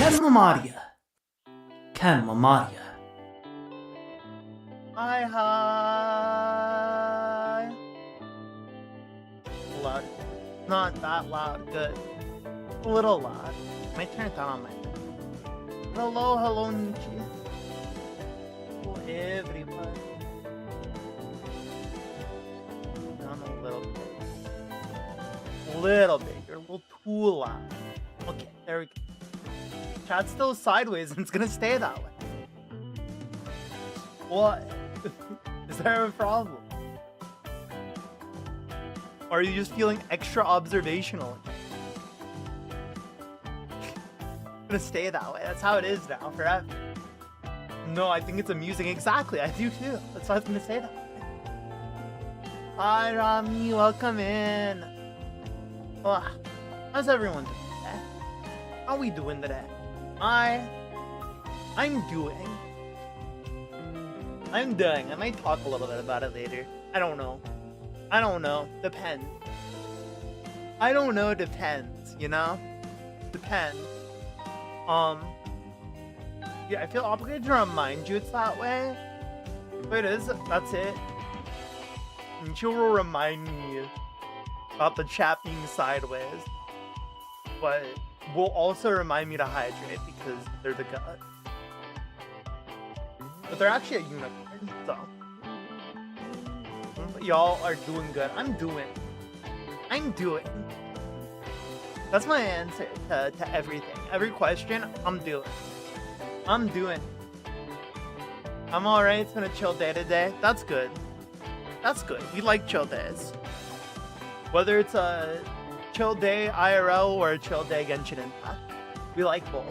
Ken Mamaria. Hi. Loud. Not that loud. Good. A little loud. Might turn it down on my end. Hello, Nietzsche. Hello, everybody. Down a little bit. You're a little too loud. Okay, there we go. Chat's still sideways and it's gonna stay that way. What? Is there a problem? Or are you just feeling extra observational? It's gonna stay that way. That's how it is now, forever. No, I think it's amusing. Exactly, I do too. That's why I was gonna say that. Hi, Rami. Welcome in. Oh, how's everyone doing today? How we doing today? I'm doing. I might talk a little bit about it later. I don't know. Depends. Depends, you know? Depends. Yeah, I feel obligated to remind you it's that way. But it is, that's it. And she will remind me about the chat being sideways. But will also remind me to hydrate because they're the god. But they're actually a unicorn, so. But y'all are doing good. I'm doing. That's my answer to everything. Every question, I'm doing. I'm alright. It's been a chill day today. That's good. We like chill days. Whether it's a chill day IRL or a chill day Genshin Impact. We like both.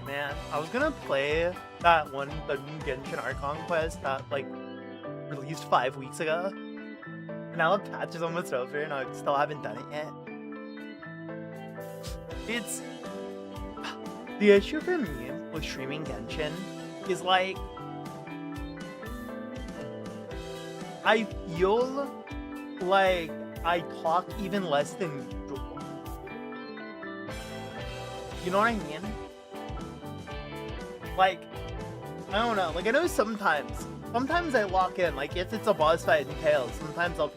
Man, I was gonna play that one, the new Genshin Archon quest that like released 5 weeks ago. And now the patch is almost over and I still haven't done it yet. It's the issue for me with streaming Genshin is like I feel like I talk even less than usual. You know what I mean? Like, I don't know. Like, I know sometimes I lock in. Like, if it's a boss fight in Tales, sometimes I'll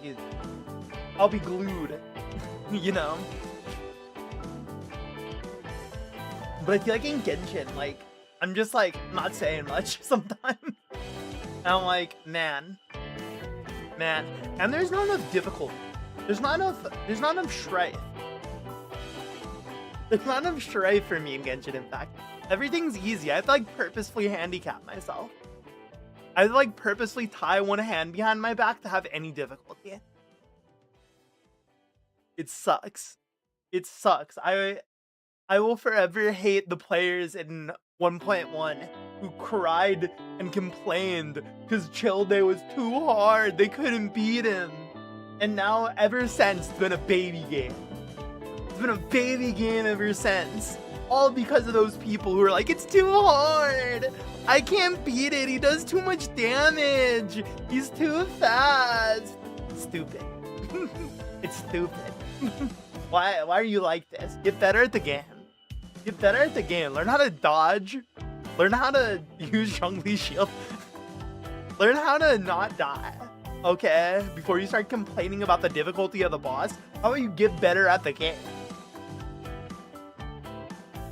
be glued. You know? But I feel like in Genshin, like, I'm just like not saying much sometimes. And I'm like, man. And there's not enough difficulty. There's not enough strife. There's not enough strife for me in Genshin Impact. Everything's easy. I have to like purposefully handicap myself. I have to like purposely tie one hand behind my back to have any difficulty. It sucks. I will forever hate the players in 1.1 who cried and complained because Chill Day was too hard. They couldn't beat him. And now, ever since, it's been a baby game. It's been a baby game ever since. All because of those people who are like, it's too hard. I can't beat it. He does too much damage. He's too fast. Stupid. It's stupid. Why are you like this? Get better at the game. Learn how to dodge. Learn how to use Zhongli's shield. Learn how to not die. Okay? Before you start complaining about the difficulty of the boss, how about you get better at the game?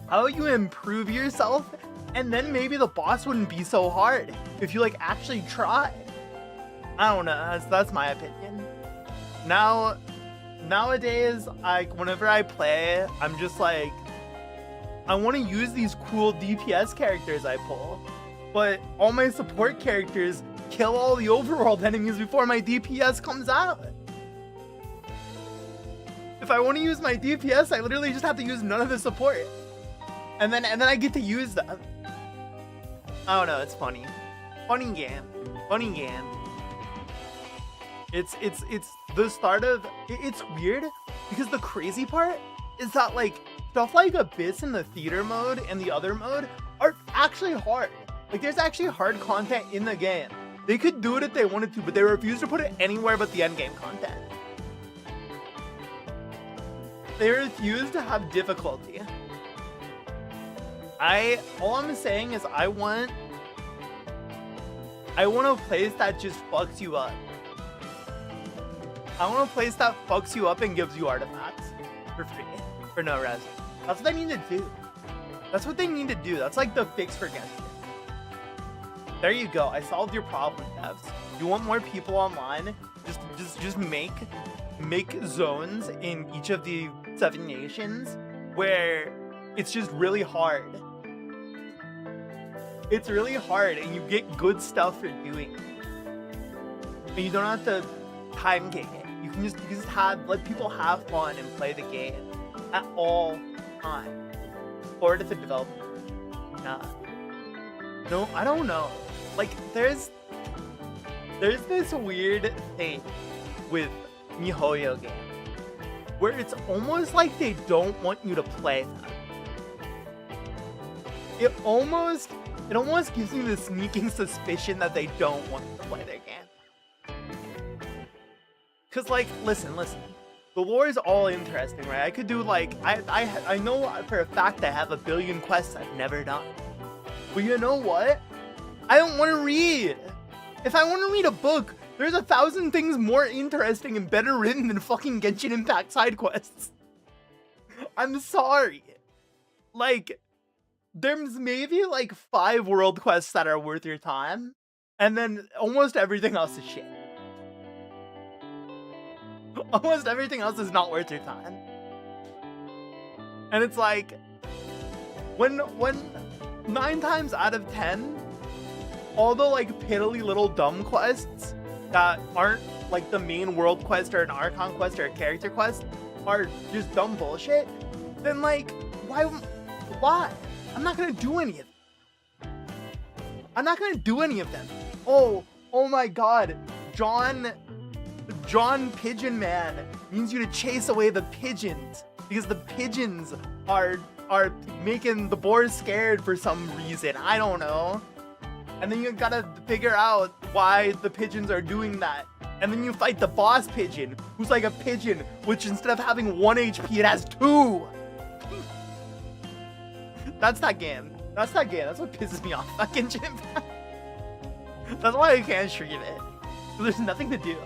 How about you improve yourself? And then maybe the boss wouldn't be so hard if you like actually try. I don't know. That's my opinion. Nowadays, whenever I play, I'm just like, I want to use these cool DPS characters I pull, but all my support characters kill all the overworld enemies before my DPS comes out. If I want to use my DPS, I literally just have to use none of the support, and then I get to use them. I don't know. It's funny game. It's the start of it's weird because the crazy part is that like stuff like Abyss in the theater mode and the other mode are actually hard. Like there's actually hard content in the game. They could do it if they wanted to, but they refuse to put it anywhere but the endgame content. They refuse to have difficulty. All I'm saying is I want a place that just fucks you up. I want a place that fucks you up and gives you artifacts for free, for no reason. That's what they need to do. That's what they need to do. That's like the fix for Genshin. There you go. I solved your problem, devs. You want more people online? Just make zones in each of the 7 nations where it's just really hard. It's really hard, and you get good stuff for doing it. And you don't have to time gate it. You can just let people have fun and play the game at all times. Forward to the development. No, I don't know. Like, there's this weird thing with MiHoYo games where it's almost like they don't want you to play them. It almost gives me the sneaking suspicion that they don't want you to play their game. Cause like, listen. The lore is all interesting, right? I could do like, I know for a fact I have a billion quests I've never done. But you know what? I don't want to read. If I want to read a book, there's 1,000 things more interesting and better written than fucking Genshin Impact side quests. I'm sorry. Like, there's maybe like 5 world quests that are worth your time, and then almost everything else is shit. Almost everything else is not worth your time. And it's like, when 9 times out of 10, all the like piddly little dumb quests that aren't like the main world quest or an Archon quest or a character quest are just dumb bullshit, then like, why? I'm not gonna do any of them. I'm not gonna do any of them. Oh my god, John Pigeon Man needs you to chase away the pigeons because the pigeons are making the boars scared for some reason. I don't know. And then you gotta figure out why the pigeons are doing that. And then you fight the boss pigeon, who's like a pigeon, which instead of having 1 HP, it has 2. That's that game. That's what pisses me off. Fucking Genshin Impact. That's why I can't stream it. There's nothing to do.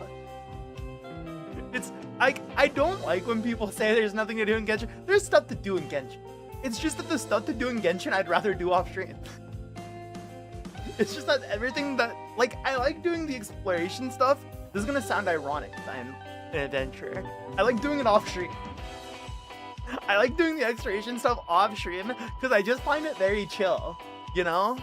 It's I don't like when people say there's nothing to do in Genshin. There's stuff to do in Genshin. It's just that the stuff to do in Genshin I'd rather do off stream. It's just that everything that, like, I like doing the exploration stuff. This is gonna sound ironic because I'm an adventurer. I like doing it off stream. I like doing the exploration stuff off stream because I just find it very chill, you know?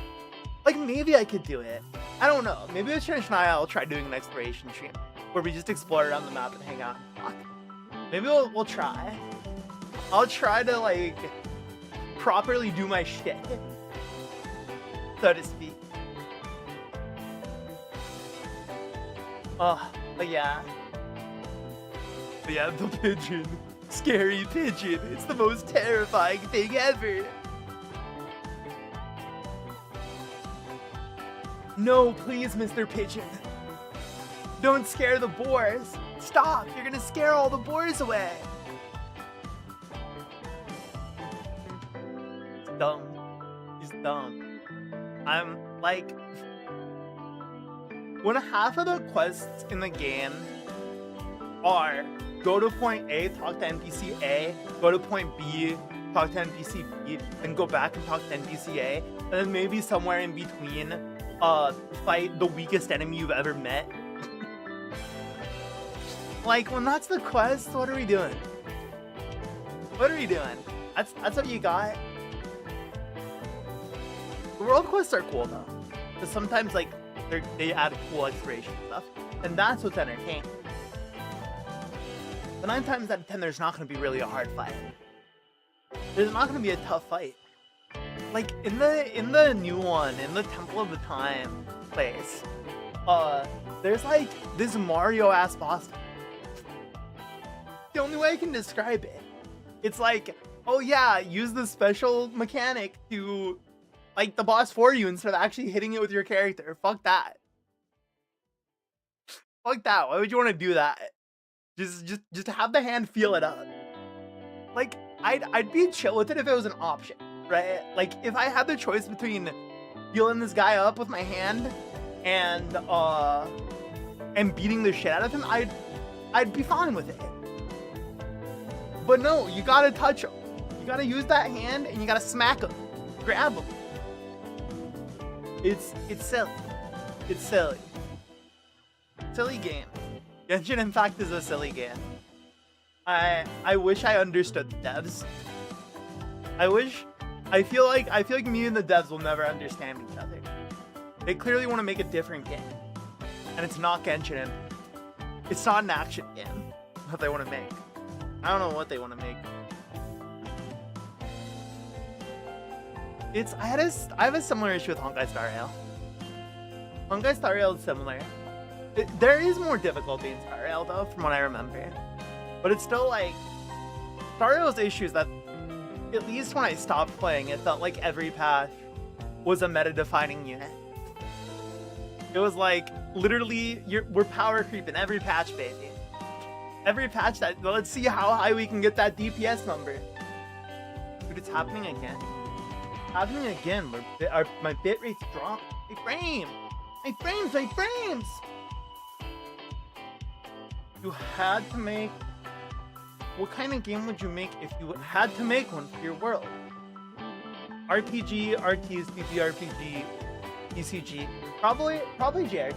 Like, maybe I could do it. I don't know. Maybe with Trish and I'll try doing an exploration stream where we just explore around the map and hang out and talk. Maybe we'll try. I'll try to, like, properly do my shit, so to speak. But yeah, the pigeon. Scary pigeon. It's the most terrifying thing ever. No, please, Mr. Pigeon. Don't scare the boars. Stop, you're gonna scare all the boars away. He's dumb. He's dumb. I'm like, when half of the quests in the game are go to point A, talk to NPC A, go to point B, talk to NPC B, then go back and talk to NPC A, and then maybe somewhere in between, fight the weakest enemy you've ever met. Like, when that's the quest, what are we doing? What are we doing? That's what you got? The world quests are cool though, because sometimes like they add cool exploration stuff, and that's what's entertaining. But 9 times out of 10, there's not going to be really a hard fight. There's not going to be a tough fight. Like in the new one, in the Temple of the Time place, there's like this Mario ass boss. The only way I can describe it, it's like, oh yeah, use the special mechanic to like the boss for you instead of actually hitting it with your character. Fuck that. Fuck that. Why would you want to do that? Just to have the hand feel it up. like, I'd be chill with it if it was an option, right? Like, if I had the choice between healing this guy up with my hand and beating the shit out of him, I'd be fine with it. But no, you gotta touch him. You gotta use that hand and you gotta smack him, grab him. It's silly. It's silly. Silly game. Genshin Impact is a silly game. I wish I understood the devs. I feel like me and the devs will never understand each other. They clearly want to make a different game. And it's not Genshin Impact. It's not an action game that they want to make. I don't know what they want to make. I have a similar issue with Honkai Star Rail. Honkai Star Rail is similar. There is more difficulty in Star Rail though, from what I remember. But it's still like, Star Rail's issues that, at least when I stopped playing, it felt like every patch was a meta-defining unit. It was like, literally, we're power creeping every patch, baby. Every patch that, let's see how high we can get that DPS number. Dude, it's happening again. Happening again. My bit rate's dropped. My frames. You had to make. What kind of game would you make if you had to make one for your world? RPG, RTS, RPG, ECG. Probably JRPG.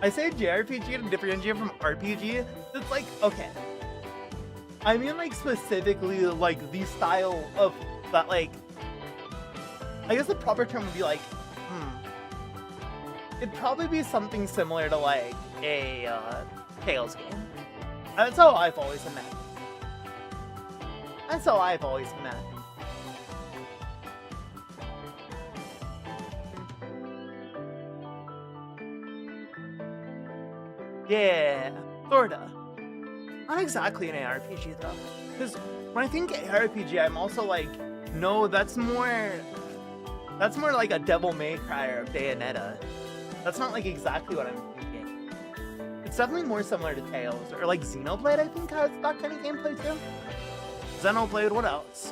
I say JRPG to differentiate from RPG. It's like, okay. I mean, like, specifically, like, the style of that, like, I guess the proper term would be like, it'd probably be something similar to, like, a Tales game. That's how I've always imagined. Yeah, sorta. Not exactly an ARPG though, because when I think ARPG, I'm also like, no, that's more like a Devil May Cry or Bayonetta. That's not like exactly what I'm thinking. It's definitely more similar to Tales or like Xenoblade. I think has that kind of gameplay too. Xenoblade. What else?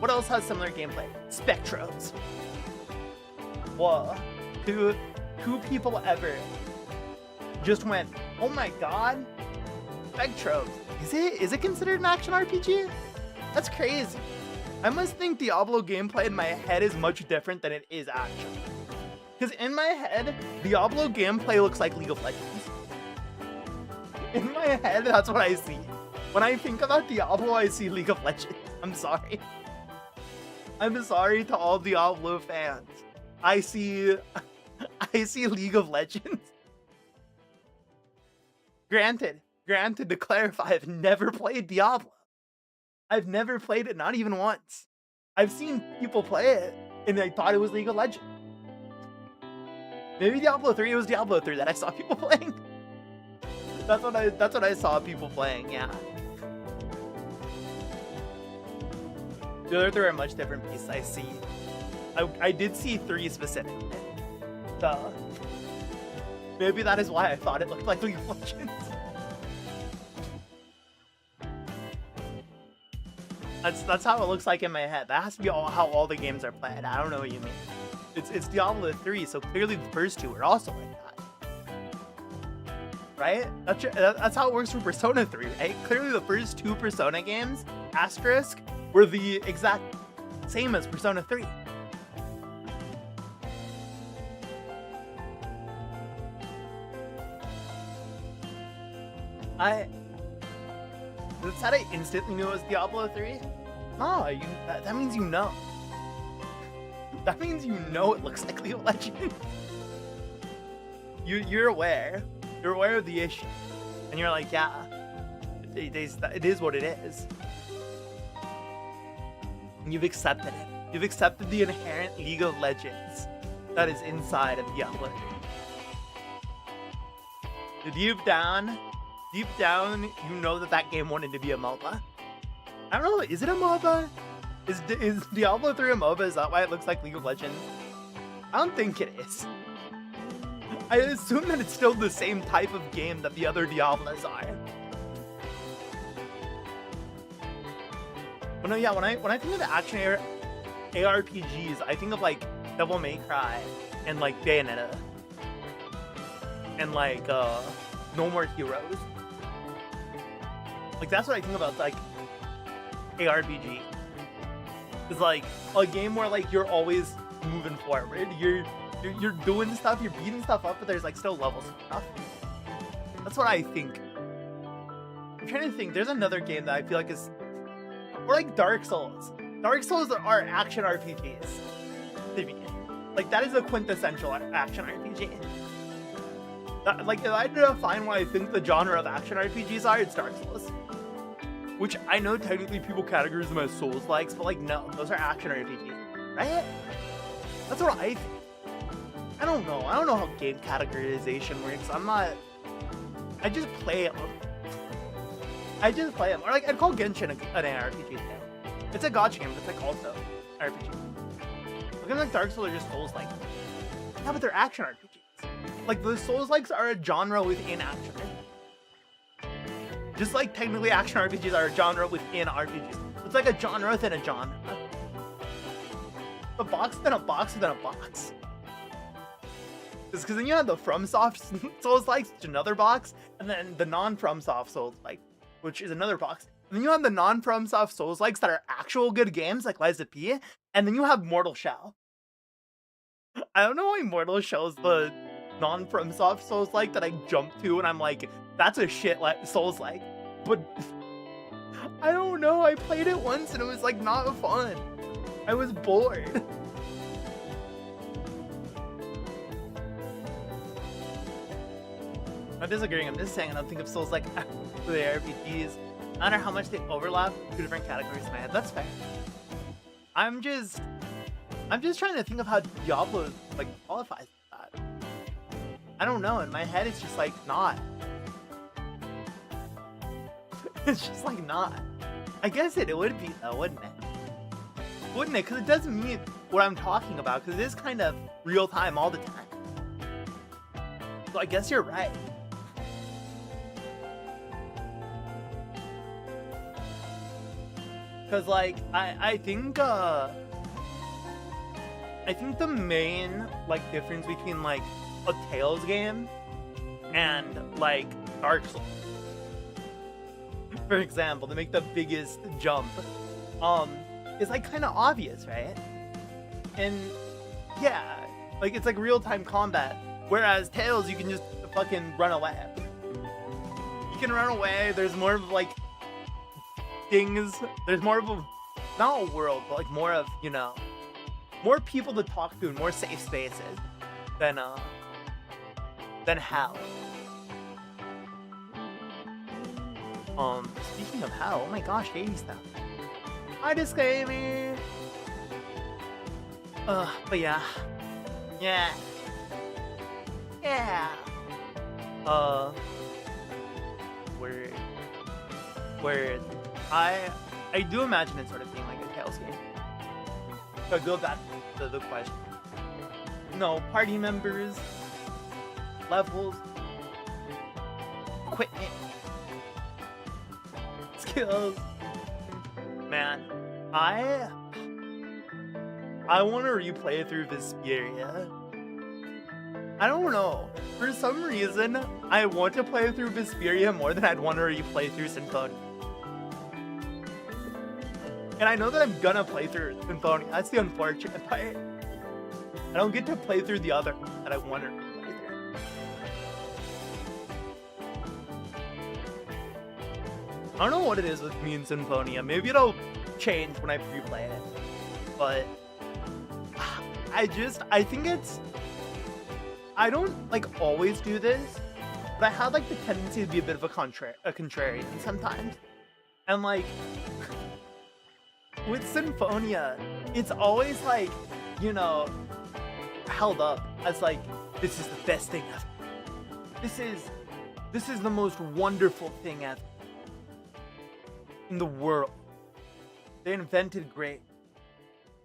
What else has similar gameplay? Spectros. Whoa, two people ever just went, oh my god, Spectros. Is it considered an action RPG? That's crazy. I must think Diablo gameplay in my head is much different than it is action. Because in my head, Diablo gameplay looks like League of Legends. In my head, that's what I see. When I think about Diablo, I see League of Legends. I'm sorry. I'm sorry to all Diablo fans. I see League of Legends. Granted, to clarify, I've never played Diablo. I've never played it, not even once. I've seen people play it, and I thought it was League of Legends. Maybe Diablo 3, it was Diablo 3 that I saw people playing. That's what I saw people playing, yeah. The other three are much different pieces I see. I did see 3 specifically. So, maybe that is why I thought it looked like League of Legends. That's how it looks like in my head. That has to be how all the games are played. I don't know what you mean. It's Diablo 3, so clearly the first 2 are also like that. Right? That's how it works for Persona 3, right? Clearly the first 2 Persona games, asterisk, were the exact same as Persona 3. That's how I instantly knew it was Diablo 3? No, that means you know. That means you know it looks like League of Legends. You're aware. You're aware of the issue. And you're like, yeah, it is what it is. And you've accepted it. You've accepted the inherent League of Legends that is inside of Diablo 3. Deep down, you know that game wanted to be a MOBA. I don't know, is it a MOBA? Is Diablo 3 a MOBA? Is that why it looks like League of Legends? I don't think it is. I assume that it's still the same type of game that the other Diablos are. Well, no, yeah, when I think of action ARPGs, I think of like Devil May Cry and like Bayonetta and like No More Heroes. Like that's what I think about like ARPG. It's like a game where like you're always moving forward. You're doing stuff, you're beating stuff up, but there's like still levels and stuff. That's what I think. I'm trying to think. There's another game that I feel like is, or like Dark Souls. Dark Souls are action RPGs. To me, like that is a quintessential action RPG. Like if I had to define what I think the genre of action RPGs are, it's Dark Souls. Which I know technically people categorize them as Souls-likes, but like no, those are action RPGs, right? That's what I think. I don't know how game categorization works. I just play them. Or like I'd call Genshin an RPG too. It's a gacha game, but it's like also RPG. Games like Dark Souls are just Souls-like. Yeah, but they're action RPGs. Like the Souls-likes are a genre within action. Just like technically action RPGs are a genre within RPGs. It's like a genre within a genre. A box within a box within a box. Because then you have the FromSoft Souls-likes, which is another box, and then the non-FromSoft Souls-like, which is another box. And then you have the non-FromSoft Souls-likes that are actual good games, like Lies of P, and then you have Mortal Shell. I don't know why Mortal Shell's the non-FromSoft Souls-like that I jump to, and I'm like, that's a shit Souls-like. But I don't know, I played it once and it was like not fun. I was bored. I'm not disagreeing, I'm just saying I don't think of Souls like the RPGs. No matter how much they overlap, two different categories in my head. That's fair. I'm just trying to think of how Diablo like qualifies that. I don't know, in my head it's just like not. It's just like not. I guess it would be though, wouldn't it? Wouldn't it? Because it doesn't mean what I'm talking about, because it is kind of real time all the time. So I guess you're right. Because like I think the main like difference between like a Tales game and like Dark Souls, for example, to make the biggest jump, is like kind of obvious, right? And yeah, like it's like real-time combat, whereas Tales you can just fucking run away. You can run away. There's more of like things. There's more of a, not a world, but like more of, you know, more people to talk to and more safe spaces than hell. Speaking of hell, oh my gosh, 80 stuff. Hi, disclaimer. But yeah. Word. I do imagine it sort of being like a Tales game. So go back to the question. No, party members, levels, equipment, skills. Man, I want to replay through Vesperia. I don't know. For some reason, I want to play through Vesperia more than I'd want to replay through Symphonia. And I know that I'm gonna play through Symphonia. That's the unfortunate part. I don't get to play through the other that I want to play through. I don't know what it is with me and Symphonia. Maybe it'll change when I replay it. But I think it's, I don't like always do this, but I have like the tendency to be a bit of a contrarian sometimes. And like with Symphonia, it's always like, you know, held up as like, this is the best thing ever. This is the most wonderful thing ever in the world. They invented great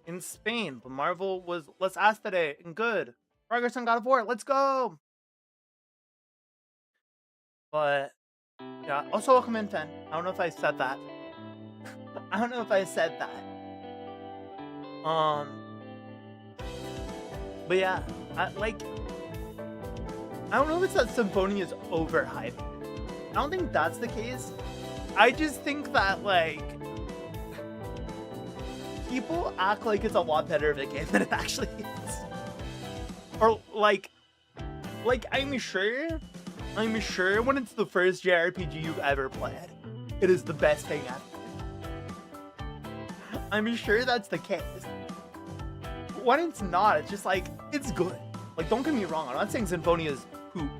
in Spain, but Marvel was less aesthetic and good. Progress on God of War, let's go. But yeah, also welcome in, Fen. I don't know if I said that. I don't know if I said that. But yeah, I don't know if it's that Symphonia is overhyped. I don't think that's the case. I just think that, like, people act like it's a lot better of a game than it actually is. Or, like, I'm sure when it's the first JRPG you've ever played, it is the best thing ever. I'm sure that's the case. When it's not, it's just like, it's good. Like, don't get me wrong, I'm not saying Symphonia is poop.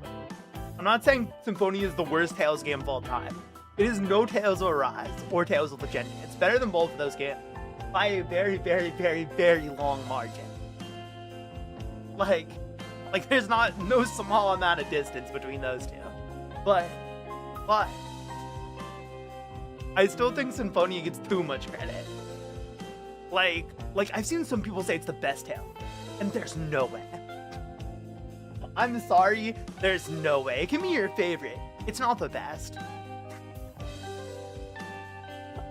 I'm not saying Symphonia is the worst Tales game of all time. It is no Tales of Arise or Tales of Legendia. It's better than both of those games by a very, very, very, very long margin. Like there's no small amount of distance between those two. But I still think Symphonia gets too much credit. Like I've seen some people say it's the best Tale, and there's no way. I'm sorry, there's no way. It can be your favorite. It's not the best.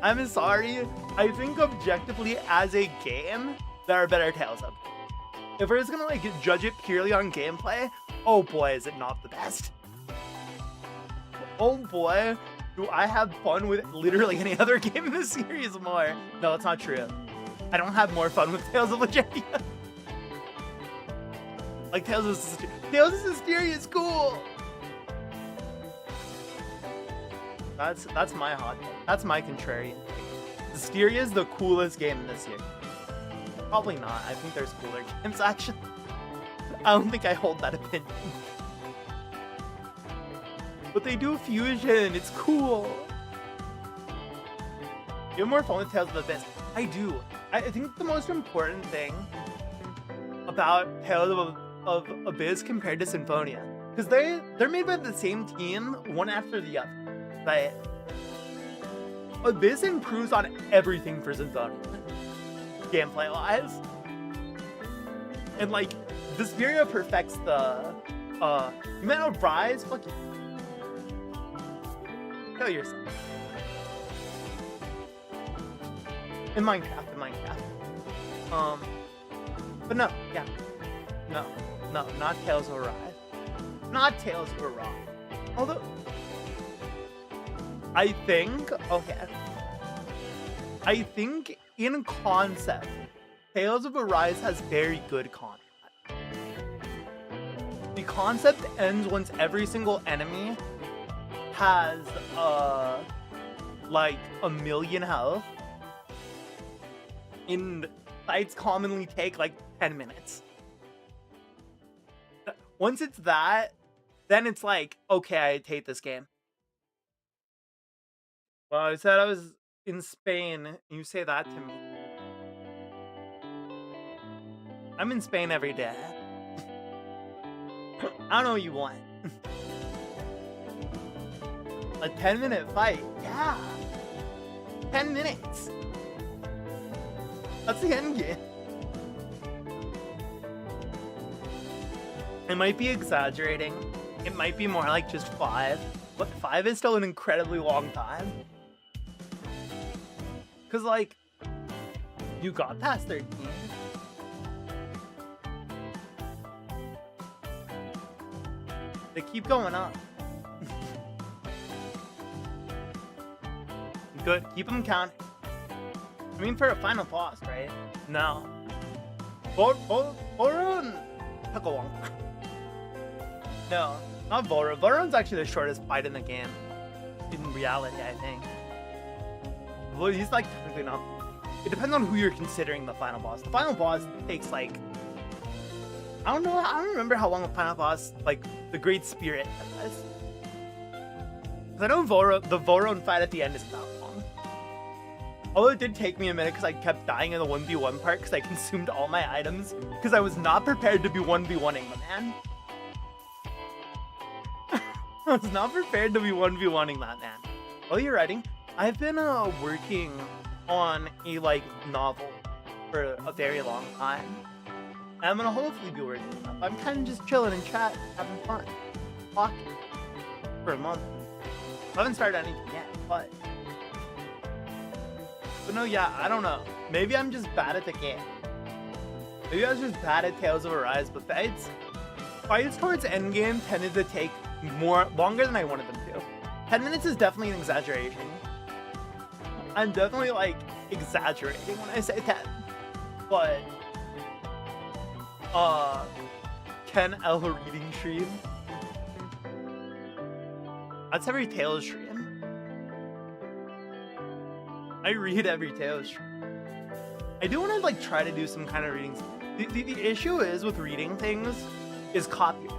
I'm sorry. I think objectively as a game, there are better Tales of. If we're just gonna like judge it purely on gameplay, oh boy, is it not the best. Oh boy, do I have fun with literally any other game in the series more. No, that's not true. I don't have more fun with Tales of Legendia. Like Tales of Systeria is cool. That's my hot take. That's my contrarian take. Systeria is the coolest game in this series. Probably not. I think there's cooler games actually. I don't think I hold that opinion. But they do fusion. It's cool. You have more fun with Tales of the Abyss. I do. I think the most important thing about Tales of Abyss compared to Symphonia, because they're made by the same team, one after the other, right? Abyss improves on everything for Symphonia, gameplay wise, and like Vesperia perfects the you might not Rise, fuck you. Kill yourself. In Minecraft. But no, yeah. No, not Tales of Arise. Not Tales of Arise. Although, I think in concept, Tales of Arise has very good combat. The concept ends once every single enemy has, like, 1,000,000 health. Fights commonly take, like, 10 minutes. Once it's that, then it's like, okay, I hate this game. Well, I said I was in Spain, and you say that to me. I'm in Spain every day. I don't know what you want. A 10-minute fight? Yeah. 10 minutes. That's the end game. I might be exaggerating. It might be more like just 5. But 5 is still an incredibly long time. Because, like, you got past 13. They keep going up. Good. Keep them counting. I mean, for a final boss, right? No. Voron took a long time. No, not Voron. Voron's actually the shortest fight in the game. In reality, I think. Well, he's like technically not. It depends on who you're considering the final boss. The final boss takes like, I don't know. I don't remember how long the final boss, like the Great Spirit, was. Because I know the Voron fight at the end is not long. Although it did take me a minute because I kept dying in the 1v1 part because I consumed all my items because I was not prepared to be 1v1ing the man. I was not prepared to be 1v1ing that man. While you're writing, I've been working on a like novel for a very long time. And I'm gonna hopefully be working it up. I'm kind of just chilling in chat, having fun, talking for a month. I haven't started anything yet, but But no, yeah, I don't know. Maybe I'm just bad at the game. Maybe I was just bad at Tales of Arise, but fights towards endgame tended to take longer than I wanted them to. 10 minutes is definitely an exaggeration. I'm definitely like exaggerating when I say 10. But Ken L reading stream. That's every Tales stream. I read every Tales stream. I do want to like try to do some kind of readings. The issue is with reading things is copyright.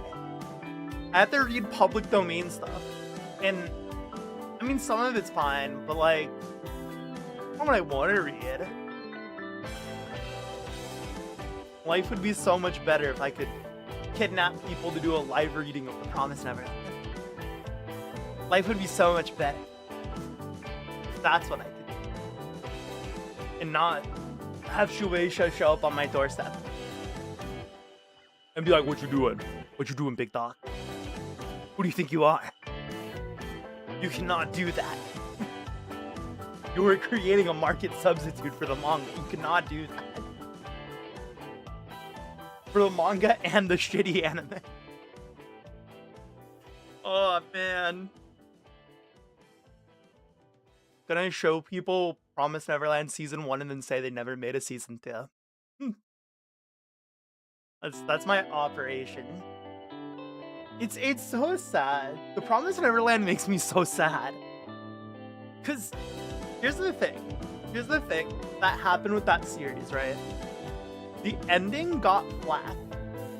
I have to read public domain stuff. And I mean some of it's fine, but like what would I want to read? Life would be so much better if I could kidnap people to do a live reading of The Promised Neverland. Life would be so much better. That's what I could do. And not have Shueisha show up on my doorstep. And be like, what you doing? What you doing, big dog? Who do you think you are? You cannot do that. You were creating a market substitute for the manga. You cannot do that. For the manga and the shitty anime. Oh, man. Gonna show people Promised Neverland Season 1 and then say they never made a Season 2. That's my operation. It's so sad. The Promised Neverland makes me so sad. Cause here's the thing that happened with that series, right? The ending got flat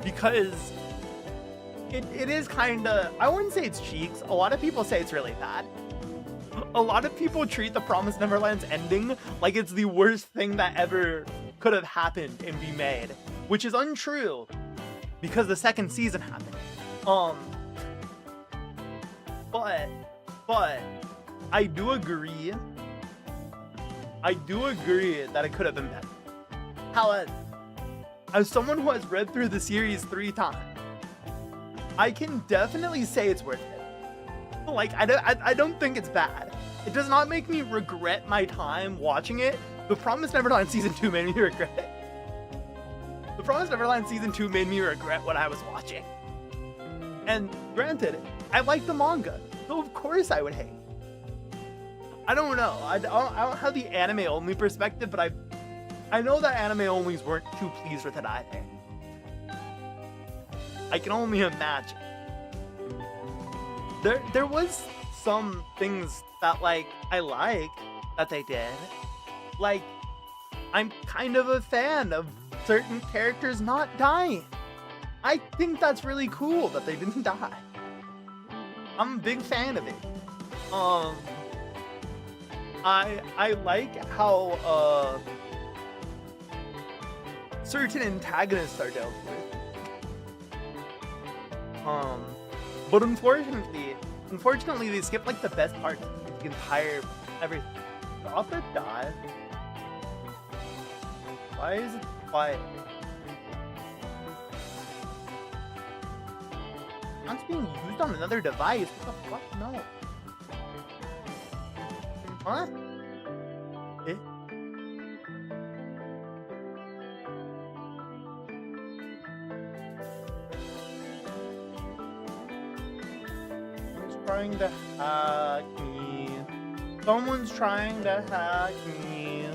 because it is kinda, I wouldn't say it's cheeks. A lot of people say it's really bad. A lot of people treat the Promised Neverland's ending like it's the worst thing that ever could have happened and be made, which is untrue because the second season happened. But I do agree that it could have been better. However, as someone who has read through the series 3 times, I can definitely say it's worth it. Like, I don't think it's bad. It does not make me regret my time watching it. The Promised Neverland Season 2 made me regret it. The Promised Neverland Season 2 made me regret what I was watching. And granted, I like the manga, so of course I would hate. I don't know. I don't have the anime-only perspective, but I know that anime-onlys weren't too pleased with it either. I can only imagine. There was some things that like I like that they did. Like, I'm kind of a fan of certain characters not dying. I think that's really cool that they didn't die. I'm a big fan of it. I like how certain antagonists are dealt with. But unfortunately they skip like the best part of the entire everything. The author died. Why is it quiet? It's being used on another device. What the fuck? No. Huh? Eh? Someone's trying to hack me. Someone's trying to hack me.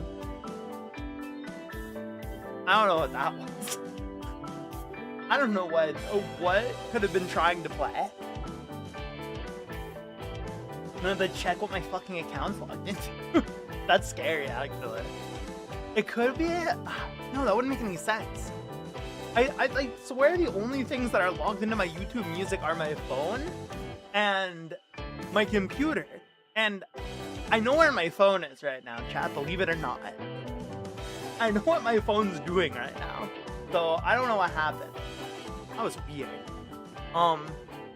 I don't know what that was. I don't know what could have been trying to play. I'm gonna have to check what my fucking account's logged into. That's scary, actually. It could be. No, that wouldn't make any sense. I swear the only things that are logged into my YouTube Music are my phone and my computer. And I know where my phone is right now, chat, believe it or not. I know what my phone's doing right now. So I don't know what happened. That was weird.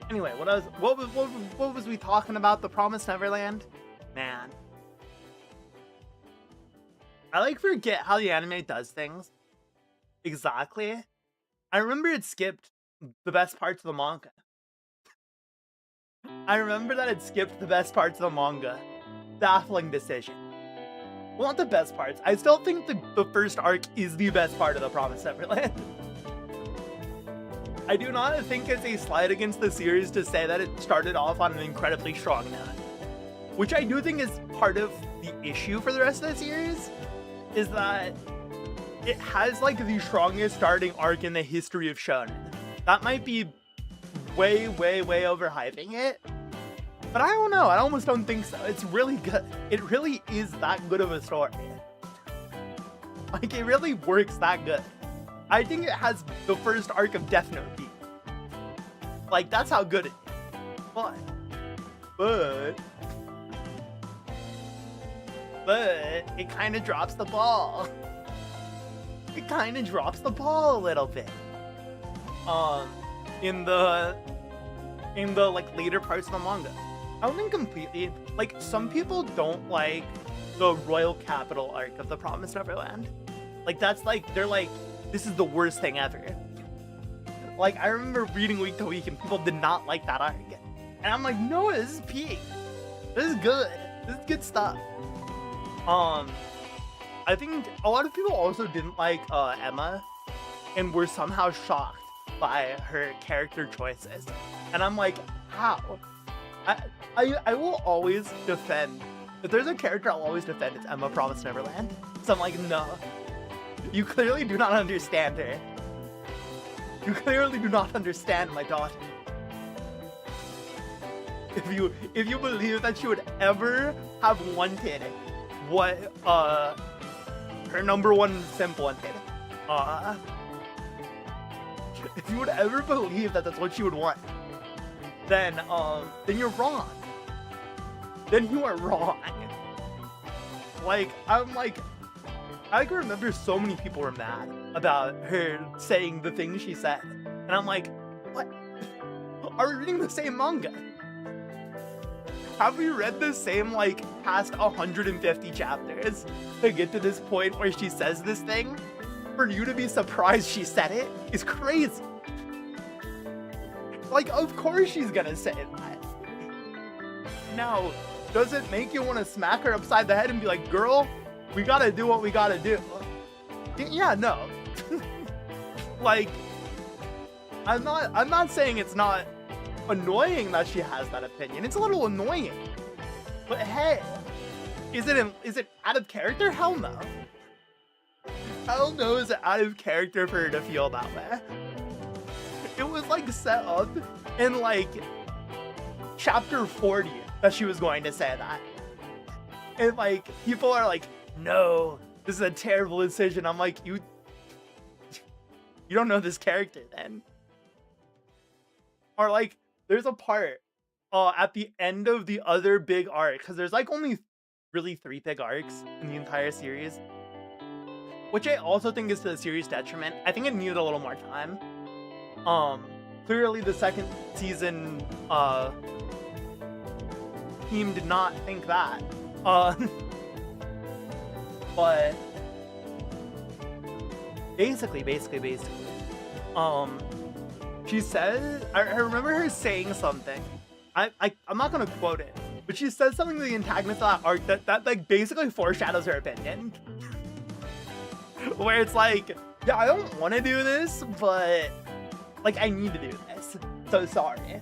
Anyway, what was we talking about? The Promised Neverland? Man. I like forget how the anime does things. Exactly. I remember it skipped the best parts of the manga. I remember that it skipped the best parts of the manga. Baffling decision. well, not the best parts. I still think the first arc is the best part of the Promised Neverland. I do not think it's a slight against the series to say that it started off on an incredibly strong note, which I do think is part of the issue for the rest of the series, is that it has like the strongest starting arc in the history of shonen. That might be way overhyping it, but I don't know. I almost don't think so. It's really good. It really is that good of a story. Like, it really works that good. I think it has the first arc of Death Note beat. Like, that's how good it is. But it kind of drops the ball. It kind of drops the ball a little bit. In the like later parts of the manga. I don't think completely. Like, some people don't like the Royal Capital arc of the Promised Neverland. Like, that's like, they're like, this is the worst thing ever. Like, I remember reading week to week and people did not like that arc. And I'm like, no, this is peak. This is good. This is good stuff. I think a lot of people also didn't like Emma and were somehow shocked by her character choices. And I'm like, how? I will always defend, if there's a character I'll always defend, it's Emma Promised Neverland. So I'm like, no. You clearly do not understand her. You clearly do not understand my daughter. If you believe that she would ever have wanted what her number one simp wanted, if you would ever believe that that's what she would want, then you're wrong. Then you are wrong. Like, I can remember so many people were mad about her saying the things she said. And I'm like, what? Are we reading the same manga? Have we read the same, like, past 150 chapters to get to this point where she says this thing? For you to be surprised she said it is crazy. Like, of course she's gonna say that. Now, does it make you want to smack her upside the head and be like, girl, we gotta do what we gotta do? Yeah, no. Like, I'm not saying it's not annoying that she has that opinion. It's a little annoying. But hey, is it out of character? Hell no. Hell no, is it out of character for her to feel that way? It was like set up in like chapter 40 that she was going to say that. And like, people are like, no, this is a terrible decision. I'm like, you don't know this character then. Or like, there's a part at the end of the other big arc, because there's like only really 3 big arcs in the entire series, which I also think is to the series' detriment. I think it needed a little more time. Clearly the second season team did not think that. But basically, she said, I remember her saying something. I'm not gonna quote it, but she says something to the antagonist of that arc that like basically foreshadows her opinion. Where it's like, yeah, I don't want to do this, but like, I need to do this. So sorry.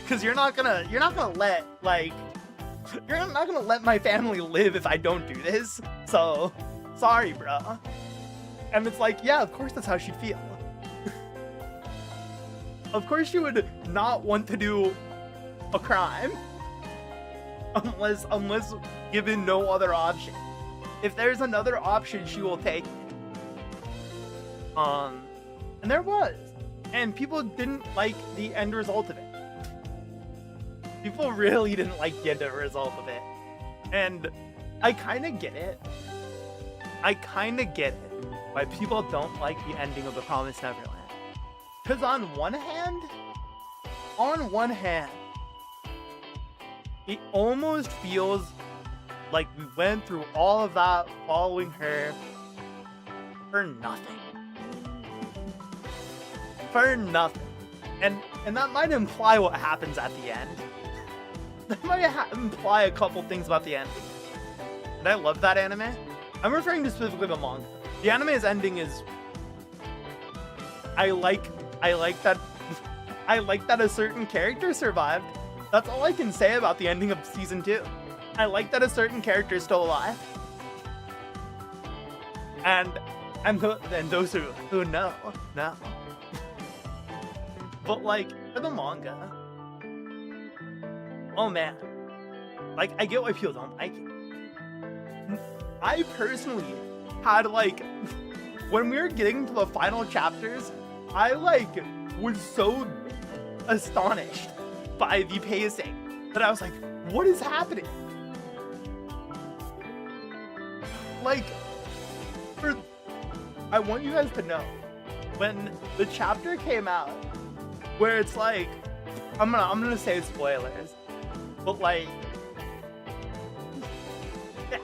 Cause you're not gonna let my family live if I don't do this. So sorry, bro. And it's like, yeah, of course that's how she'd feel. Of course she would not want to do a crime unless given no other option. If there's another option, she will take it. And there was. And people didn't like the end result of it. People really didn't like the end result of it. And I kind of get it. Why people don't like the ending of The Promised Neverland. Because on one hand, it almost feels like we went through all of that following her for nothing. For nothing. And that might imply what happens at the end. That might imply a couple things about the ending. and I love that anime. I'm referring to specifically the manga. The anime's ending is, I like that I like that a certain character survived. That's all I can say about the ending of season 2. I like that a certain character is still alive. And those who know. But like, for the manga, oh man, like, I get why people don't like it. I personally had, like, when we were getting to the final chapters, I, like, was so astonished by the pacing that I was like, what is happening? Like, I want you guys to know, when the chapter came out, where it's like, I'm gonna say spoilers, but like, yeah,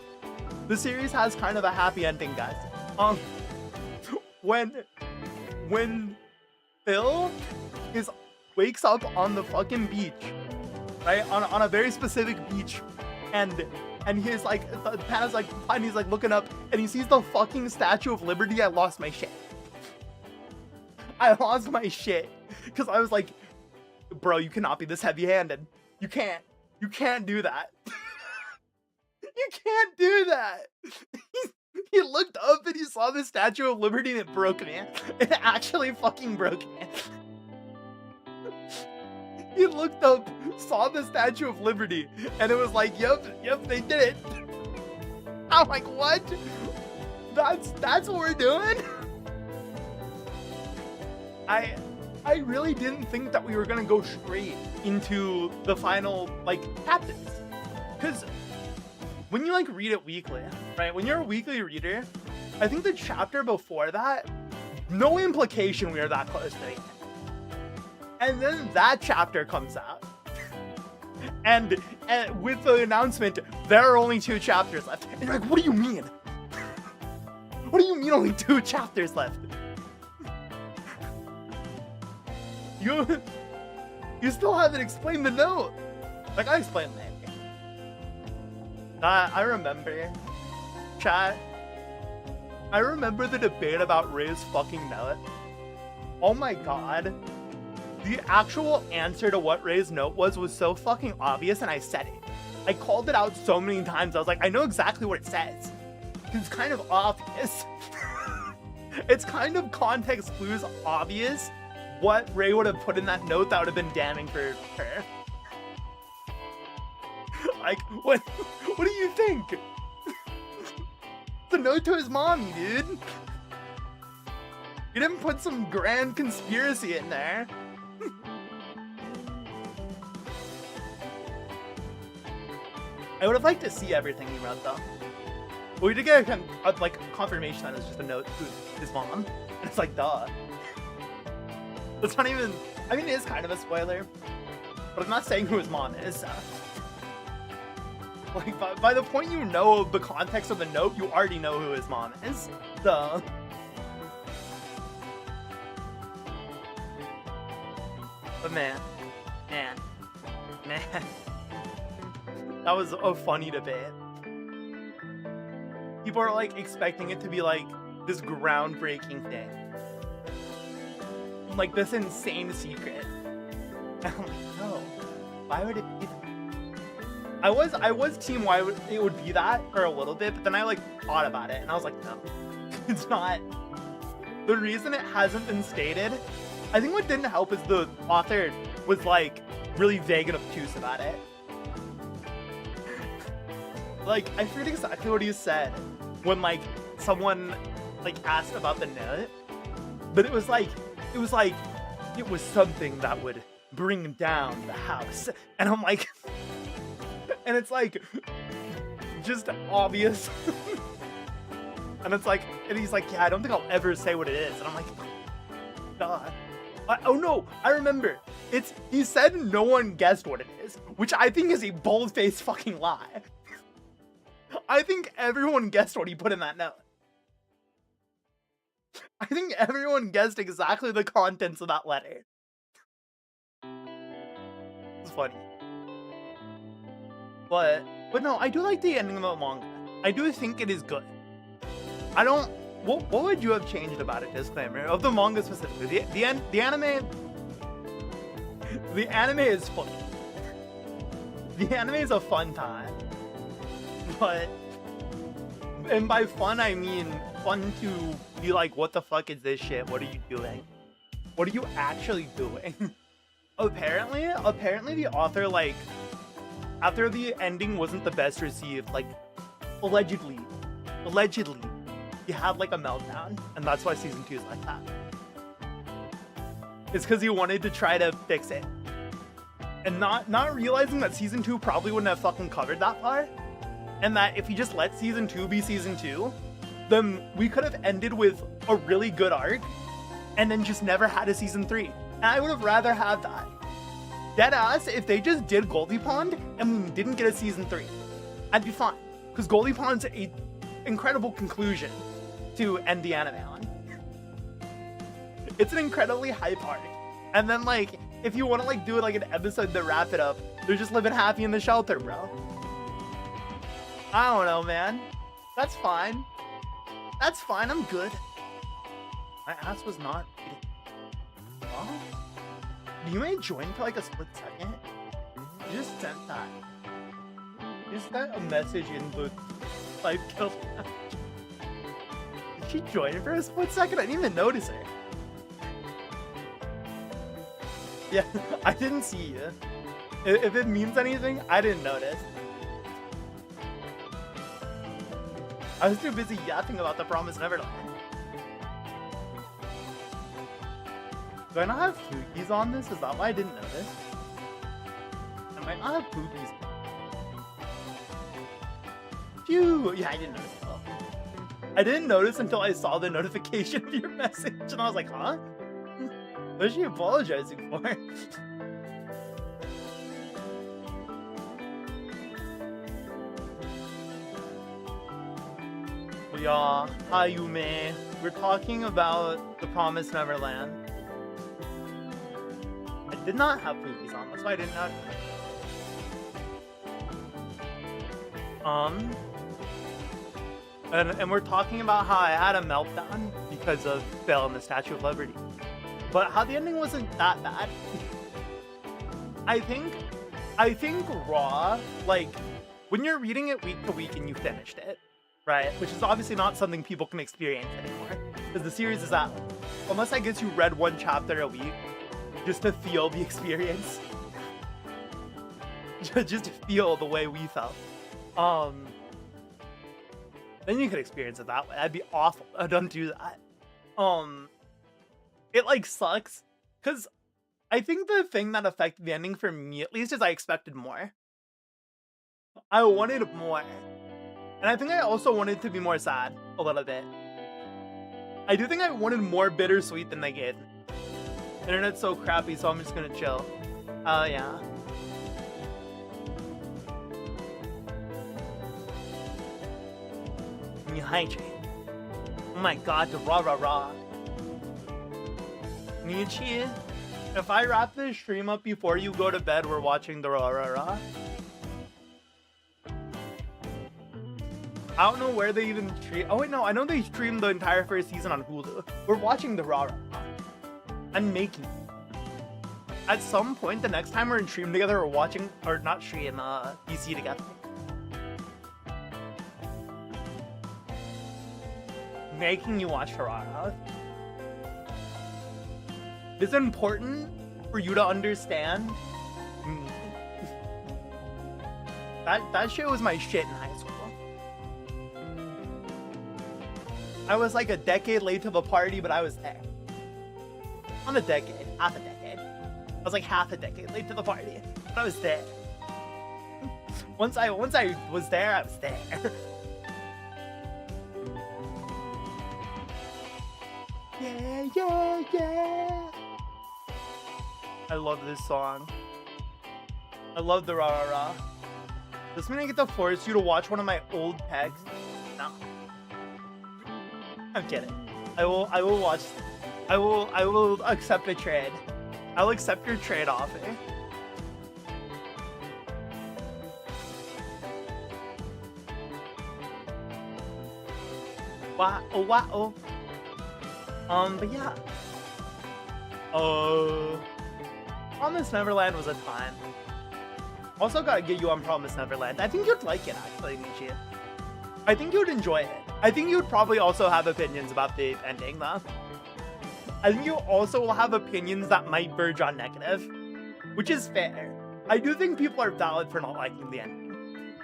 the series has kind of a happy ending, guys. When Phil wakes up on the fucking beach, right, on a very specific beach, and he's like, Pana's like, and he's like looking up, and he sees the fucking Statue of Liberty. I lost my shit. I lost my shit, because I was like, bro, you cannot be this heavy-handed. You can't do that. You can't do that. He looked up and he saw the Statue of Liberty and it broke me. It actually fucking broke me. He looked up, saw the Statue of Liberty, and it was like, yep, they did it. I'm like, what? That's what we're doing? I really didn't think that we were gonna go straight into the final, like, chapters. Because when you, like, read it weekly, right? When you're a weekly reader, I think the chapter before that, no implication we were that close to it. And then that chapter comes out. And with the announcement, there are only 2 chapters left. And you're like, what do you mean? What do you mean only 2 chapters left? You still haven't explained the note. Like, I explained that. I remember, chat. I remember the debate about Ray's fucking note. Oh my god. The actual answer to what Ray's note was so fucking obvious, and I said it. I called it out so many times. I was like, I know exactly what it says. It's kind of obvious. It's kind of context clues obvious what Ray would have put in that note that would have been damning for her. Like, what do you think? It's a note to his mommy, dude. You didn't put some grand conspiracy in there. I would have liked to see everything he wrote, though. But we did get a confirmation that it was just a note to his mom. And it's like, duh. It's not even, I mean, it is kind of a spoiler, but I'm not saying who his mom is. Like, by the point you know the context of the note, you already know who his mom is. Duh. But man. That was a funny debate. People are, like, expecting it to be, like, this groundbreaking thing. Like, this insane secret. And I'm like, no. Why would it be that? I was team why it would be that for a little bit, but then I, like, thought about it, and I was like, no. It's not. The reason it hasn't been stated, I think what didn't help is the author was, like, really vague and obtuse about it. Like, I forget exactly what he said when, like, someone, like, asked about the note, but it was something that would bring down the house. And I'm like, and it's like, just obvious. And it's like, and he's like, yeah, I don't think I'll ever say what it is. And I'm like, duh. Oh no, I remember. He said no one guessed what it is, which I think is a bold-faced fucking lie. I think everyone guessed what he put in that note. I think everyone guessed exactly the contents of that letter. It's funny. But no, I do like the ending of the manga. I do think it is good. I don't. What would you have changed about it? Disclaimer of the manga specifically. The anime. The anime is fun. The anime is a fun time, but and by fun I mean fun to be like, what the fuck is this shit? What are you doing? What are you actually doing? Apparently the author, like, after the ending wasn't the best received, like, allegedly, he had like a meltdown, and that's why season 2 is like that. It's because he wanted to try to fix it, and not realizing that season 2 probably wouldn't have fucking covered that far, and that if he just let season 2 be season 2, then we could have ended with a really good arc, and then just never had a season 3. And I would have rather had that. Deadass, if they just did Goldie Pond and we didn't get a season 3, I'd be fine. Because Goldie Pond's an incredible conclusion to end the anime on. It's an incredibly hype arc. And then, like, if you want to, like, do like an episode to wrap it up, they're just living happy in the shelter, bro. I don't know, man. That's fine. That's fine, I'm good. My ass was not beating. Huh? You may join for like a split second. You just sent that. You just got a message in the live kill. Did she join for a split second? I didn't even notice her. Yeah, I didn't see you. If it means anything, I didn't notice. I was too busy yapping about the Promised Neverland. Do I not have Fuki's on this? Is that why I didn't notice? I might not have Fuki's. Phew! Yeah, I didn't notice at all. I didn't notice until I saw the notification of your message, and I was like, huh? What is she apologizing for? Yeah, Ayume. We're talking about the Promised Neverland. I did not have Fuki's on, that's why I didn't know. And we're talking about how I had a meltdown because of Belle and the Statue of Liberty. But how the ending wasn't that bad. I think Raw, like, when you're reading it week to week and you finished it, right? Which is obviously not something people can experience anymore, because the series is that, unless I guess you read one chapter a week, just to feel the experience. Just to feel the way we felt. Then you could experience it that way. That'd be awful. Don't do that. It like sucks, because I think the thing that affected the ending for me, at least, is I expected more. I wanted more. And I think I also wanted to be more sad a little bit. I do think I wanted more bittersweet than they did. Internet's so crappy, so I'm just gonna chill. Yeah. Yuhei. Oh my god, the rah. Nichi, if I wrap this stream up before you go to bed, we're watching the rah. I don't know where they even stream. Oh wait, no, I know they streamed the entire first season on Hulu. We're watching the rah. I'm making it. At some point, the next time we're in stream together, we're watching, or not stream, DC together. Making you watch Harara. It's important for you to understand me. That shit was my shit in high school. I was like a decade late to the party, but I was there. Not a decade, half a decade. I was like half a decade late to the party, but I was there. Once I was there, I was there. Yeah. I love this song. I love the rah. Does this mean I get to force you to watch one of my old texts? No. I'm kidding. I will watch. I will accept a trade. I will accept your trade offer. Wow, wow. But yeah. Promise Neverland was a time. Also gotta get you on Promise Neverland. I think you'd like it, actually, Michi. I think you'd enjoy it. I think you'd probably also have opinions about the ending, though. I think you also will have opinions that might verge on negative, which is fair. I do think people are valid for not liking the ending.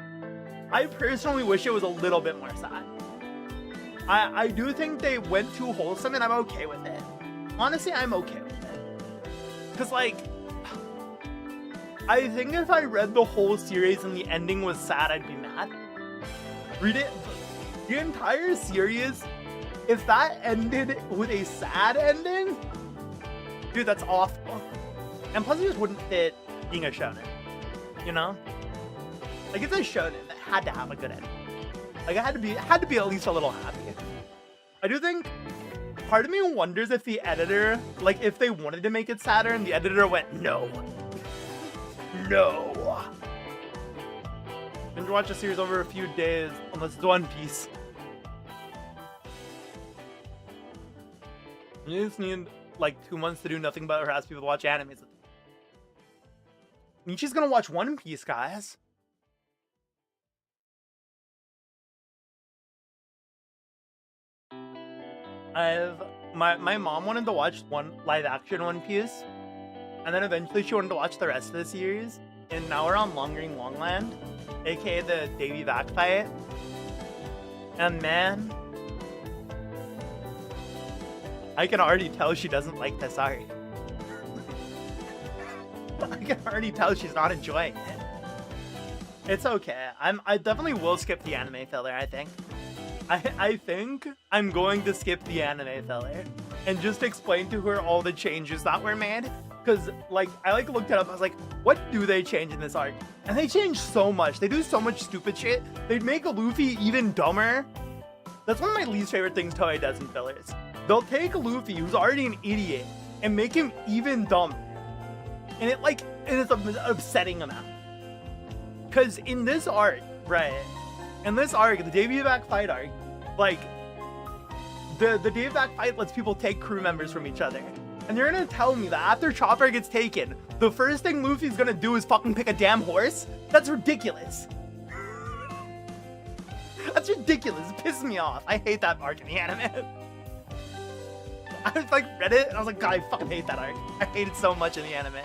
I personally wish it was a little bit more sad. I do think they went too wholesome, and I'm okay with it. Honestly, I'm okay with it. Because, like, I think if I read the whole series and the ending was sad, I'd be mad. Read it, the entire series, if that ended with a sad ending, dude, that's awful. And plus it just wouldn't fit being a shonen, you know? Like, it's a shonen that had to have a good ending. Like, it had to be at least a little happy. I do think, part of me wonders if the editor, like, if they wanted to make it sadder and the editor went, no. No. Binge watch a series over a few days, unless it's One Piece. You just need, like, 2 months to do nothing but harass people to watch animes. Nietzsche's gonna watch One Piece, guys. My mom wanted to watch one live action One Piece, and then eventually she wanted to watch the rest of the series, and now we're on Long Ring Longland, aka the Davy Back fight, and man, I can already tell she doesn't like this arc. I can already tell she's not enjoying it. It's okay. I definitely will skip the anime filler, I think. I think I'm going to skip the anime filler and just explain to her all the changes that were made. Because, like, I looked it up. I was like, what do they change in this arc? And they change so much. They do so much stupid shit. They'd make Luffy even dumber. That's one of my least favorite things Toei does in fillers. They'll take Luffy, who's already an idiot, and make him even dumber. And it's an upsetting amount. Because in this arc, right? In this arc, the Davy Back fight arc, like, the Davy Back fight lets people take crew members from each other. And you're gonna tell me that after Chopper gets taken, the first thing Luffy's gonna do is fucking pick a damn horse? That's ridiculous. That's ridiculous. It pisses me off. I hate that arc in the anime. I was like, read it, and I was like, God, I fucking hate that arc. I hate it so much in the anime.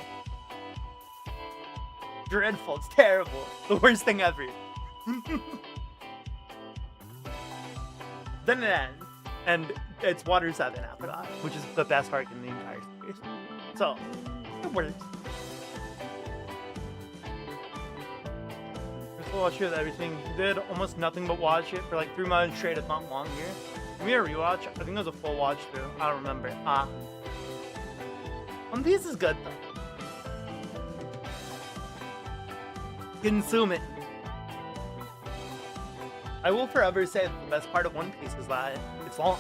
Dreadful. It's terrible. The worst thing ever. Then it ends, and it's Water 7 after that, which is the best arc in the entire series. So, it works. Just watch it, everything. He did almost nothing but watch it for like 3 months straight, if not longer. Give me a rewatch. I think it was a full watch through. I don't remember. One Piece is good though. Consume it. I will forever say that the best part of One Piece is that it's long.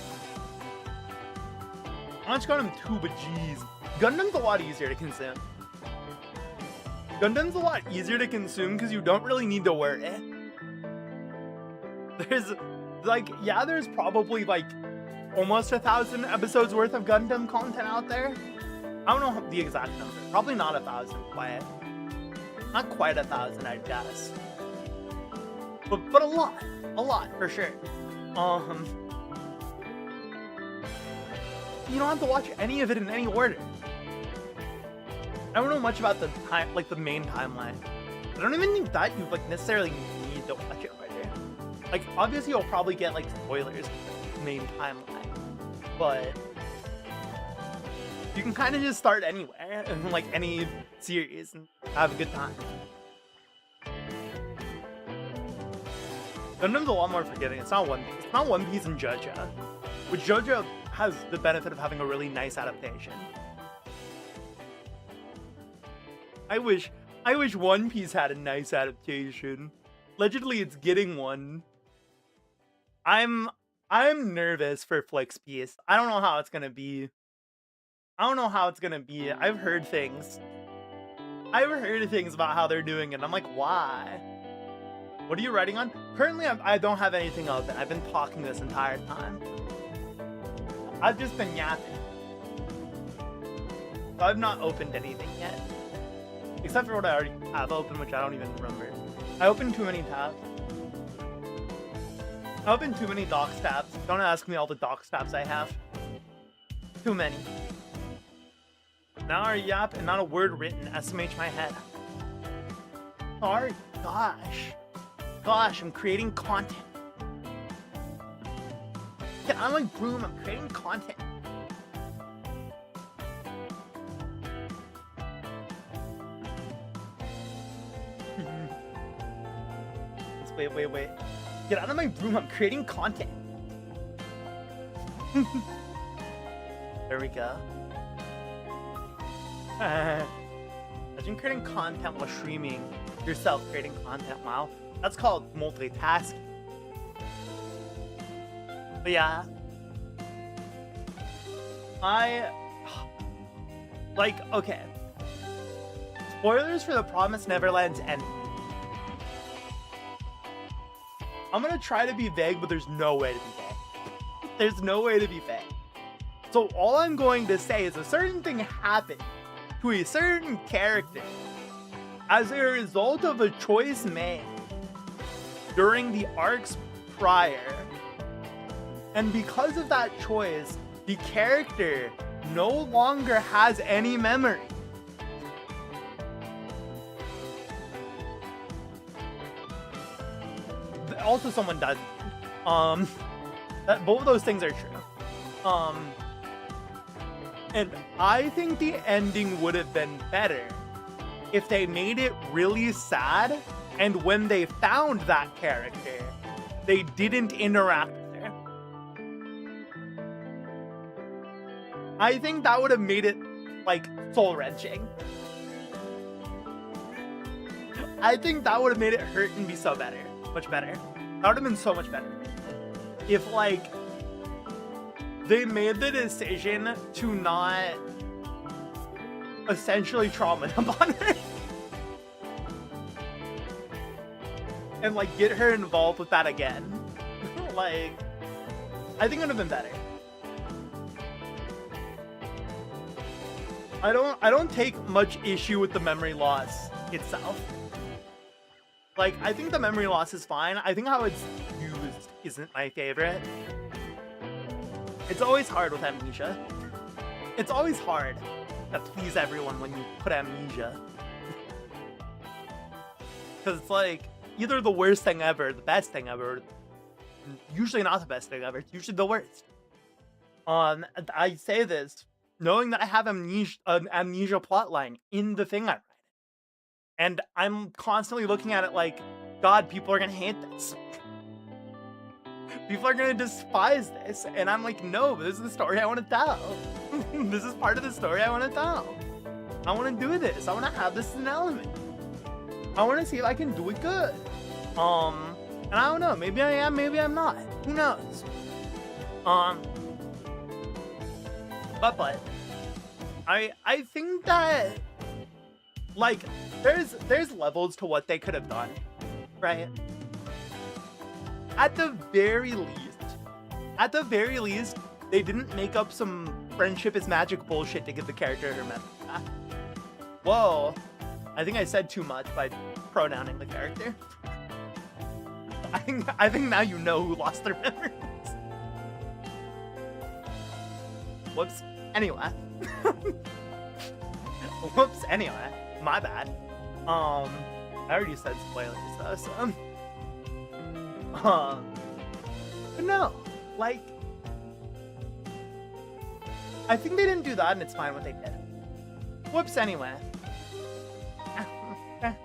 I watched Gundam too, but jeez. Gundam's a lot easier to consume. Gundam's a lot easier to consume because you don't really need to worry. There's, like, yeah, there's probably, like, almost 1,000 episodes worth of Gundam content out there. I don't know the exact number. Probably not 1,000 quite. Not quite 1,000, I'd guess. But a lot. A lot, for sure. You don't have to watch any of it in any order. I don't know much about the time, like the main timeline. I don't even think that you like necessarily need to watch it right here. Like, obviously you'll probably get like spoilers for the main timeline, but you can kind of just start anywhere in like any series and have a good time. Gundam's a lot more forgiving. It's not One Piece. It's not One Piece and JoJo, which JoJo has the benefit of having a really nice adaptation. I wish One Piece had a nice adaptation. Allegedly, it's getting one. I'm nervous for Flick's piece. I don't know how it's gonna be. I've heard things about how they're doing it. And I'm like, why? What are you writing on? Currently, I don't have anything open. I've been talking this entire time. I've just been yapping. So I've not opened anything yet. Except for what I already have open, which I don't even remember. I opened too many tabs. I opened too many docs tabs. Don't ask me all the docs tabs I have. Too many. Now our yap and not a word written. SMH my head. Sorry. Gosh. Gosh, I'm creating content. Get on my broom, I'm creating content. Wait. Get out of my room, I'm creating content. There we go. Imagine creating content while streaming yourself, creating content. Wow, that's called multitasking. But yeah, okay. Spoilers for the Promised Neverland's end. I'm gonna try to be vague, but there's no way to be vague. There's no way to be vague. So all I'm going to say is a certain thing happened to a certain character as a result of a choice made during the arcs prior. And because of that choice, the character no longer has any memory. Also, someone does. Both of those things are true. And I think the ending would have been better if they made it really sad, and when they found that character, they didn't interact with her. I think that would have made it, like, soul-wrenching. I think that would have made it hurt and be so better. Much better. That would have been so much better. If, like, they made the decision to not essentially trauma dump on her. And, like, get her involved with that again. Like, I think it would have been better. I don't take much issue with the memory loss itself. Like, I think the memory loss is fine. I think how it's used isn't my favorite. It's always hard with amnesia. It's always hard to please everyone when you put amnesia. Because it's like, either the worst thing ever, the best thing ever. Usually not the best thing ever, it's usually the worst. I say this knowing that I have an amnesia plotline in the thing I write. And I'm constantly looking at it like, God, people are gonna hate this. People are gonna despise this. And I'm like, no, this is the story I want to tell. This is part of the story I want to tell. I want to do this. I want to have this as an element. I want to see if I can do it good. And I don't know, maybe I am, maybe I'm not. Who knows? But I think that, like, there's levels to what they could have done, right? At the very least, they didn't make up some friendship is magic bullshit to give the character her memory back. Whoa, I think I said too much by pronouncing the character. I think now you know who lost their memories. Whoops. Anyway. Whoops. Anyway. My bad. I already said spoilers though, so. But no, like, I think they didn't do that, and it's fine what they did. Whoops. Anyway. I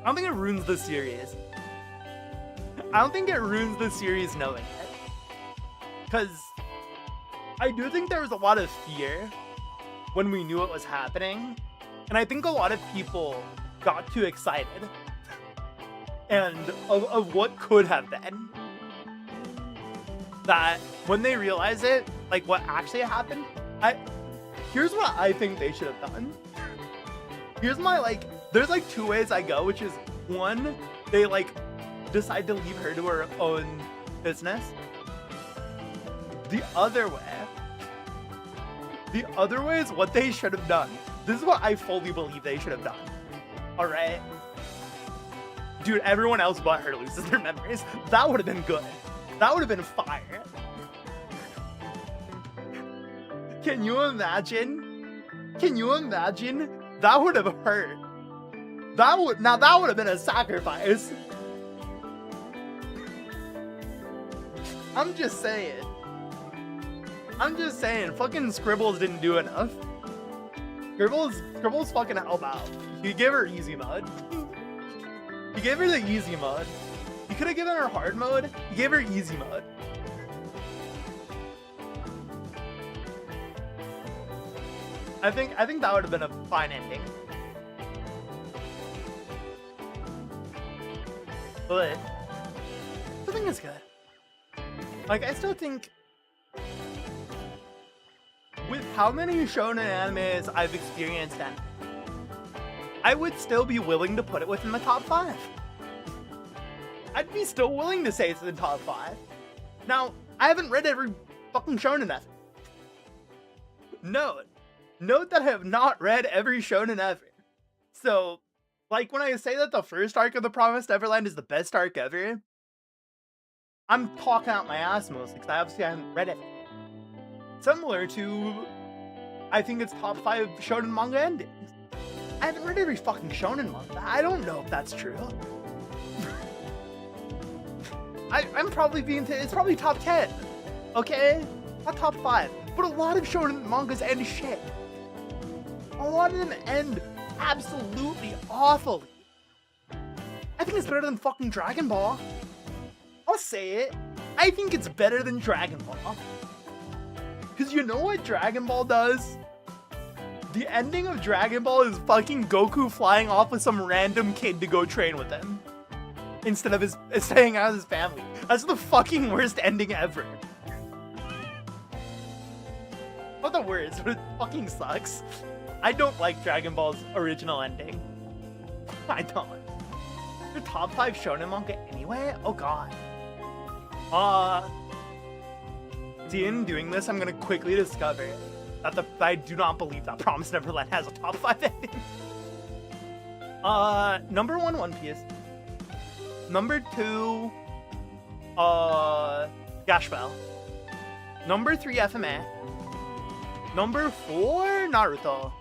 don't think it ruins the series. I don't think it ruins the series knowing it. Because I do think there was a lot of fear when we knew it was happening. And I think a lot of people got too excited. And of what could have been. That when they realize it, like what actually happened, here's what I think they should have done. Here's my, like, there's like two ways I go, which is one, they like decide to leave her to her own business. The other way is what they should have done. This is what I fully believe they should have done. All right, dude, everyone else but her loses their memories. That would have been good. That would have been fire. Can you imagine? That would have hurt. That would have been a sacrifice. I'm just saying. Fucking Scribbles didn't do enough. Scribbles fucking help out. He gave her easy mode. He gave her the easy mode. He could have given her hard mode. He gave her easy mode. I think that would have been a fine ending. But I think it's good. Like, I still think with how many shonen animes I've experienced, and I would still be willing to put it within the top 5. I'd be still willing to say it's in the top 5. Now, I haven't read every fucking shonen ever. Note that I have not read every shonen ever. So, like, when I say that the first arc of The Promised Neverland is the best arc ever, I'm talking out my ass mostly, because I obviously haven't read it. Similar to, I think it's top 5 shonen manga endings. I haven't read every fucking shonen manga. I don't know if that's true. I'm probably it's probably top 10. Okay? Not top 5. But a lot of shonen mangas end shit. A lot of them end absolutely awfully. I think it's better than fucking Dragon Ball. I'll say it. I think it's better than Dragon Ball. Because you know what Dragon Ball does? The ending of Dragon Ball is fucking Goku flying off with some random kid to go train with him. Instead of staying out of his family. That's the fucking worst ending ever. Not the worst, but it fucking sucks. I don't like Dragon Ball's original ending. I don't. Your top 5 shonen manga anyway? Oh god. See, in doing this, I'm gonna quickly discover that I do not believe that Promised Neverland has a top 5 ending. Number 1, One Piece. Number 2, Gash Bell. Number 3, FMA. Number 4, Naruto.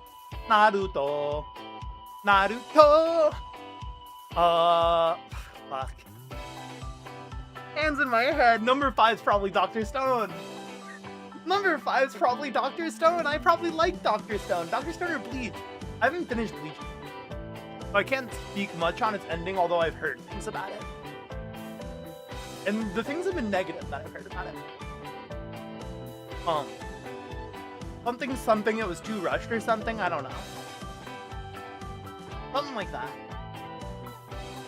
Fuck. Hands in my head. Number 5's probably Dr. Stone. I probably like Dr. Stone. Dr. Stone or Bleach. I haven't finished Bleach. So I can't speak much on its ending, although I've heard things about it. And the things have been negative that I've heard about it. Something, it was too rushed or something, I don't know. Something like that.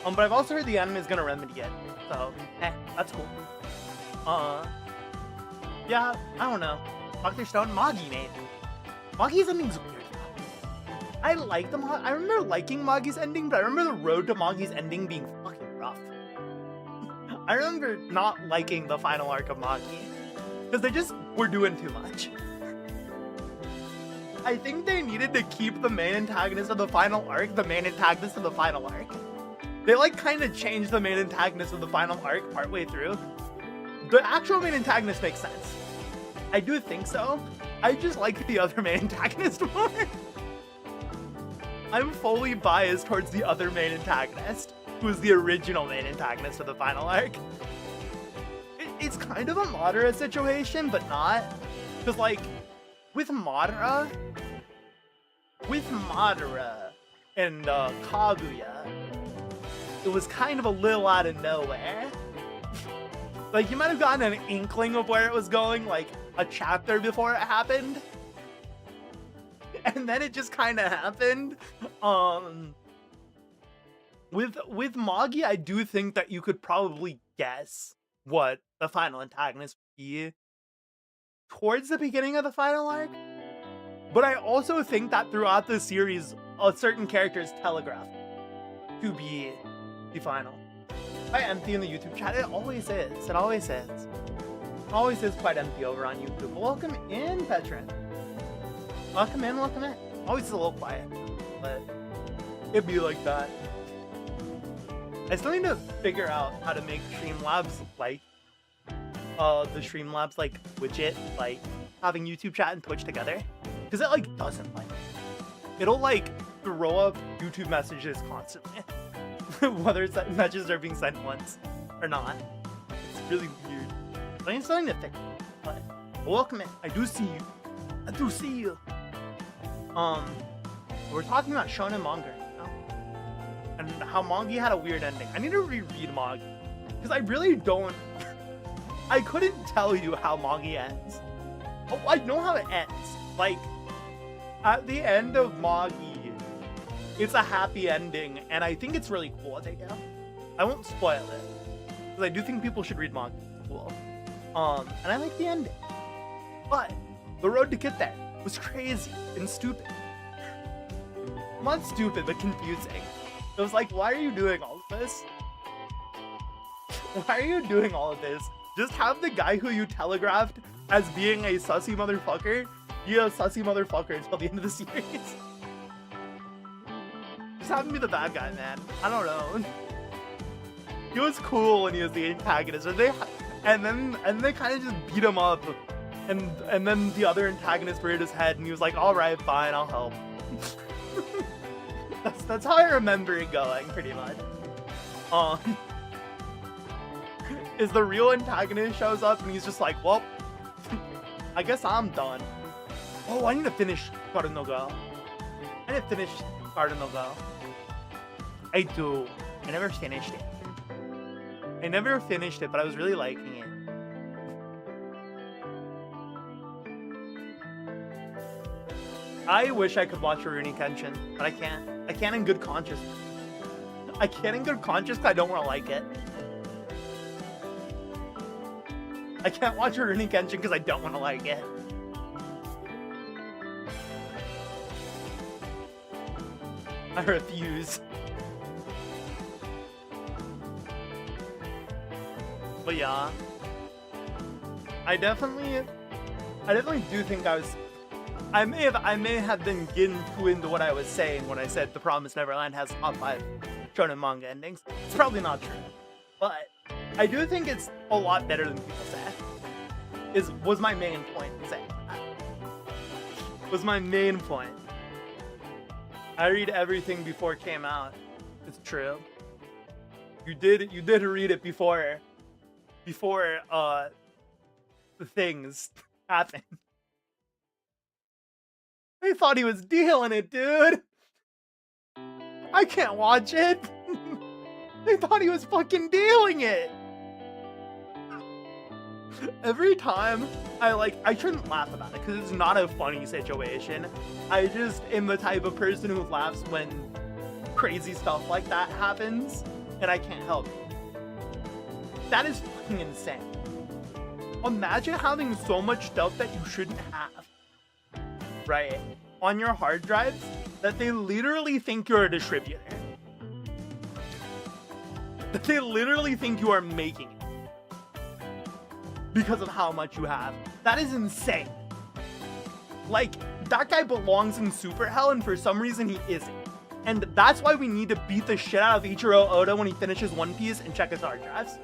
But I've also heard the anime is gonna remedy it, so, that's cool. Yeah, I don't know. Dr. Stone, Magi, man. Magi's ending's weird. I like them. I remember liking Magi's ending, but I remember the road to Magi's ending being fucking rough. I remember not liking the final arc of Magi, because they just were doing too much. I think they needed to keep the main antagonist of the final arc the main antagonist of the final arc. They like kind of changed the main antagonist of the final arc partway through. The actual main antagonist makes sense. I do think so. I just like the other main antagonist more. I'm fully biased towards the other main antagonist, who is the original main antagonist of the final arc. It's kind of a Madara situation, but not. Because, like, with Madara and Kaguya, it was kind of a little out of nowhere. Like, you might have gotten an inkling of where it was going, like, a chapter before it happened. And then it just kind of happened. With Magi, I do think that you could probably guess what the final antagonist would be towards the beginning of the final arc. But I also think that throughout the series, a certain character is telegraphed to be the final. quite empty in the YouTube chat. It always is. It always is. Always is quite empty over on YouTube. Welcome in, veteran. Welcome in, welcome in. Always is a little quiet, but it'd be like that. I still need to figure out how to make Streamlabs like the Streamlabs like widget, like having YouTube chat and Twitch together, because it like doesn't like it. It'll like throw up YouTube messages constantly, whether it's that messages are being sent once or not. It's really weird. I need something to fix it. But welcome in. I do see you. I do see you. We're talking about shonen manga, you know? And how manga had a weird ending. I need to reread manga because I really don't. I couldn't tell you how manga ends. Oh, I know how it ends. Like at the end of manga, it's a happy ending, and I think it's really cool. I won't spoil it because I do think people should read manga. It's cool. And I like the ending, but the road to get there was crazy and stupid. Not stupid, but confusing. It was like, why are you doing all of this? Why are you doing all of this? Just have the guy who you telegraphed as being a sussy motherfucker be a sussy motherfucker until the end of the series. Just have him be the bad guy, man. I don't know. He was cool when he was the antagonist, and then they kind of just beat him up, and then the other antagonist reared his head, and he was like, "All right, fine, I'll help." That's how I remember it going, pretty much. Is the real antagonist shows up, and he's just like, "Well, I guess I'm done." Oh, I need to finish Garden no Go. I need to finish Garden no Go. I do. I never finished it. But I was really liking it. I wish I could watch Rurouni Kenshin, but I can't. I can't in good conscience. I can't in good conscience because I don't want to like it. I can't watch Rurouni Kenshin because I don't want to like it. I refuse. But yeah, I definitely do think I may have been getting too into what I was saying when I said The Promised Neverland has top 5 shonen manga endings. It's probably not true, but I do think it's a lot better than people say. Was my main point in saying that. Was my main point. I read everything before it came out. It's true. You did read it before the things happened. They thought he was dealing it, dude. I can't watch it. They thought he was fucking dealing it. Every time I shouldn't laugh about it because it's not a funny situation. I just am the type of person who laughs when crazy stuff like that happens, and I can't help it. That is fucking insane. Imagine having so much stuff that you shouldn't have, right, on your hard drives that they literally think you're a distributor. That they literally think you are making it because of how much you have. That is insane. Like, that guy belongs in Super Hell, and for some reason he isn't. And that's why we need to beat the shit out of Ichiro Oda when he finishes One Piece and check his hard drives.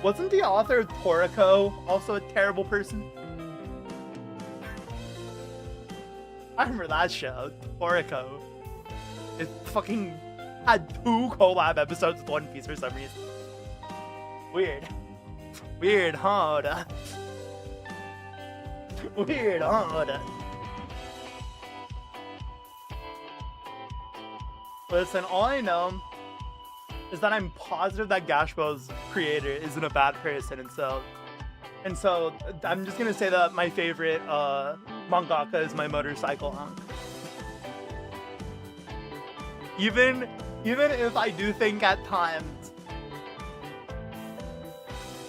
Wasn't the author of Toriko also a terrible person? I remember that show, Toriko. It fucking had 2 collab episodes with One Piece for some reason. Weird. Weird, huh, Oda? Weird, huh, Oda? Listen, all I know is that I'm positive that Gashbo's creator isn't a bad person, and so I'm just gonna say that my favorite mangaka is my motorcycle hunk. Even if I do think at times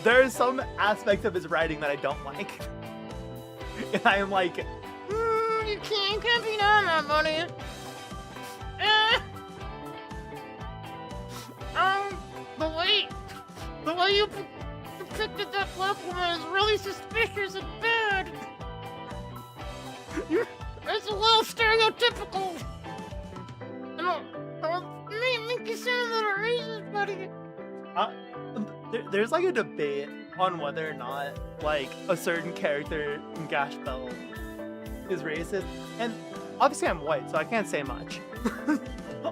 there is some aspect of his writing that I don't like. And I am like, you can't be doing that, buddy. The way you depicted that black woman is really suspicious and bad. It's a little stereotypical. Make you sound a little racist, buddy. There's like a debate on whether or not like a certain character in Gash Bell is racist, and obviously I'm white, so I can't say much.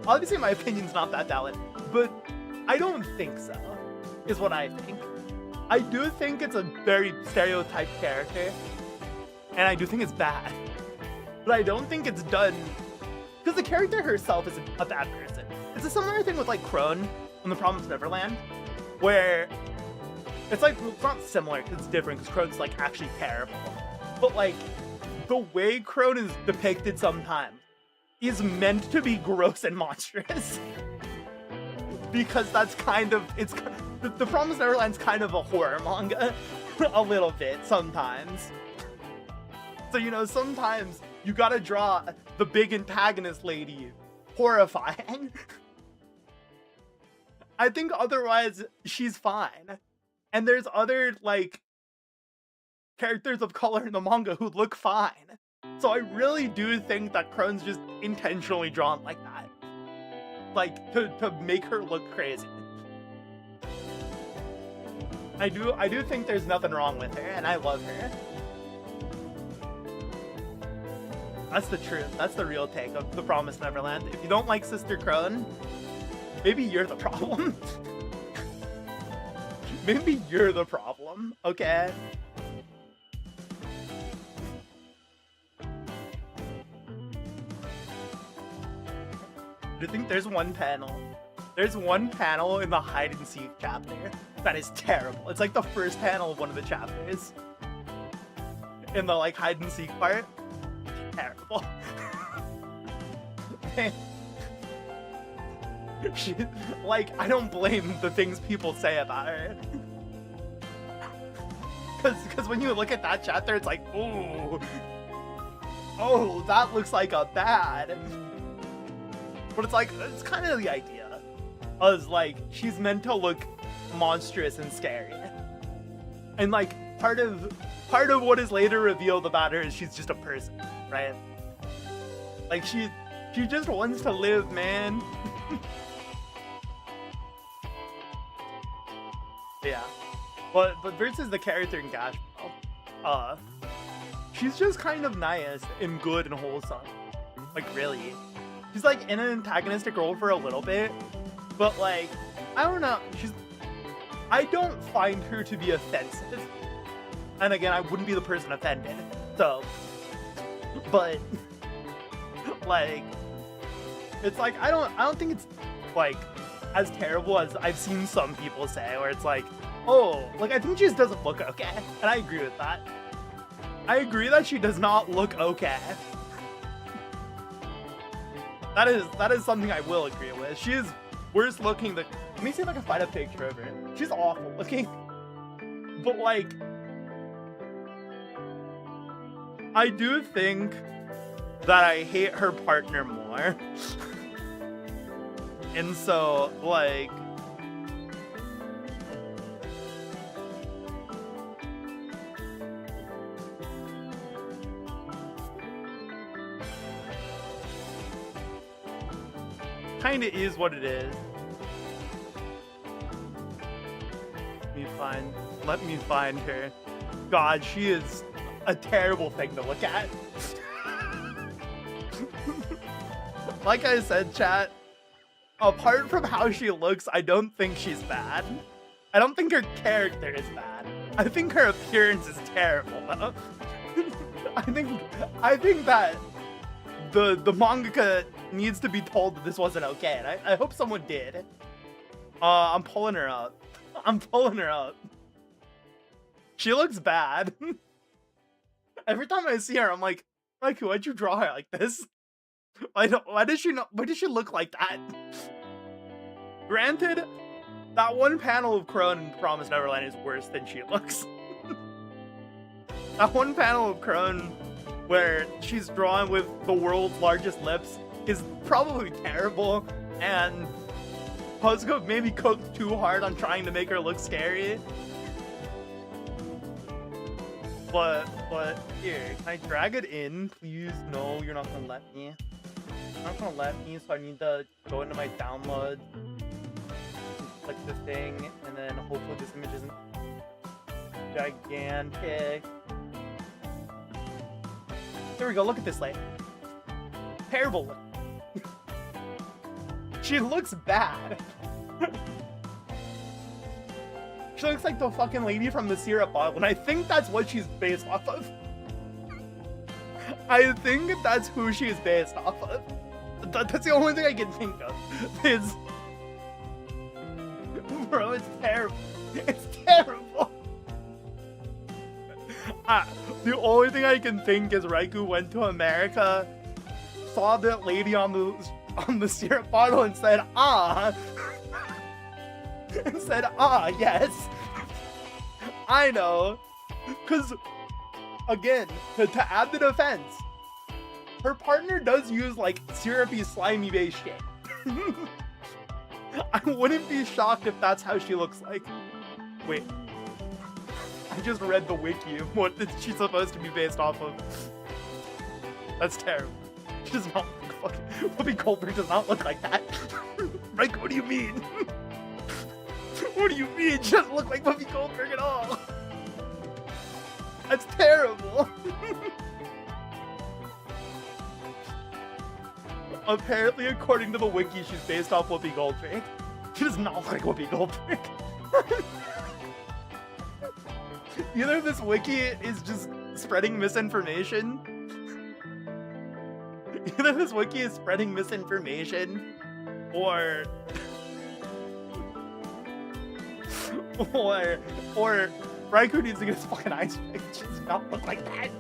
Obviously my opinion's not that valid, but I don't think so, is what I think. I do think it's a very stereotyped character, and I do think it's bad, but I don't think it's done because the character herself is a bad person. It's a similar thing with like Crone on The Promised Neverland, where it's like, well, it's not similar because it's different because Crone's like actually terrible, but like the way Crone is depicted sometimes is meant to be gross and monstrous. Because that's kind of, the Promised Neverland's kind of a horror manga, a little bit sometimes. So, you know, sometimes you gotta draw the big antagonist lady horrifying. I think otherwise she's fine. And there's other, like, characters of color in the manga who look fine. So I really do think that Crone's just intentionally drawn like that. Like, to make her look crazy. I do think there's nothing wrong with her, and I love her. That's the truth. That's the real take of The Promised Neverland. If you don't like Sister Crone, maybe you're the problem. Maybe you're the problem, okay? I think there's one panel. There's one panel in the hide and seek chapter that is terrible. It's like the first panel of one of the chapters. In the like hide and seek part. Terrible. She, like, I don't blame the things people say about her. Cause when you look at that chapter, it's like, ooh. Oh, that looks like a bad. But it's like, it's kind of the idea. Is like, she's meant to look monstrous and scary. And like, part of what is later revealed about her is she's just a person, right? Like, she just wants to live, man. Yeah. But versus the character in Gash Bell, she's just kind of nice and good and wholesome. Like, really. She's like in an antagonistic role for a little bit, but like, I don't know, I don't find her to be offensive. And again, I wouldn't be the person offended, so, but like, it's like, I don't think it's like as terrible as I've seen some people say, where it's like, oh, like, I think she just doesn't look okay, and I agree with that. I agree that she does not look okay. That is something I will agree with. She is worse looking than... Let me see if I can find a picture of her. She's awful looking. But like... I do think that I hate her partner more. And so, like... Kinda is what it is. Let me find her. God, she is a terrible thing to look at. Like I said, chat, apart from how she looks, I don't think she's bad. I don't think her character is bad. I think her appearance is terrible, though. I think that the mangaka needs to be told that this wasn't okay, and I hope someone did. I'm pulling her up. I'm pulling her up. She looks bad. Every time I see her, I'm like, Mikey, why'd you draw her like this? Why does she look like that? Granted, that one panel of Crone in Promised Neverland is worse than she looks. That one panel of Crone where she's drawn with the world's largest lips is probably terrible, and Puzzco maybe cooked too hard on trying to make her look scary. But here, can I drag it in, please? No, you're not gonna let me. You're not gonna let me, so I need to go into my downloads, click the thing, and then hopefully this image isn't gigantic. There we go, look at this lady. Terrible look. She looks bad. She looks like the fucking lady from the syrup bottle, and I think that's what she's based off of. I think that's who she's based off of. That's the only thing I can think of. Is... Bro, it's terrible. It's terrible. The only thing I can think is Raikou went to America, saw that lady on the syrup bottle and said, ah. And said, ah, yes. I know. Because, again, to add the defense, her partner does use, like, syrupy, slimy-based shit. I wouldn't be shocked if that's how she looks like. Wait. I just read the wiki of what she's supposed to be based off of. That's terrible. She does not look fucking... Whoopi Goldberg does not look like that. Right, what do you mean? What do you mean? She doesn't look like Whoopi Goldberg at all. That's terrible. Apparently, according to the wiki, she's based off Whoopi Goldberg. She does not look like Whoopi Goldberg. Either this wiki is just spreading misinformation. Either this wiki is spreading misinformation, or Raikou needs to get his fucking eyes fixed. She does not look like that.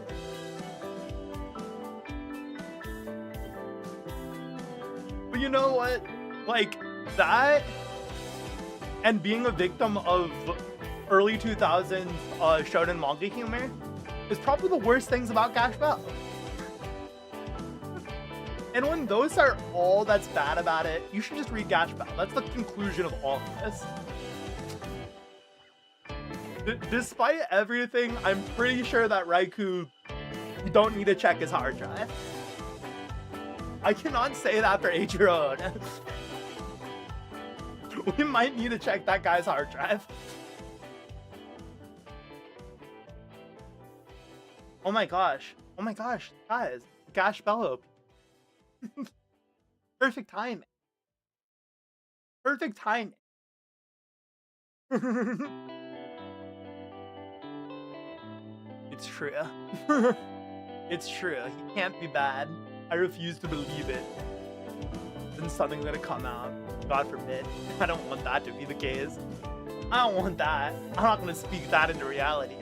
But you know what? Like, that and being a victim of early 2000s shonen manga humor is probably the worst things about Gash Bell. And when those are all that's bad about it, you should just read Gash Bell. That's the conclusion of all of this. Despite everything, I'm pretty sure that Raikou, you don't need to check his hard drive. I cannot say that for Eiichiro. We might need to check that guy's hard drive. Oh my gosh, guys, Gash Bell. Perfect timing. Perfect timing. It's true. It's true. He can't be bad. I refuse to believe it. Then something's gonna come out. God forbid. I don't want that to be the case. I don't want that. I'm not gonna speak that into reality.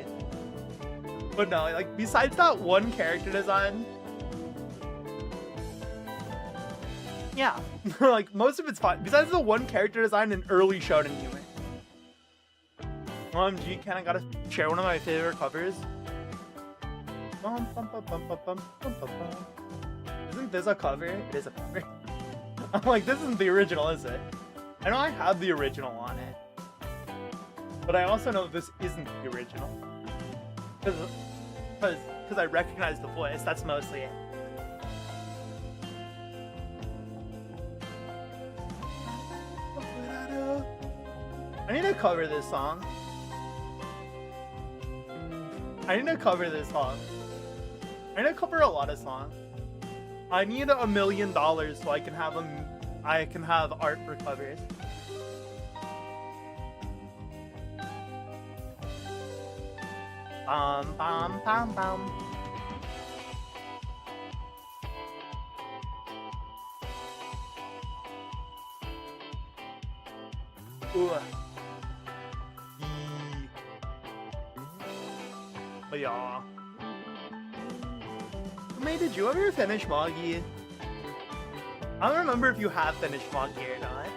But no, like, besides that one character design, yeah, like, most of it's fine. Besides the one character design and early shonen humor. OMG, Ken, I gotta share one of my favorite covers. Isn't this a cover? It is a cover. I'm like, this isn't the original, is it? I know I have the original on it, but I also know this isn't the original. Because I recognize the voice, that's mostly it. I need to cover this song. I need to cover this song. I need to cover a lot of songs. I need $1 million so I can have art for covers. Bum bum bum bum. Ooh. But yeah. May, did you ever finish Magi? I don't remember if you have finished Magi or not.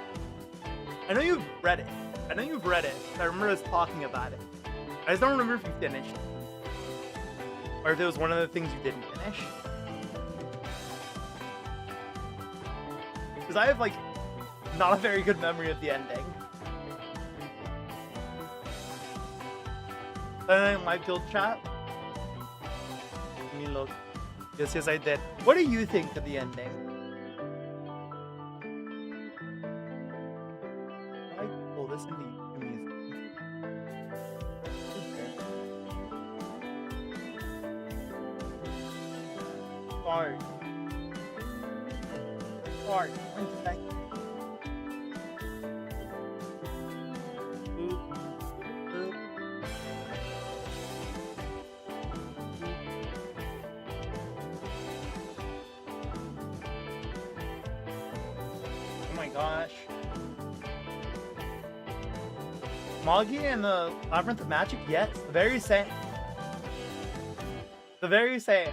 I know you've read it. I remember us talking about it. I just don't remember if you finished it. or if it was one of the things you didn't finish. Because I have, like, not a very good memory of the ending. My guild chat. Let me look. Yes, I did. What do you think of the ending? I pull this into music. Sorry. Sorry. 1 second. Oh my gosh. Magi and the Labyrinth of Magic? Yes, the very same. The very same.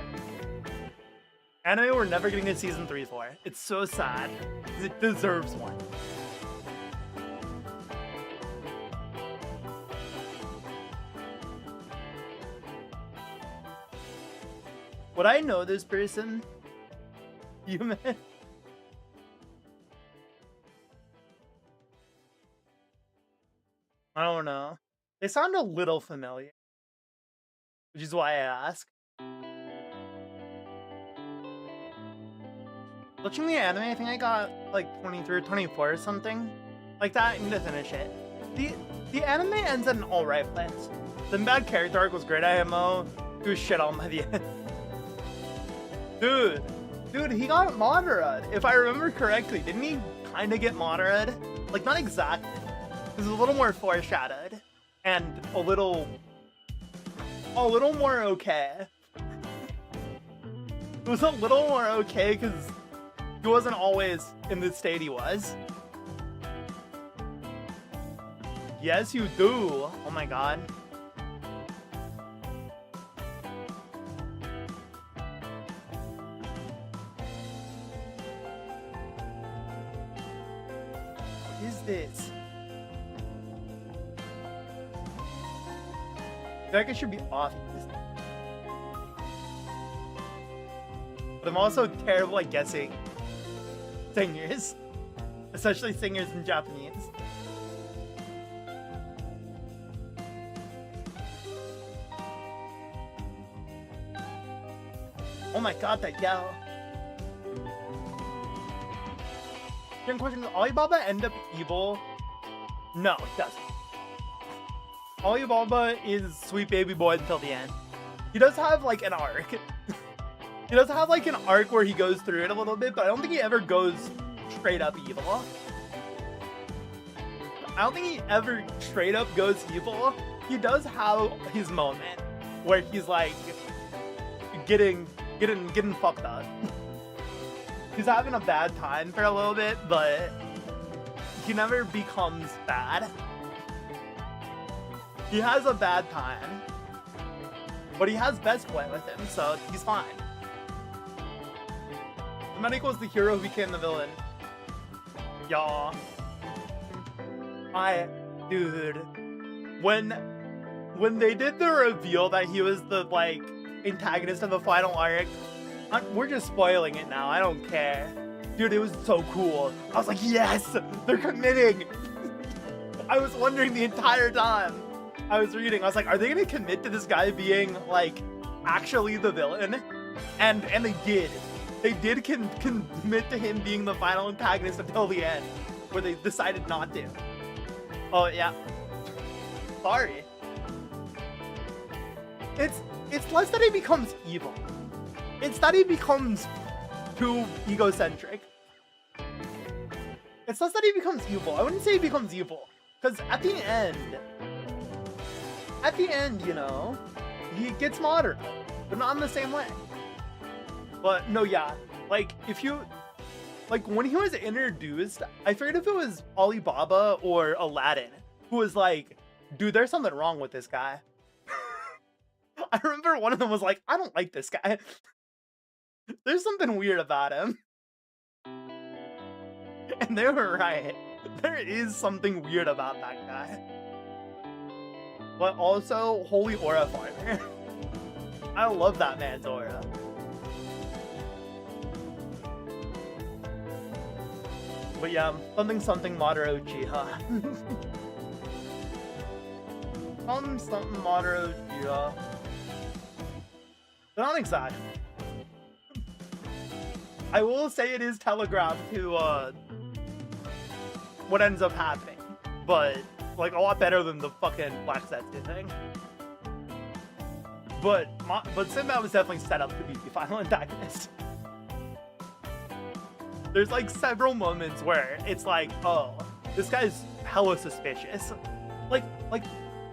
Anime we're never getting a season 3 for. It's so sad. It deserves one. Would I know this person? You man. I don't know. They sound a little familiar, which is why I ask. Watching the anime, I think I got like 23 or 24 or something like that. I need to finish it. The anime ends at an alright place. The bad character arc was great. IMO, he was shit on by the end. Dude, he got Madara. If I remember correctly, didn't he kind of get Madara? Like, not exactly. It was a little more foreshadowed and a little more okay. It was a little more okay because he wasn't always in the state he was. Yes, you do. Oh my god. What is this? I feel like I should be off this. But I'm also terrible at guessing singers, especially singers in Japanese. Oh my god, that yell. Question, does Alibaba end up evil? No, it doesn't. Alibaba is sweet baby boy until the end. He does have like an arc. He does have like an arc where he goes through it a little bit, but I don't think he ever goes straight up evil. I don't think he ever straight up goes evil. He does have his moment where he's like getting fucked up. He's having a bad time for a little bit, but he never becomes bad. He has a bad time, but he has best boy with him, so he's fine. The man equals the hero who became the villain. Y'all. Dude, when they did the reveal that he was the like antagonist of the final arc, we're just spoiling it now. I don't care, dude. It was so cool. I was like, yes, they're committing. I was wondering the entire time I was reading. I was like, are they gonna commit to this guy being like actually the villain? And they did. They did commit to him being the final antagonist until the end, where they decided not to. Oh yeah. Sorry. It's less that he becomes evil. It's that he becomes too egocentric. It's less that he becomes evil. I wouldn't say he becomes evil, because at the end, you know, he gets moderate, but not in the same way. But no, yeah, like if you, like when he was introduced, I forget if it was Alibaba or Aladdin who was like, dude, there's something wrong with this guy. I remember one of them was like, I don't like this guy. There's something weird about him. And they were right. There is something weird about that guy. But also, holy aura farmer. I love that man's aura. But yeah, something Madara Uchiha. something Madara Uchiha. But not exactly. I will say it is telegraphed to what ends up happening, but like a lot better than the fucking Black Setsu thing. But Sinbad was definitely set up to be the final antagonist. There's like several moments where it's like, oh, this guy's hella suspicious. Like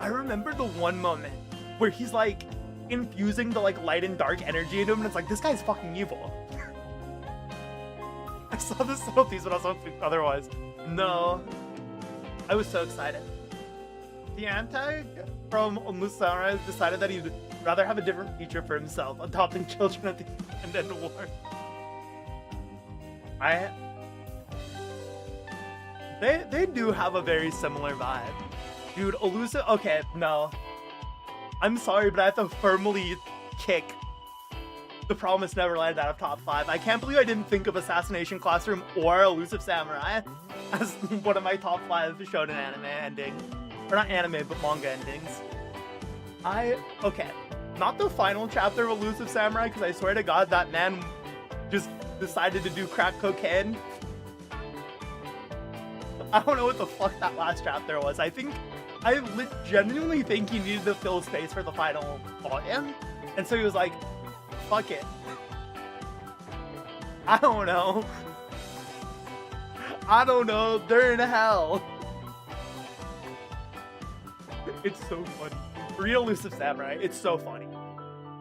I remember the one moment where he's like infusing the like light and dark energy into him, and it's like, this guy's fucking evil. I saw the subtleties when I was hoping otherwise. No. I was so excited. The Antag from Almost Samurai has decided that he'd rather have a different future for himself, adopting children at the end of the war. They do have a very similar vibe. Dude, Elusive, okay, no. I'm sorry, but I have to firmly kick The Promised Neverland out of top 5. I can't believe I didn't think of Assassination Classroom or Elusive Samurai as one of my top 5 shonen anime endings. Or not anime, but manga endings. Okay, not the final chapter of Elusive Samurai, because I swear to God, that man just decided to do crack cocaine. I don't know what the fuck that last chapter was. I genuinely think he needed to fill space for the final volume. And so he was like, fuck it. I don't know. They're in hell. It's so funny. Real Elusive Samurai, it's so funny.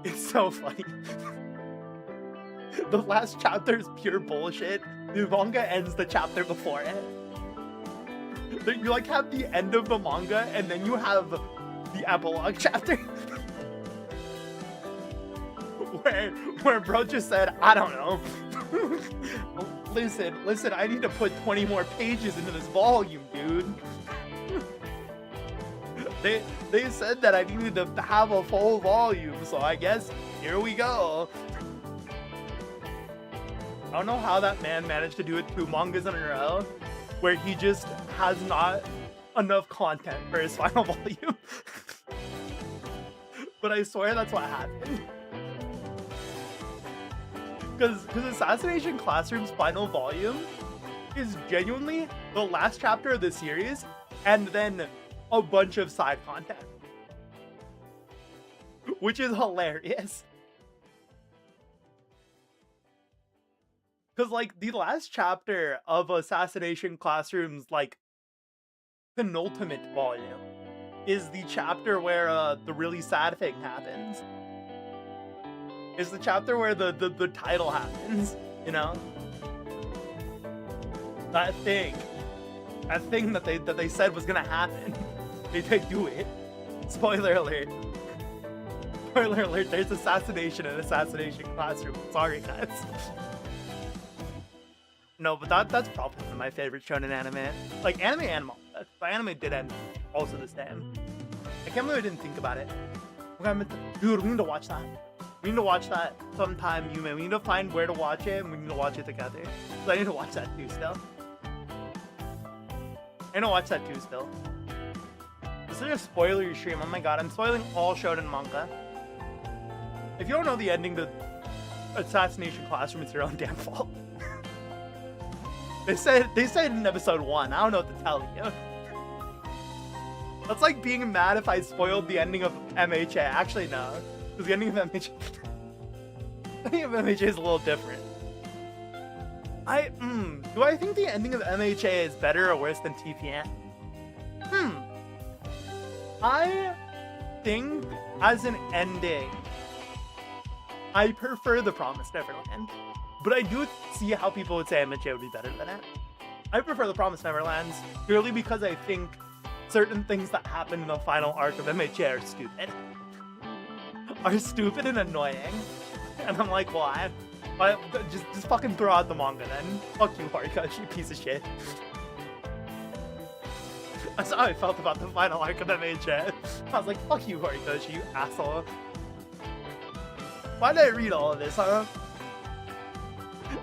It's so funny. The last chapter is pure bullshit. The manga ends the chapter before it. You like have the end of the manga and then you have the epilogue chapter. where bro just said, I don't know. Listen, I need to put 20 more pages into this volume, dude. They said that I needed to have a full volume, so I guess here we go. I don't know how that man managed to do it 2 mangas in a row, where he just has not enough content for his final volume. But I swear that's what happened. Because Assassination Classroom's final volume is genuinely the last chapter of the series, and then a bunch of side content. Which is hilarious. Because, like, the last chapter of Assassination Classroom's, like, penultimate volume is the chapter where the really sad thing happens. Is the chapter where the title happens, you know? That thing that they said was gonna happen. They do it. Spoiler alert. Spoiler alert, there's assassination in Assassination Classroom. Sorry, guys. No, but that's probably one of my favorite shonen anime. Like, anime and manga. But anime did end also the same. I can't believe I didn't think about it. Dude, we need to watch that. We need to watch that sometime, Yume. We need to find where to watch it, and we need to watch it together. So I need to watch that too still. I need to watch that too still. This is a spoiler stream. Oh my god, I'm spoiling all shonen manga. If you don't know the ending to Assassination Classroom, it's your own damn fault. They said in episode 1. I don't know what to tell you. That's like being mad if I spoiled the ending of MHA. Actually, no. Because the ending of MHA... the ending of MHA is a little different. Do I think the ending of MHA is better or worse than TPN? I think, as an ending, I prefer The Promised Neverland. But I do see how people would say MHA would be better than it. I prefer The Promised Neverlands purely because I think certain things that happen in the final arc of MHA are stupid. Are stupid and annoying. And I'm like, why? Just fucking throw out the manga then. Fuck you, Horikoshi, you piece of shit. That's how I felt about the final arc of MHA. I was like, fuck you, Horikoshi, you asshole. Why did I read all of this, huh?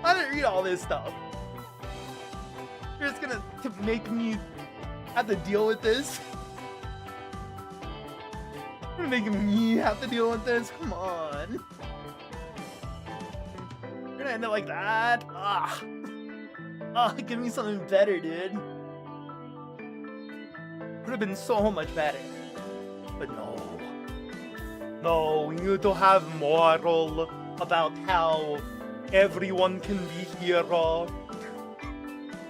Why did I read all this stuff? You're just gonna make me have to deal with this? You're making me have to deal with this? Come on. You're gonna end it like that? Ah. Ah, give me something better, dude. Would have been so much better. But no. No, we need to have moral about how everyone can be hero.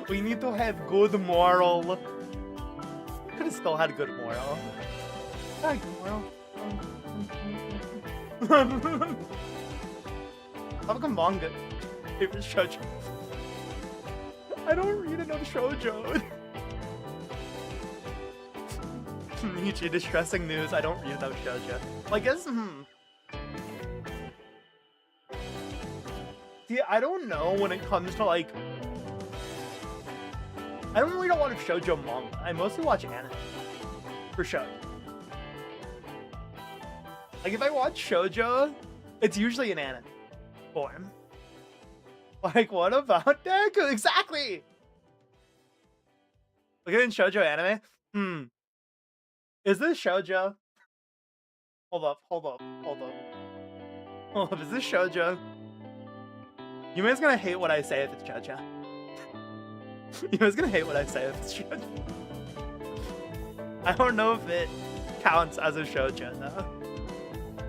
We need to have good moral. Could have still had good moral. I had good moral. How come manga? Favorite shoujo. I don't read enough shoujo. Michi, distressing news. I don't read enough shoujo. Well, I guess, See, I don't know when it comes to, like... I don't read a lot of shoujo manga. I mostly watch anime. For shoujo. Like, if I watch shoujo, it's usually in anime form. Like, what about Deku? Exactly! Look at in shoujo anime. Is this shoujo? Hold up. Is this shoujo? You guys gonna hate what I say if it's shoujo. You guys gonna hate what I say if it's shoujo. I don't know if it counts as a shoujo though.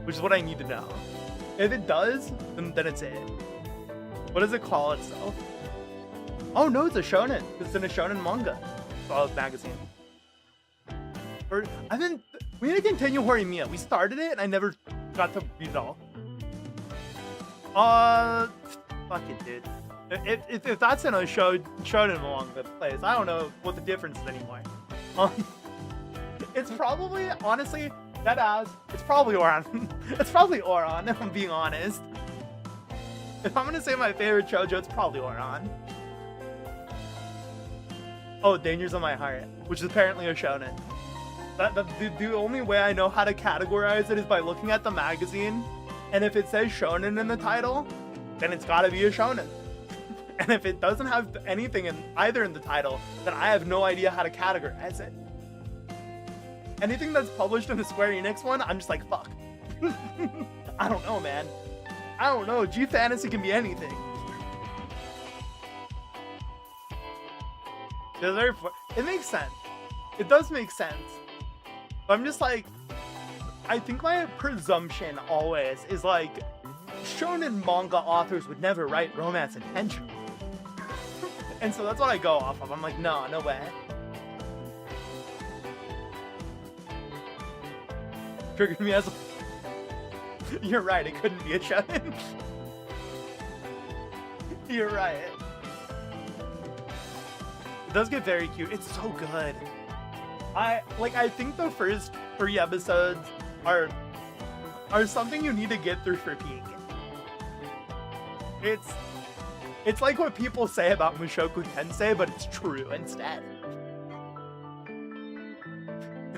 Which is what I need to know. If it does, then it's it. What does it call itself? Oh no, it's a shonen. It's in a shonen manga. Magazine. We need to continue Horimiya. We started it and I never got to read it all. Fuck it, dude. If that's in a shonen manga place, I don't know what the difference is anymore. It's probably, honestly, it's probably Oran. It's probably Oran, if I'm being honest. If I'm gonna say my favorite shoujo, it's probably Oran. Oh, Dangers on My Heart, which is apparently a shonen. The only way I know how to categorize it is by looking at the magazine, and if it says shonen in the title, then it's gotta be a shonen. And if it doesn't have anything in the title, then I have no idea how to categorize it. Anything that's published in the Square Enix one, I'm just like, fuck. I don't know, man. I don't know. G Fantasy can be anything. It makes sense. It does make sense. But I'm just like, I think my presumption always is like, shonen manga authors would never write romance intentionally. And so that's what I go off of. I'm like, no way. Triggered me as a... You're right, it couldn't be a shonen. You're right. It does get very cute. It's so good. I think the first 3 episodes are something you need to get through for peak. It's like what people say about Mushoku Tensei, but it's true instead.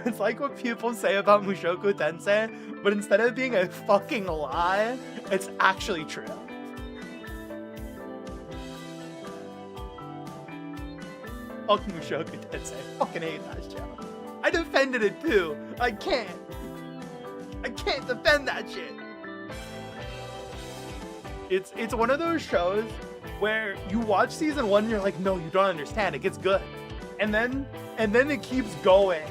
It's like what people say about Mushoku Tensei, but instead of being a fucking lie, it's actually true. Fuck Mushoku Tensei. I fucking hate that show. I defended it too. I can't defend that shit. It's one of those shows where you watch season 1 and you're like, no, you don't understand. It gets good. And then it keeps going.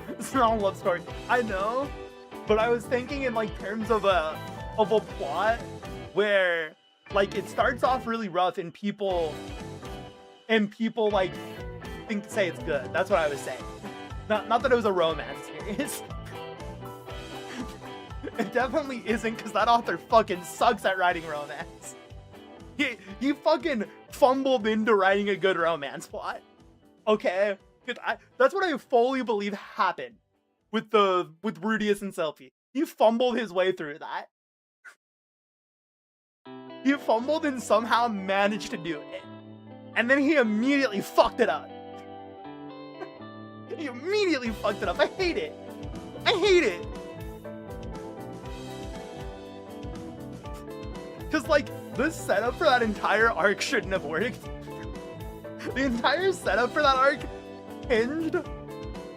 It's not a love story. I know, but I was thinking in like terms of a plot where like it starts off really rough and people like say it's good. That's what I was saying. Not that it was a romance series. It definitely isn't, because that author fucking sucks at writing romance. He fucking fumbled into writing a good romance plot. Okay? That's what I fully believe happened with Rudius and Selfie. He fumbled his way through that. He fumbled and somehow managed to do it. And then he immediately fucked it up. He immediately fucked it up. I hate it. I hate it. Because, like, the setup for that entire arc shouldn't have worked. The entire setup for that arc hinged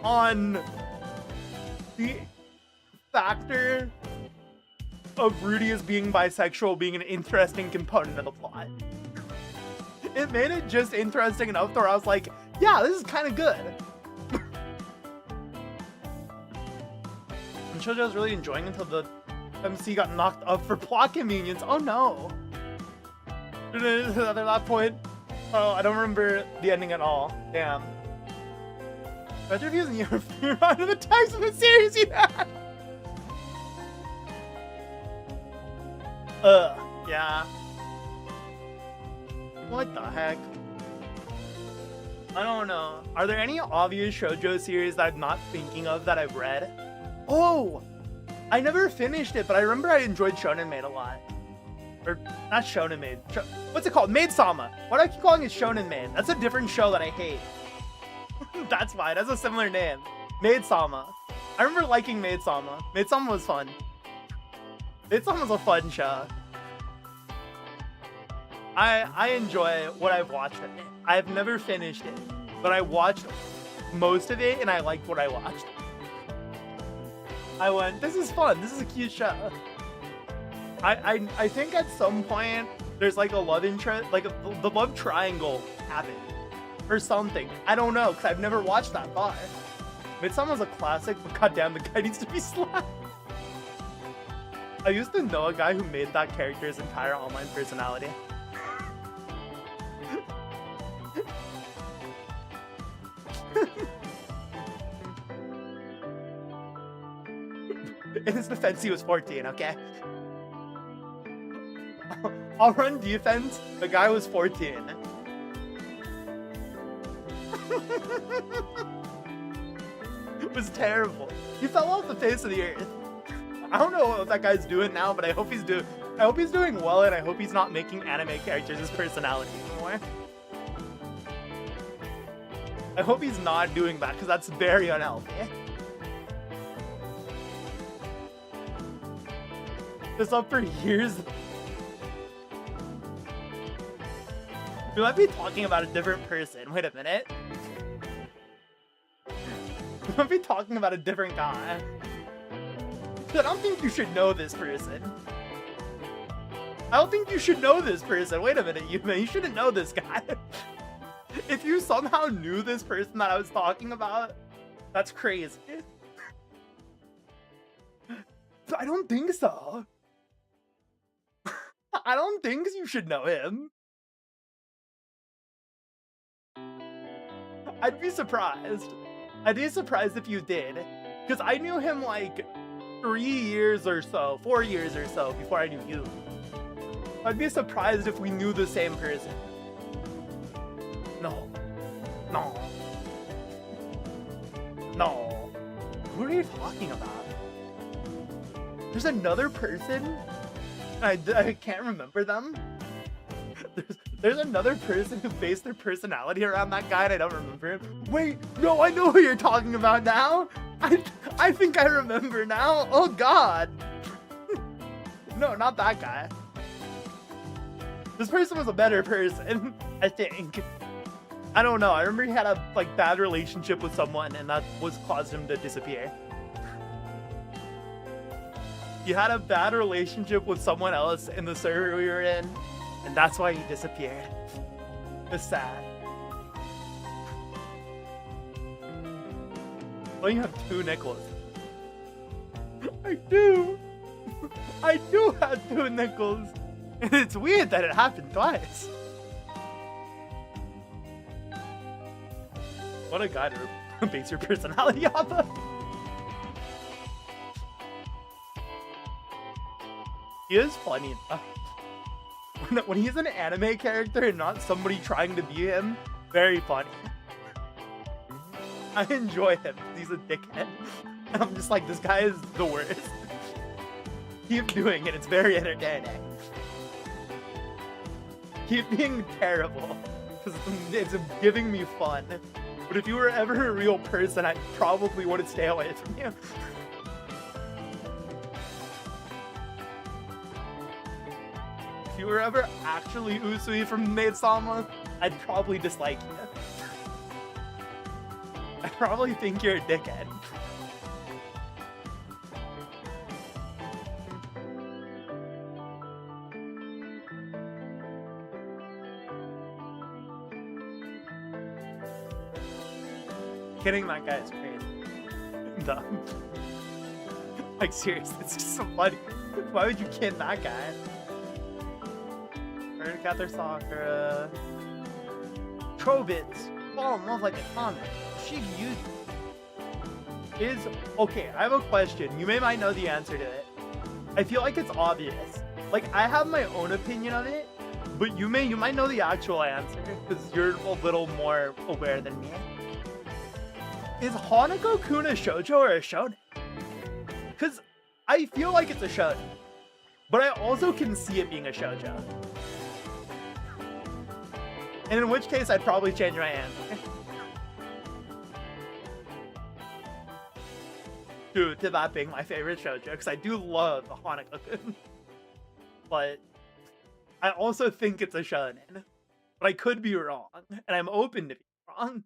on the factor of Rudy as being bisexual being an interesting component of the plot. It made it just interesting enough where I was like, yeah, this is kind of good. And Shoujo was really enjoying until the MC got knocked up for plot convenience. Oh no. At that point, oh, I don't remember the ending at all. Damn. Better using your out of the text of the series you had. Yeah. What the heck? I don't know. Are there any obvious shoujo series that I'm not thinking of that I've read? Oh! I never finished it, but I remember I enjoyed Shonen Maid a lot. Or, not Shonen Maid. What's it called? Maid-sama. Why do I keep calling it Shonen Maid? That's a different show that I hate. That's why. That's a similar name. Maid-sama. I remember liking Maid-sama. Maid-sama was fun. Maid-sama was a fun show. I enjoy what I've watched of it. I've never finished it, but I watched most of it and I liked what I watched. I went, this is fun. This is a cute show. I think at some point there's like a love interest, like the love triangle happened or something. I don't know because I've never watched that far. Midsummer was a classic, but goddamn, the guy needs to be slapped. I used to know a guy who made that character's entire online personality. In his defense, he was 14, okay? I'll run defense. The guy was 14. It was terrible. He fell off the face of the earth. I don't know what that guy's doing now, but I hope he's doing well, and I hope he's not making anime characters his personality anymore. I hope he's not doing that, because that's very unhealthy. This up for years. We might be talking about a different person. Wait a minute. We might be talking about a different guy. I don't think you should know this person. I don't think you should know this person. Wait a minute, you shouldn't know this guy. If you somehow knew this person that I was talking about, that's crazy. I don't think so. I don't think you should know him. I'd be surprised. I'd be surprised if you did. Because I knew him like 3 years or so, 4 years or so before I knew you. I'd be surprised if we knew the same person. No. No. No. Who are you talking about? There's another person? I can't remember them. There's another person who based their personality around that guy and I don't remember him. Wait, no, I know who you're talking about now. I think I remember now. Oh god. No, not that guy. This person was a better person, I think. I don't know. I remember he had a bad relationship with someone and that was caused him to disappear. He had a bad relationship with someone else in the server we were in, and that's why he disappeared. It's sad. Well, you have 2 nickels. I do. I do have 2 nickels. And it's weird that it happened twice. What a guy to base your personality off of. He is funny enough. When he's an anime character and not somebody trying to be him, very funny. I enjoy him. He's a dickhead. And I'm just like, this guy is the worst. Keep doing it. It's very entertaining. Keep being terrible. Because it's giving me fun. But if you were ever a real person, I probably wouldn't stay away from you. you were ever actually Usui from Maid-sama, I'd probably dislike you. I probably think you're a dickhead. Kidding, that guy is crazy. Dumb. Like, seriously, it's just so funny. Why would you kid that guy? Cather Sakura. Trobits. Fall in love like a comic. Shigyu is okay. I have a question. You might know the answer to it. I feel like it's obvious. Like, I have my own opinion of it, but you might know the actual answer because you're a little more aware than me. Is Hanako-kun a shoujo or a shonen? Because I feel like it's a shonen, but I also can see it being a shoujo. And in which case, I'd probably change my answer. Due to that being my favorite shoujo, because I do love Hanako-kun. But I also think it's a shonen. But I could be wrong, and I'm open to be wrong.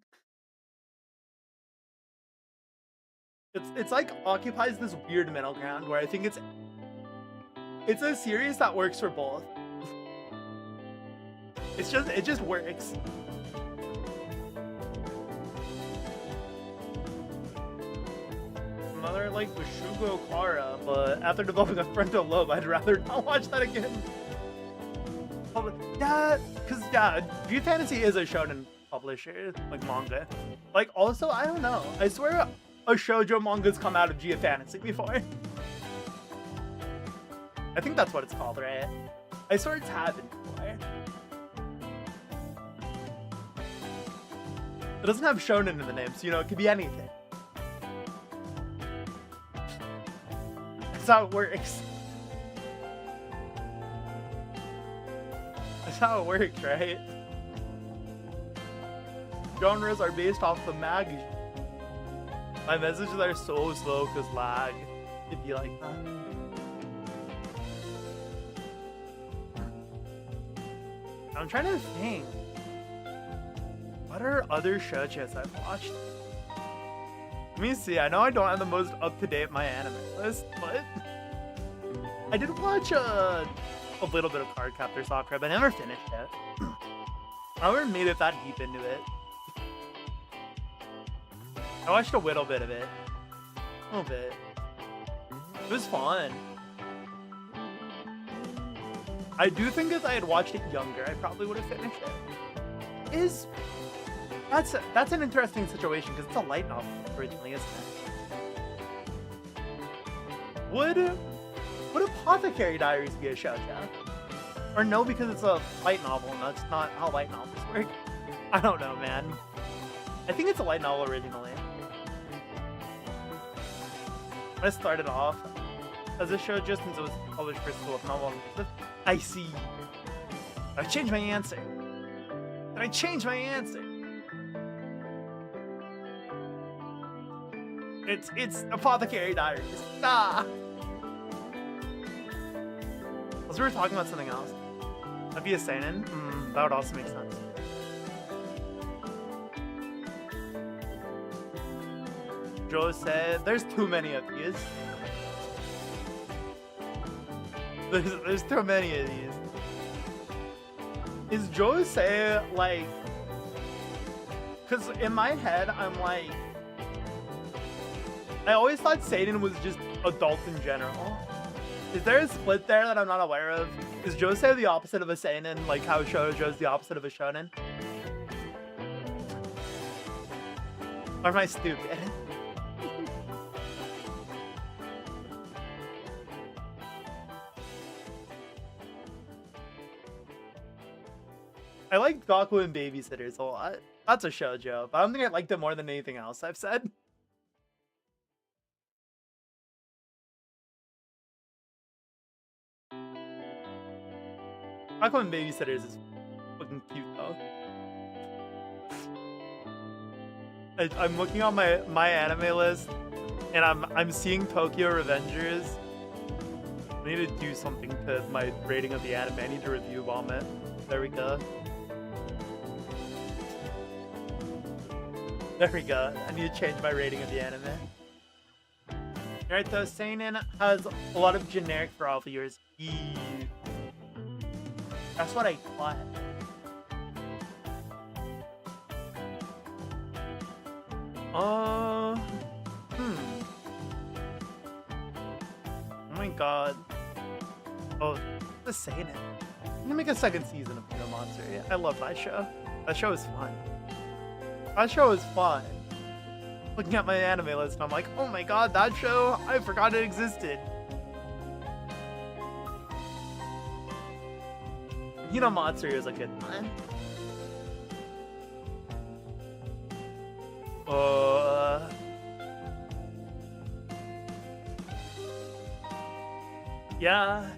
It's like occupies this weird middle ground where I think it's a series that works for both. It just works. Another like Bushugo Kara, but after developing a frontal lobe, I'd rather not watch that again. Yeah, because G Fantasy is a shonen publisher, like manga. Like also, I don't know. I swear a shoujo manga's come out of G Fantasy before. I think that's what it's called, right? I swear it's happened before. It doesn't have shonen in the name, so you know, it could be anything. That's how it works. That's how it works, right? Genres are based off the mag. My messages are so slow because lag. It'd be like that. I'm trying to think. What are other shoujos I've watched? Let me see. I know I don't have the most up-to-date my anime list, but I did watch a little bit of Cardcaptor Sakura, but I never finished it. I never made it that deep into it. I watched a little bit of it. A little bit. It was fun. I do think if I had watched it younger, I probably would have finished it. That's an interesting situation because it's a light novel originally, isn't it? Would Apothecary Diaries be a shoujo? Or no, because it's a light novel and that's not how light novels work. I don't know, man. I think it's a light novel originally. I started off as a show just since it was published for school of novel. I see. I changed my answer. Did I change my answer? It's Apothecary Diaries. Ah. Unless we were talking about something else. That'd be a seinen. That would also make sense. Joe said, there's too many of these. There's too many of these. Is Joe say like? Because in my head, I'm like, I always thought seinen was just adult in general. Is there a split there that I'm not aware of? Is Josei the opposite of a seinen, like how shoujo's the opposite of a shonen? Or am I stupid? I like Gaku and Babysitters a lot. That's a shoujo, but I don't think I liked it more than anything else I've said. Gaku and Babysitters is fucking cute though. I'm looking on my anime list, and I'm seeing Tokyo Revengers, I need to do something to my rating of the anime. I need to review bomb it. There we go. There we go. I need to change my rating of the anime. Alright, though, seinen has a lot of generic for viewers. That's what I thought. Oh my god. Oh, the seinen. I'm gonna make a second season of Komatsu. I love that show. That show is fun. That show is fun. Looking at my anime list, I'm like, oh my god, that show, I forgot it existed. Hinamatsu is a good one. Yeah.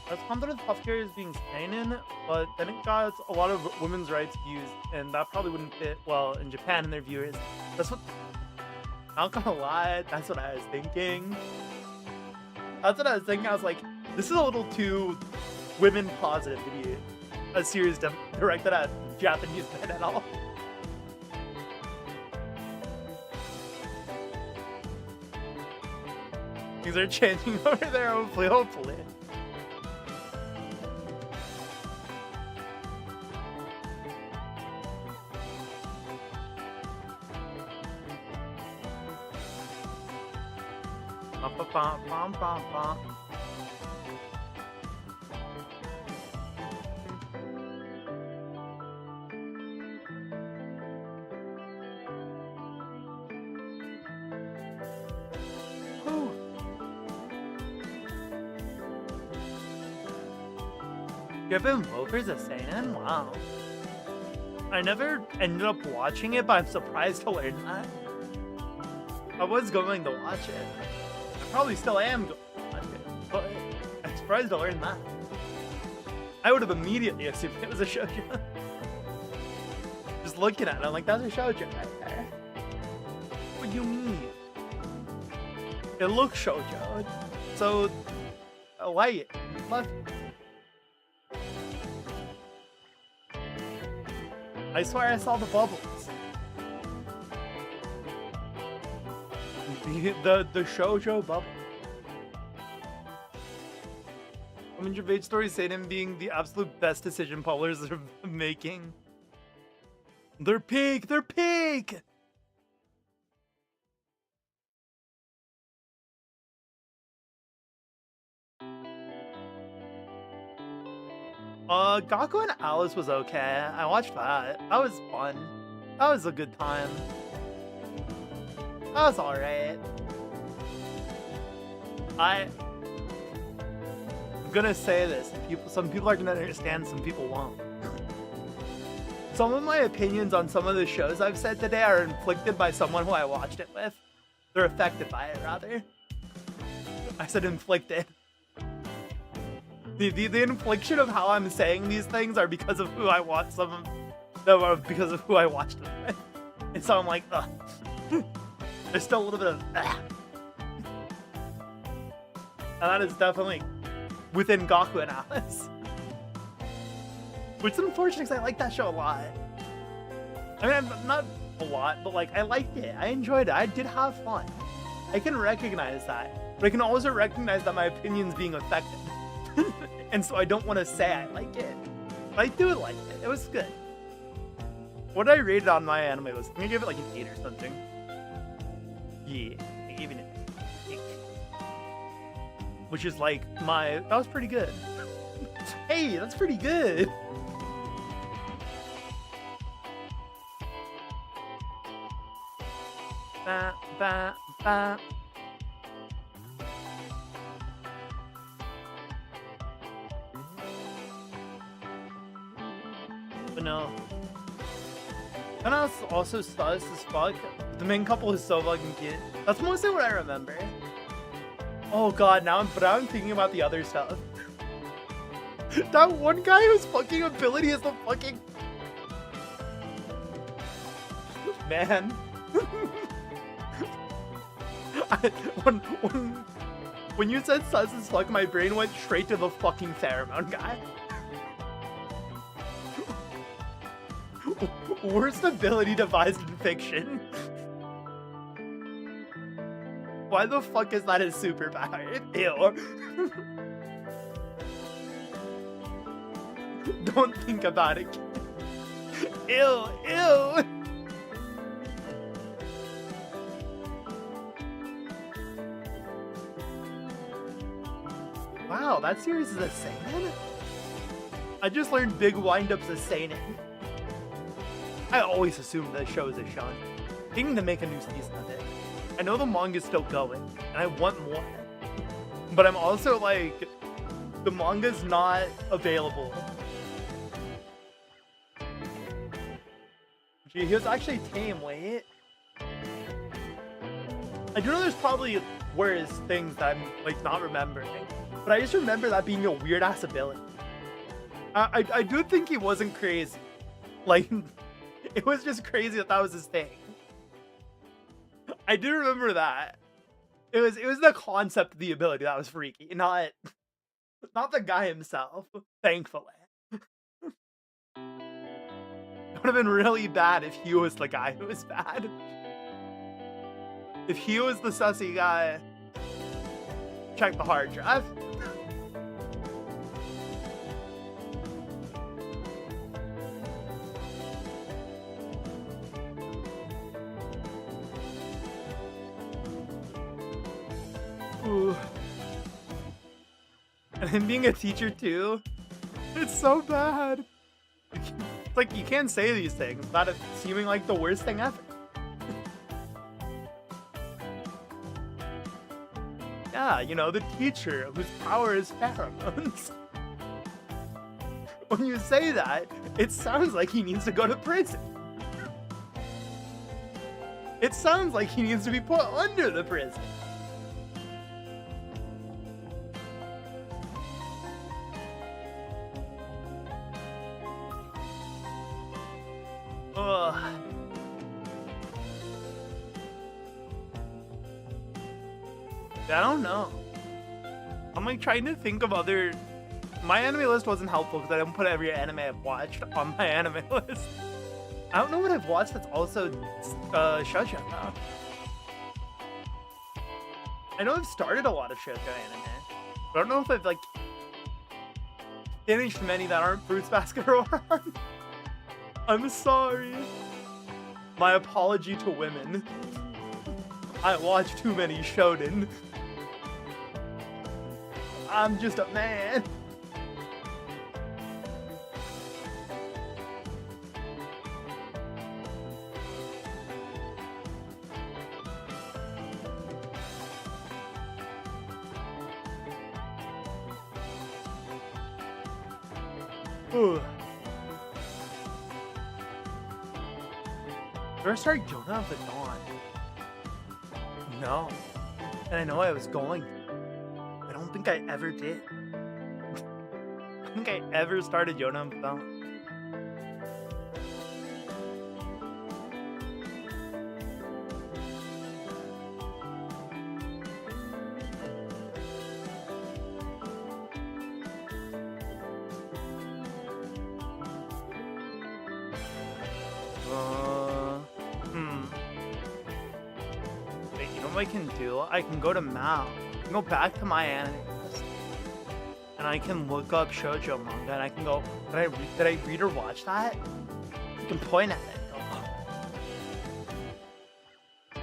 I was confident with Puff Carriers being seinen, but then it got a lot of women's rights views, and that probably wouldn't fit well in Japan and their viewers. That's what... I'm not gonna lie, that's what I was thinking. That's what I was thinking. I was like, this is a little too women positive to be a series directed at Japanese men at all. Things are changing over there, hopefully. Griffin Loafer's a seinen? Wow. I never ended up watching it, but I'm surprised to learn that. I was going to watch it. I probably still am going to watch it, but I'm surprised to learn that. I would have immediately assumed it was a shoujo. Just looking at it, I'm like, that's a shoujo right there. What do you mean? It looks shoujo, so I like it. Love it. I swear I saw the bubbles. The shoujo bubble. I mean, your Vage story seinen being the absolute best decision publishers are making. They're peak! They're peak! Gaku and Alice was okay. I watched that. That was fun. That was a good time. That was alright. I'm gonna say this. Some people are gonna understand, some people won't. Some of my opinions on some of the shows I've said today are inflicted by someone who I watched it with. They're affected by it, rather. I said inflicted. The infliction of how I'm saying these things are because of who I watched because of who I watched them with. And so I'm like, ugh. There's still a little bit of and that is definitely within Gaku and Alice. Which is unfortunate because I like that show a lot. I mean, not a lot, but like, I liked it. I enjoyed it. I did have fun. I can recognize that. But I can also recognize that my opinion's being affected. And so I don't want to say I like it. But I do like it. It was good. What did I rate it on my anime list? I'm gonna give it like an 8 or something. Yeah, I gave it an 8. Which is like that was pretty good. Hey, that's pretty good. Ba, ba, ba. But no. And I was also sus as fuck. The main couple is so fucking cute. That's mostly what I remember. Oh god, now I'm thinking about the other stuff. That one guy whose fucking ability is the fucking... Man. When you said sus as fuck, my brain went straight to the fucking pheromone guy. Worst ability devised in fiction. Why the fuck is that his superpower? Ew. Don't think about it. Ew, ew. Wow, that series is a seinen? I just learned big wind-ups is seinen. I always assumed the show is a shonen. They need to make a new season of it. I know the manga's still going, and I want more. But I'm also like, the manga's not available. Gee, he was actually tame, wait. I do know there's probably worse things that I'm like not remembering. But I just remember that being a weird ass ability. I do think he wasn't crazy. Like, it was just crazy that that was his thing. I do remember that. It was the concept of the ability that was freaky, not the guy himself, thankfully. It would have been really bad if he was the guy who was bad. If he was the sussy guy, check the hard drive. Ooh. And then being a teacher too, it's so bad. It's like you can't say these things without it seeming like the worst thing ever. Yeah, you know, the teacher whose power is pheromones. When you say that, it sounds like he needs to go to prison. It sounds like he needs to be put under the prison. Ugh. I don't know. I'm like trying to think of other. My anime list wasn't helpful because I didn't put every anime I've watched on my anime list. I don't know what I've watched that's also shoujo now. I know I've started a lot of shoujo anime, but I don't know if I've like finished many that aren't Fruits Basket or Oran. I'm sorry. My apology to women. I watch too many shonen. I'm just a man. Ugh. Did I start Jonah of the Dawn? No. And I know I was going. I don't think I ever did. I don't think I ever started Jonah of the Dawn. I can do, I can go to Mao, I can go back to my anime list, and I can look up shoujo manga, and I can go, did I read or watch that? I can point at it.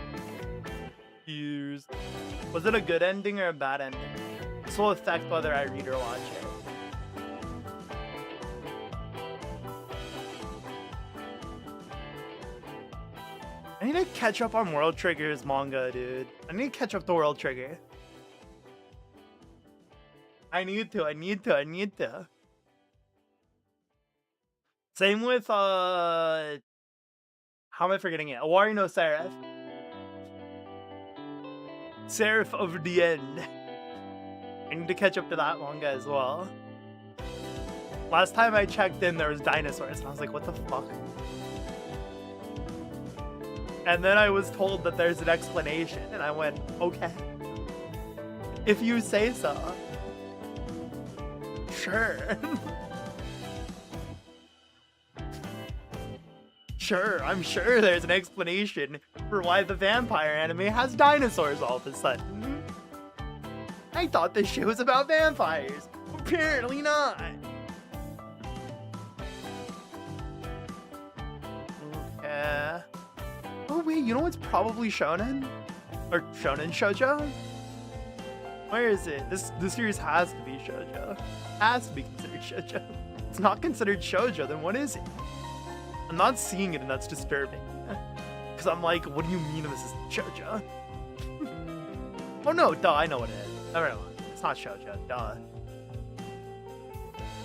Years. Was it a good ending or a bad ending? This will affect whether I read or watch it. I need to catch up on World Trigger's manga, dude. I need to catch up to World Trigger. I need to. Same with, how am I forgetting it? Owari no Seraph. Seraph of the End. I need to catch up to that manga as well. Last time I checked in, there was dinosaurs, and I was like, what the fuck? And then I was told that there's an explanation, and I went, okay. If you say so. Sure. Sure, I'm sure there's an explanation for why the vampire anime has dinosaurs all of a sudden. I thought this shit was about vampires. Apparently not. Okay. Oh wait, you know what's probably shonen? Or shonen shoujo? Where is it? This series has to be shoujo. Has to be considered shoujo. It's not considered shoujo, then what is it? I'm not seeing it, and that's disturbing. Because I'm like, what do you mean this is shoujo? Oh no, duh, I know what it is. Never mind. It's not shoujo, duh.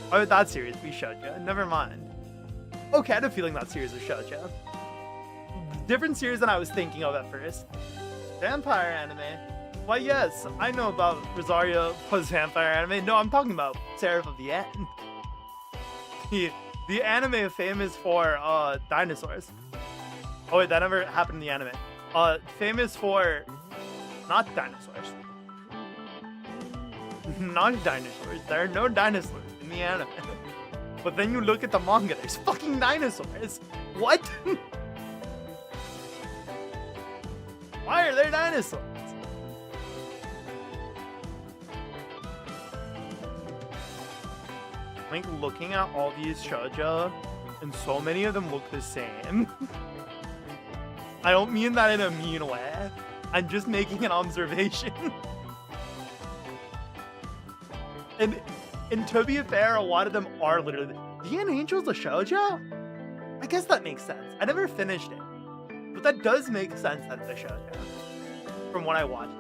Why would that series be shoujo? Never mind. Okay, I had a feeling that series was shoujo. Different series than I was thinking of at first. Vampire anime. Why yes, I know about Rosario plus vampire anime. No, I'm talking about Seraph of the End. The anime famous for dinosaurs. Oh wait, that never happened in the anime. Famous for not dinosaurs. Not dinosaurs. There are no dinosaurs in the anime. But then you look at the manga, there's fucking dinosaurs. What? Why are there dinosaurs? Like, looking at all these shoujo, and so many of them look the same. I don't mean that in a mean way. I'm just making an observation. And to be fair, a lot of them are literally... The Angel's a shoujo? I guess that makes sense. I never finished it. But that does make sense that it's a shoujo. From what I watched.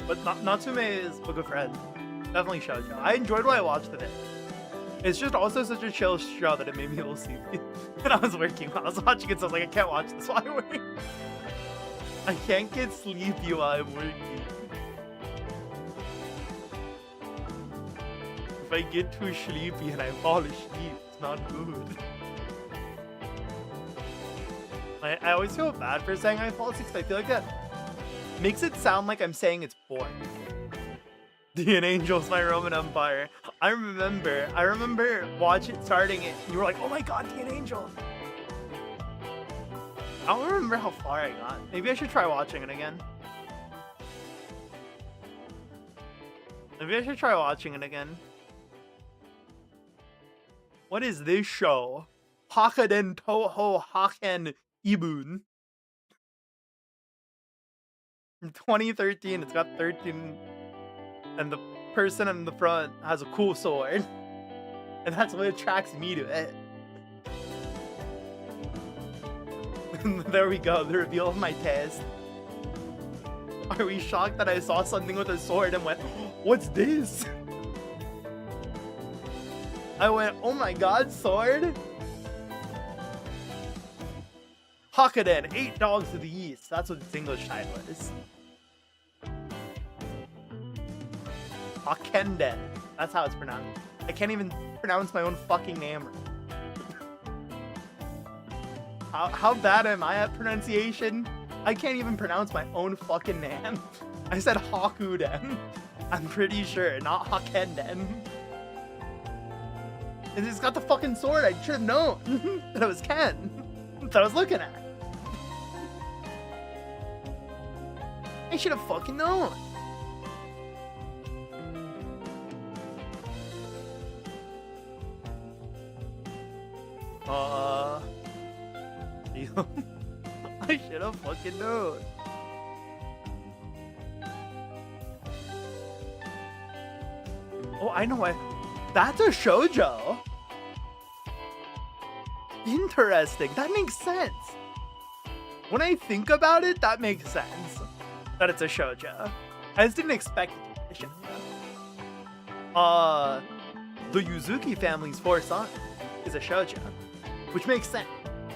But Natsume is Book of Friends. Definitely shoujo. I enjoyed what I watched of it. It's just also such a chill show that it made me a little sleepy. And I was working while I was watching it, so I was like, I can't watch this while I work. I can't get sleepy while I'm working. If I get too sleepy and I fall asleep, it's not good. I always feel bad for saying I fall asleep because I feel like that makes it sound like I'm saying it's boring. The Angel's my Roman Empire. I remember starting it. You were like, oh my god, The Angel. I don't remember how far I got. Maybe I should try watching it again. What is this show? Hakaden Toho Haken Ibun. From 2013, it's got 13, and the person in the front has a cool sword. And that's what attracts me to it. There we go, the reveal of my taste. Are we shocked that I saw something with a sword and went, what's this? I went, oh my god, sword? Hakaden, 8 Dogs to the East. That's what its English title is. Hakenden. That's how it's pronounced. I can't even pronounce my own fucking name right. How bad am I at pronunciation? I can't even pronounce my own fucking name. I said Hakuden. I'm pretty sure, not Hakenden. And it's got the fucking sword. I should have known that it was Ken that I was looking at. I should have fucking known. I should have fucking known. Oh, I know why. That's a shoujo. Interesting. That makes sense. When I think about it, that makes sense. That it's a shoujo. I just didn't expect it to be a shoujo. The Yuzuki family's 4th son is a shoujo, which makes sense.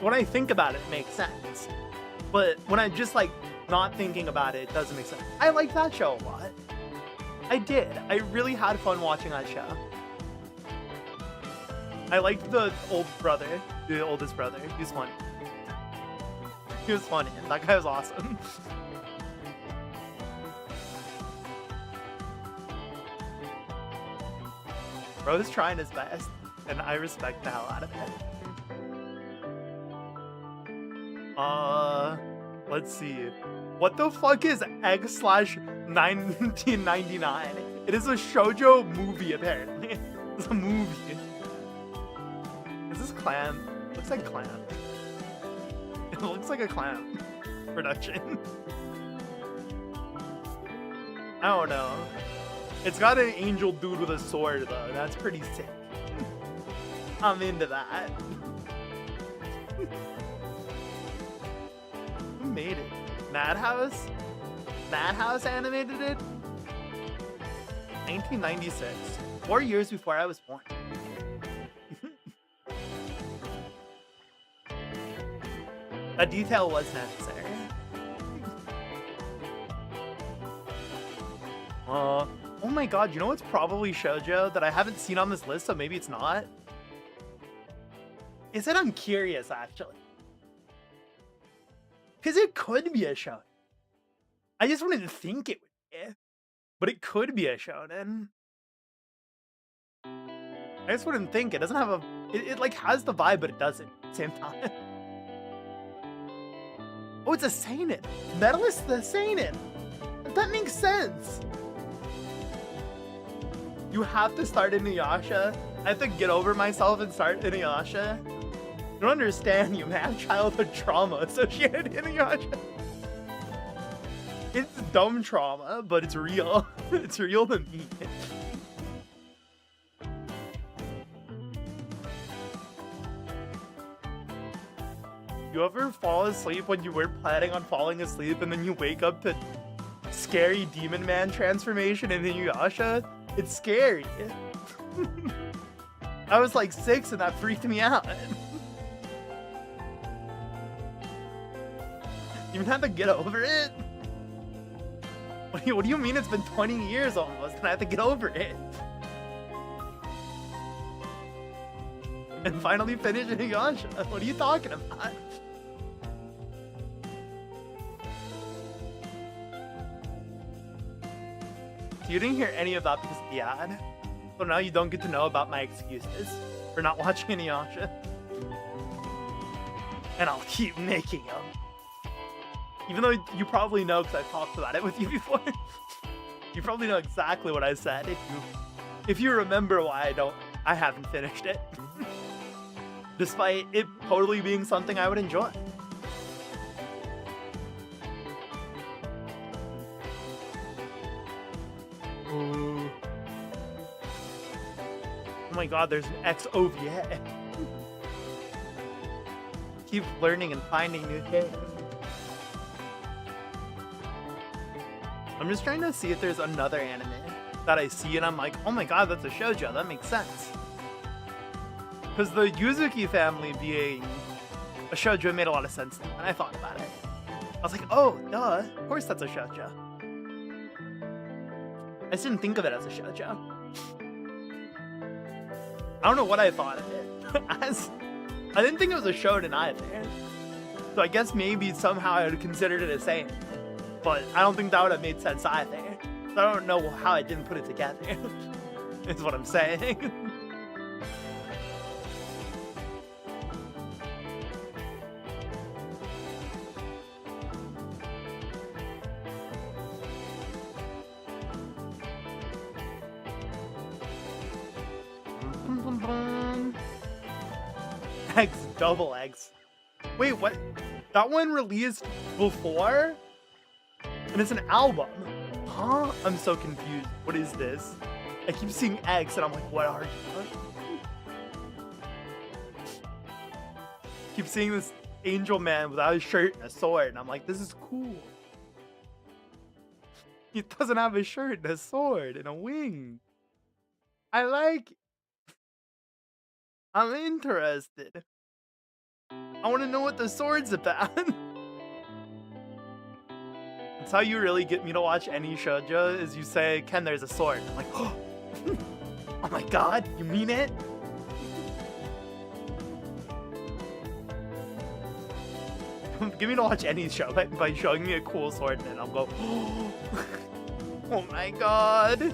When I think about it, it makes sense. But when I'm just like not thinking about it, it doesn't make sense. I like that show a lot. I did. I really had fun watching that show. I liked the old brother, the oldest brother. He's fun. He was funny. That guy was awesome. Bro's trying his best, and I respect the hell out of it. Let's see. What the fuck is X/1999? It is a shoujo movie, apparently. It's a movie. Is this clam? Looks like clam. It looks like a clam production. I don't know. It's got an angel dude with a sword, though. That's pretty sick. I'm into that. Who made it? Madhouse? Madhouse animated it? 1996. 4 years before I was born. That detail was necessary. Oh my god, you know what's probably shoujo that I haven't seen on this list, so maybe it's not? Is it? I'm curious, actually. Because it could be a shonen. I just wouldn't think it would be. But it could be a shonen. I just wouldn't think. It doesn't have a... It like has the vibe, but it doesn't at the same time. Oh, it's a seinen. Medalist the seinen. That makes sense. You have to start Inuyasha. I have to get over myself and start Inuyasha. I don't understand you, man. Childhood trauma associated with Inuyasha. It's dumb trauma, but it's real. It's real to me. You ever fall asleep when you weren't planning on falling asleep and then you wake up to scary demon man transformation in Inuyasha? It's scary. I was like 6 and that freaked me out. You even have to get over it? What do you mean it's been 20 years almost and I have to get over it? And finally finish Inuyasha? What are you talking about? You didn't hear any of that because of the ad, so now you don't get to know about my excuses for not watching Inuyasha. And I'll keep making them. Even though you probably know because I've talked about it with you before. You probably know exactly what I said if you remember why I haven't finished it. Despite it totally being something I would enjoy. Ooh. Oh my god, there's an ex-OVA. Keep learning and finding new things. I'm just trying to see if there's another anime that I see and I'm like, oh my god, that's a shoujo, that makes sense. Because the Yuzuki family being a shoujo made a lot of sense to me when I thought about it. I was like, oh, duh, of course that's a shoujo. I just didn't think of it as a shoujo. I don't know what I thought of it as. I didn't think it was a shonen either. So I guess maybe somehow I would have considered it a seinen. But I don't think that would have made sense either. So I don't know how I didn't put it together. Is what I'm saying. X, double X. Wait, what? That one released before? And it's an album. Huh? I'm so confused. What is this? I keep seeing X and I'm like, what are you? Keep seeing this angel man without a shirt and a sword. And I'm like, this is cool. He doesn't have a shirt and a sword and a wing. I like it. I'm interested. I want to know what the sword's about. That's how you really get me to watch any shoujo, is you say, Ken, there's a sword. I'm like, oh my god, you mean it? Give me to watch any show by showing me a cool sword and then I'll go, oh my god.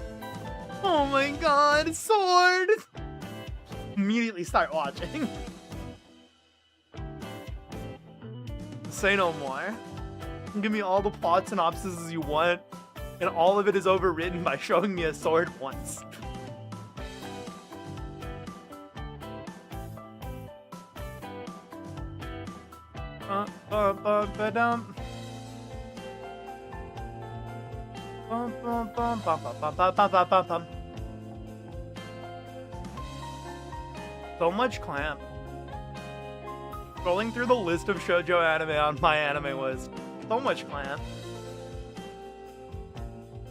Oh my god, sword! Immediately start watching. Say no more. Give me all the plot synopses you want, and all of it is overwritten by showing me a sword once. Ba-dum. Bum, bum, bum, bum, bum, bum, bum, bum, bum, bum. So much clamp. Scrolling through the list of shoujo anime on my anime list. So much clamp.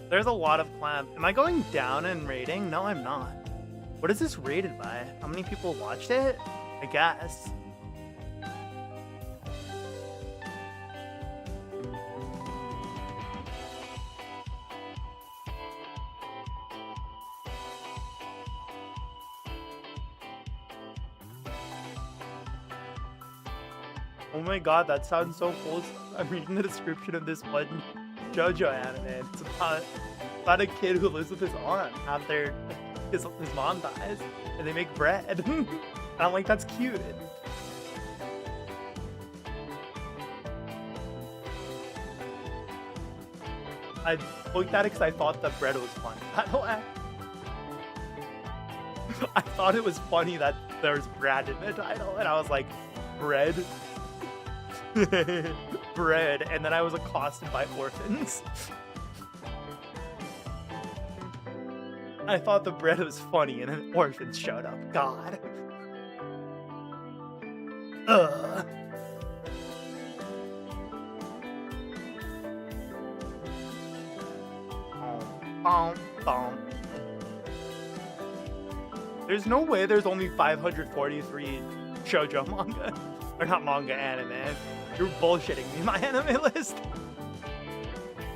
There's a lot of clamp. Am I going down in rating? No, I'm not. What is this rated by? How many people watched it? I guess. Oh my god, that sounds so cool. I'm reading the description of this one JoJo anime. It's about a kid who lives with his aunt after his mom dies, and they make bread. And I'm like, that's cute. I looked at it because I thought the bread was funny. By the way, I thought it was funny that there's bread in the title, and I was like, bread? Bread, and then I was accosted by orphans. I thought the bread was funny, and then orphans showed up. God. Ugh. There's no way there's only 543 shoujo manga. Or not manga, anime. You're bullshitting me, my anime list.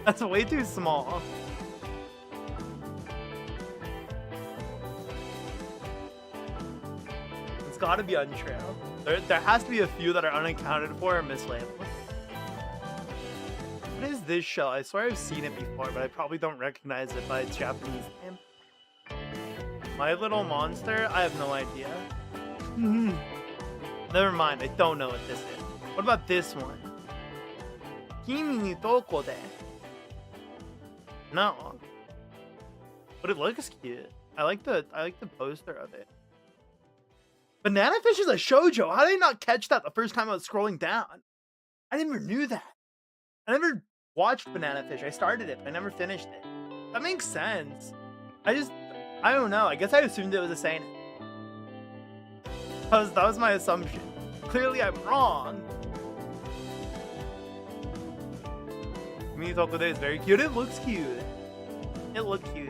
That's way too small. It's gotta be untrue. There has to be a few that are unaccounted for or mislabeled. What is this show? I swear I've seen it before, but I probably don't recognize it by its Japanese name. My Little Monster? I have no idea. Never mind, I don't know what this is. What about this one? Kimi ni toko de. No. But it looks cute. I like the poster of it. Banana Fish is a shoujo. How did I not catch that the first time I was scrolling down? I never knew that. I never watched Banana Fish. I started it, but I never finished it. That makes sense. I don't know. I guess I assumed it was a seinen. That was my assumption. Clearly, I'm wrong. Kimi Tokode is very cute. It looks cute. It looked cute.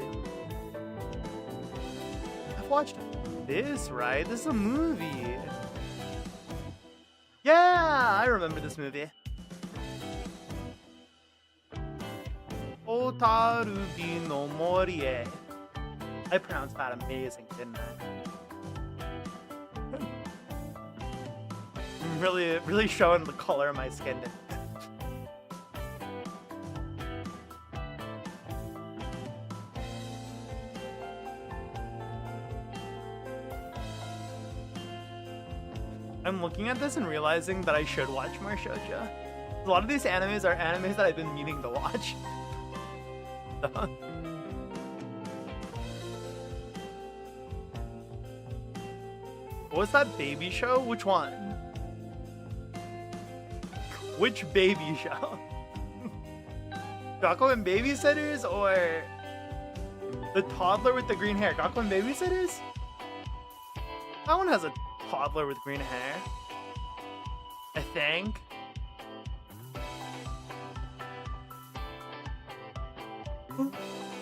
I've watched this, right? This is a movie. Yeah, I remember this movie. Otarubi no Morie. I pronounced that amazing, didn't I? I'm really showing the color of my skin. I'm looking at this and realizing that I should watch more shoujo. A lot of these animes are animes that I've been meaning to watch. What was that baby show? Which one? Which baby show? Gakko and Babysitters or the toddler with the green hair? Gakko and Babysitters? That one has a toddler with green hair, I think.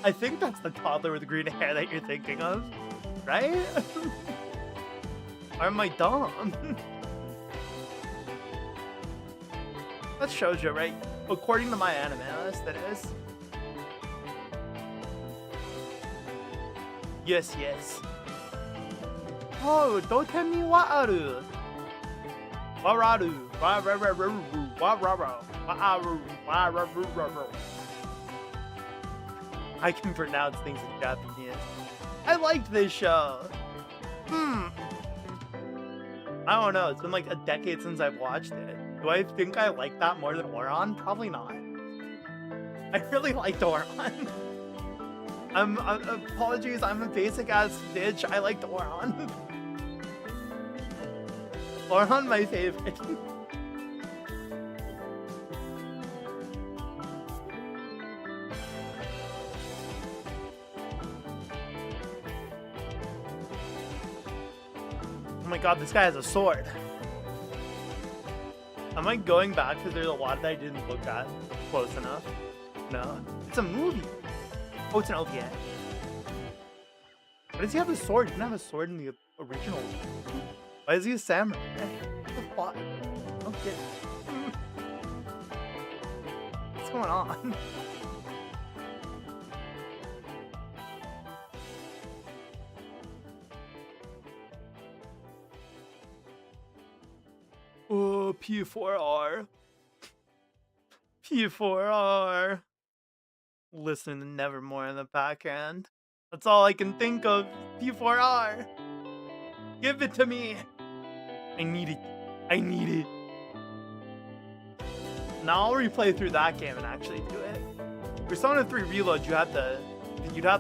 I think that's the toddler with green hair that you're thinking of, right? Or am I dumb? That's shoujo, right? According to my anime list, it is. Yes, yes. Oh, dotemi wa aru. I can pronounce things in Japanese. I liked this show. I don't know. It's been like a decade since I've watched it. Do I think I like that more than Oron? Probably not. I really liked Oron. Apologies, I'm a basic ass bitch. I liked Oron. Oron, my favorite. Oh my god, this guy has a sword. Am I going back because there's a lot that I didn't look at close enough? No. It's a movie. Oh, it's an OVA. Why does he have a sword? He didn't have a sword in the original. Why is he a samurai? What the fuck? Okay. What's going on? Oh, P4R. P4R. Listen to Nevermore in the backend. That's all I can think of. P4R. Give it to me. I need it. I need it. Now I'll replay through that game and actually do it. Persona 3 Reload, you'd have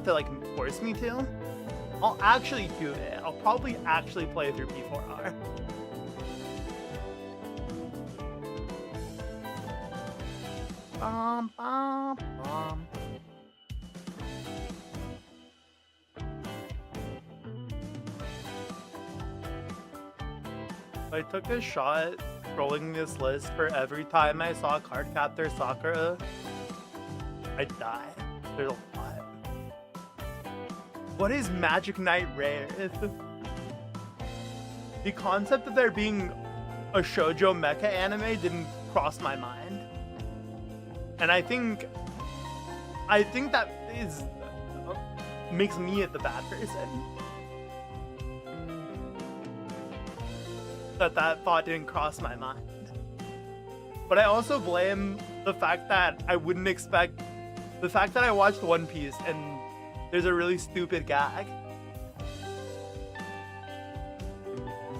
to like force me to. I'll actually do it. I'll probably actually play through P4R. Bum, bum, bum. I took a shot scrolling this list for every time I saw Cardcaptor Sakura. I'd die. There's a lot. What is Magic Knight Rare? The concept of there being a shoujo mecha anime didn't cross my mind. And I think that is makes me the bad person. That thought didn't cross my mind. But I also blame the fact that I wouldn't expect the fact that I watched One Piece and there's a really stupid gag.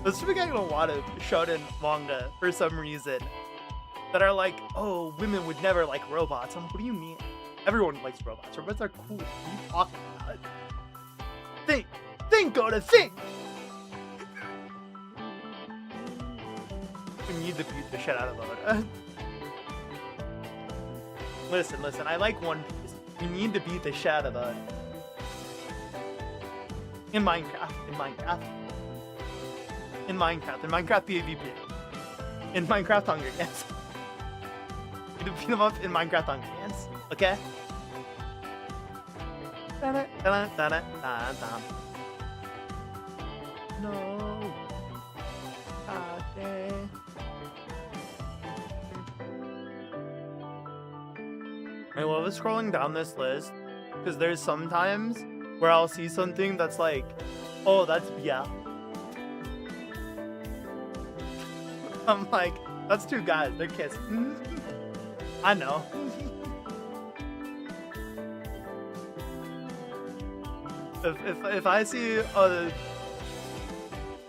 There's stupid gag in a lot of shonen manga for some reason that are like, oh, women would never like robots. I'm like, what do you mean? Everyone likes robots. Robots are cool. What are you talking about? Think, Oda, think! We need to beat the shit out of Oda. Listen, I like One Piece. We need to beat the shit out of Oda. In Minecraft. In Minecraft PvP. In Minecraft Hunger Games. You need to beat them up in Minecraft Hunger Games. Okay? No. I love scrolling down this list because there's sometimes where I'll see something that's like, oh, that's yeah. I'm like, that's two guys, they're kissing. I know. If I see a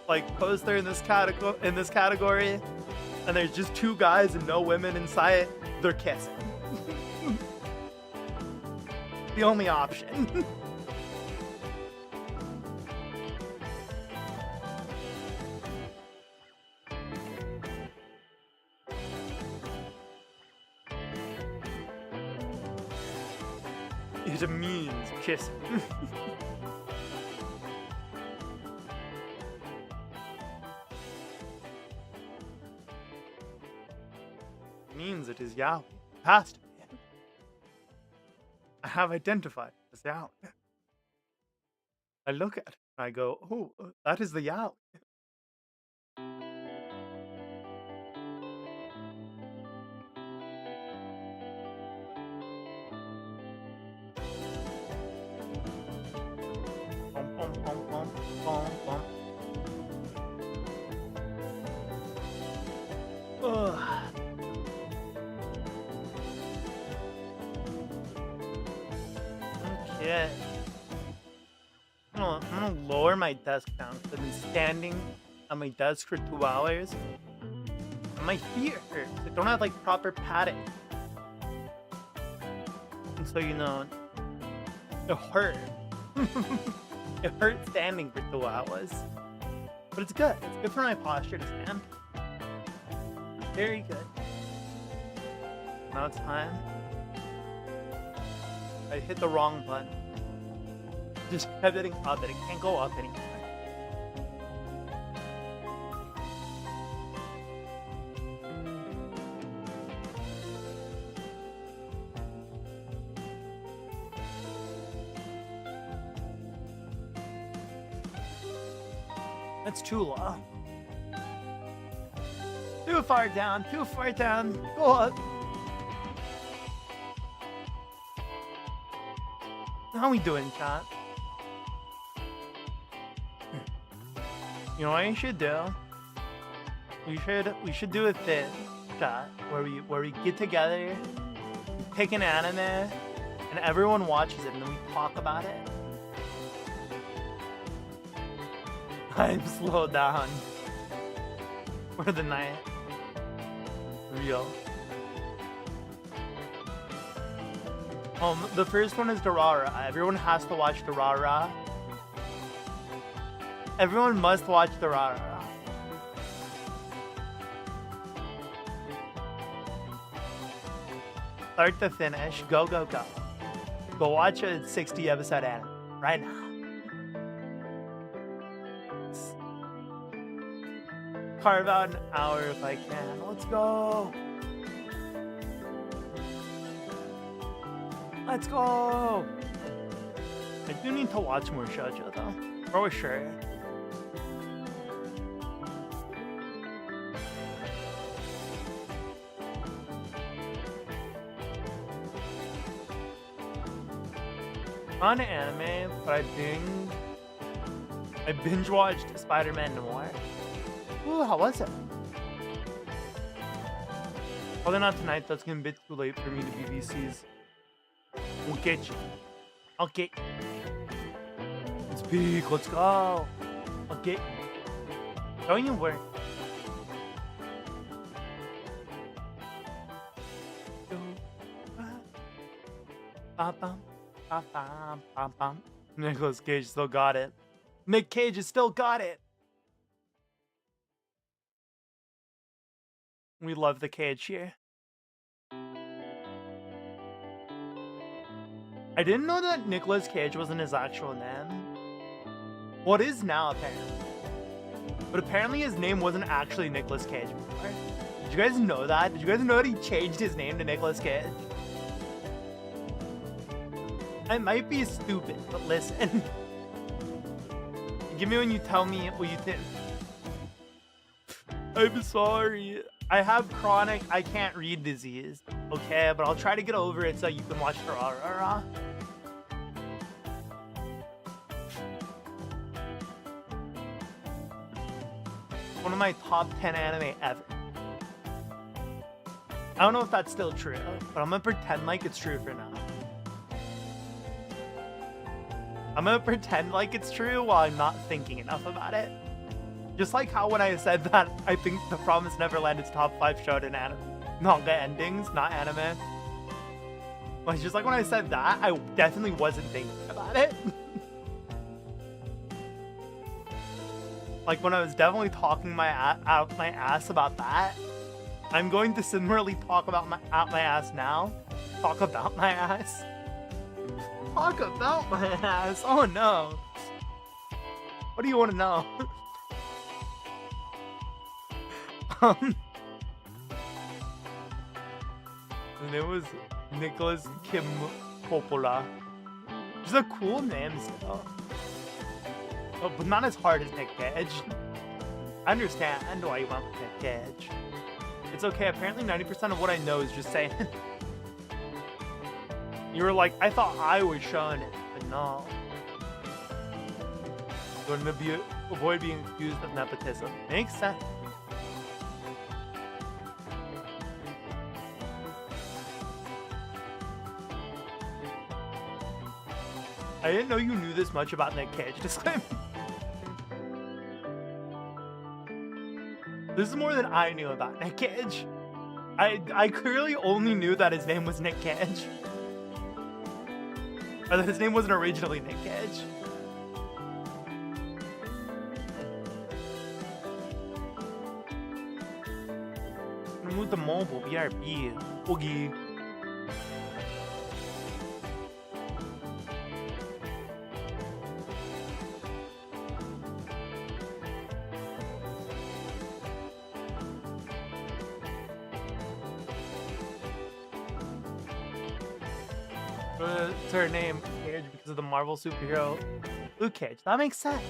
like poster in this category and there's just two guys and no women in sight, they're kissing. The only option. It means kissing. It means it is yaoi. It has to be. I have identified it as yaoi. I look at it and I go, oh, that is the yaoi. shit. I'm gonna lower my desk down because I've been standing on my desk for 2 hours. And my feet hurt. I don't have like proper padding. And so, you know, it hurt. It hurt standing for 2 hours. But it's good. It's good for my posture to stand. Very good. Now it's time. I hit the wrong button. Just pivoting up it. It can't go up anymore. That's too low. Too far down. Too far down. Go up. How we doing, chat? You know what you should do? We should do a thing, chat, where we get together, we pick an anime, and everyone watches it, and then we talk about it. I'm slowed down for the night. Real. The first one is Durara. Everyone has to watch Durara. Everyone must watch Durara. Start to finish. Go, go, go. Go watch a 60 episode anime right now. Carve out an hour if I can. Let's go. Let's go. I do need to watch more shoujo though, for sure. On anime, but I binge watched Spider-Man Noir. Ooh, how was it? Probably not tonight. That's gonna be a bit too late for me to be VCs. We'll get you. I'll get you. Let's peek. Let's go. I'll get you. Don't you worry. Nicolas Cage still got it. Nick Cage has still got it. We love the Cage here. I didn't know that Nicolas Cage wasn't his actual name. What is now, apparently. But apparently his name wasn't actually Nicolas Cage before. Did you guys know that? Did you guys know that he changed his name to Nicolas Cage? I might be stupid, but listen. Give me when you tell me what you think. I'm sorry. I have chronic I can't read disease. Okay, but I'll try to get over it so you can watch Durara. One of my top 10 anime ever. I don't know if that's still true, but I'm gonna pretend like it's true for now. I'm gonna pretend like it's true while I'm not thinking enough about it. Just like how when I said that I think The Promised Neverland is top 5 shonen anime manga endings, not anime. Well, just like when I said that, I definitely wasn't thinking about it. Like when I was definitely talking out my ass about that, I'm going to similarly talk about out my ass now. Talk about my ass. Talk about my ass. Oh no. What do you want to know? And it was Nicholas Kim Coppola. Which is a cool name still. Oh, but not as hard as Nick Cage. I understand why you went with Nick Cage. It's okay, apparently 90% of what I know is just saying. You were like, I thought I was showing it, but no. You want to avoid being accused of nepotism. Makes sense. I didn't know you knew this much about Nick Cage. Disclaimer. This is more than I knew about Nick Cage. I clearly only knew that his name was Nick Cage. Or that his name wasn't originally Nick Cage. Remove the mobile, BRB. Oogie. It's her name, Cage, because of the Marvel superhero Luke Cage. That makes sense.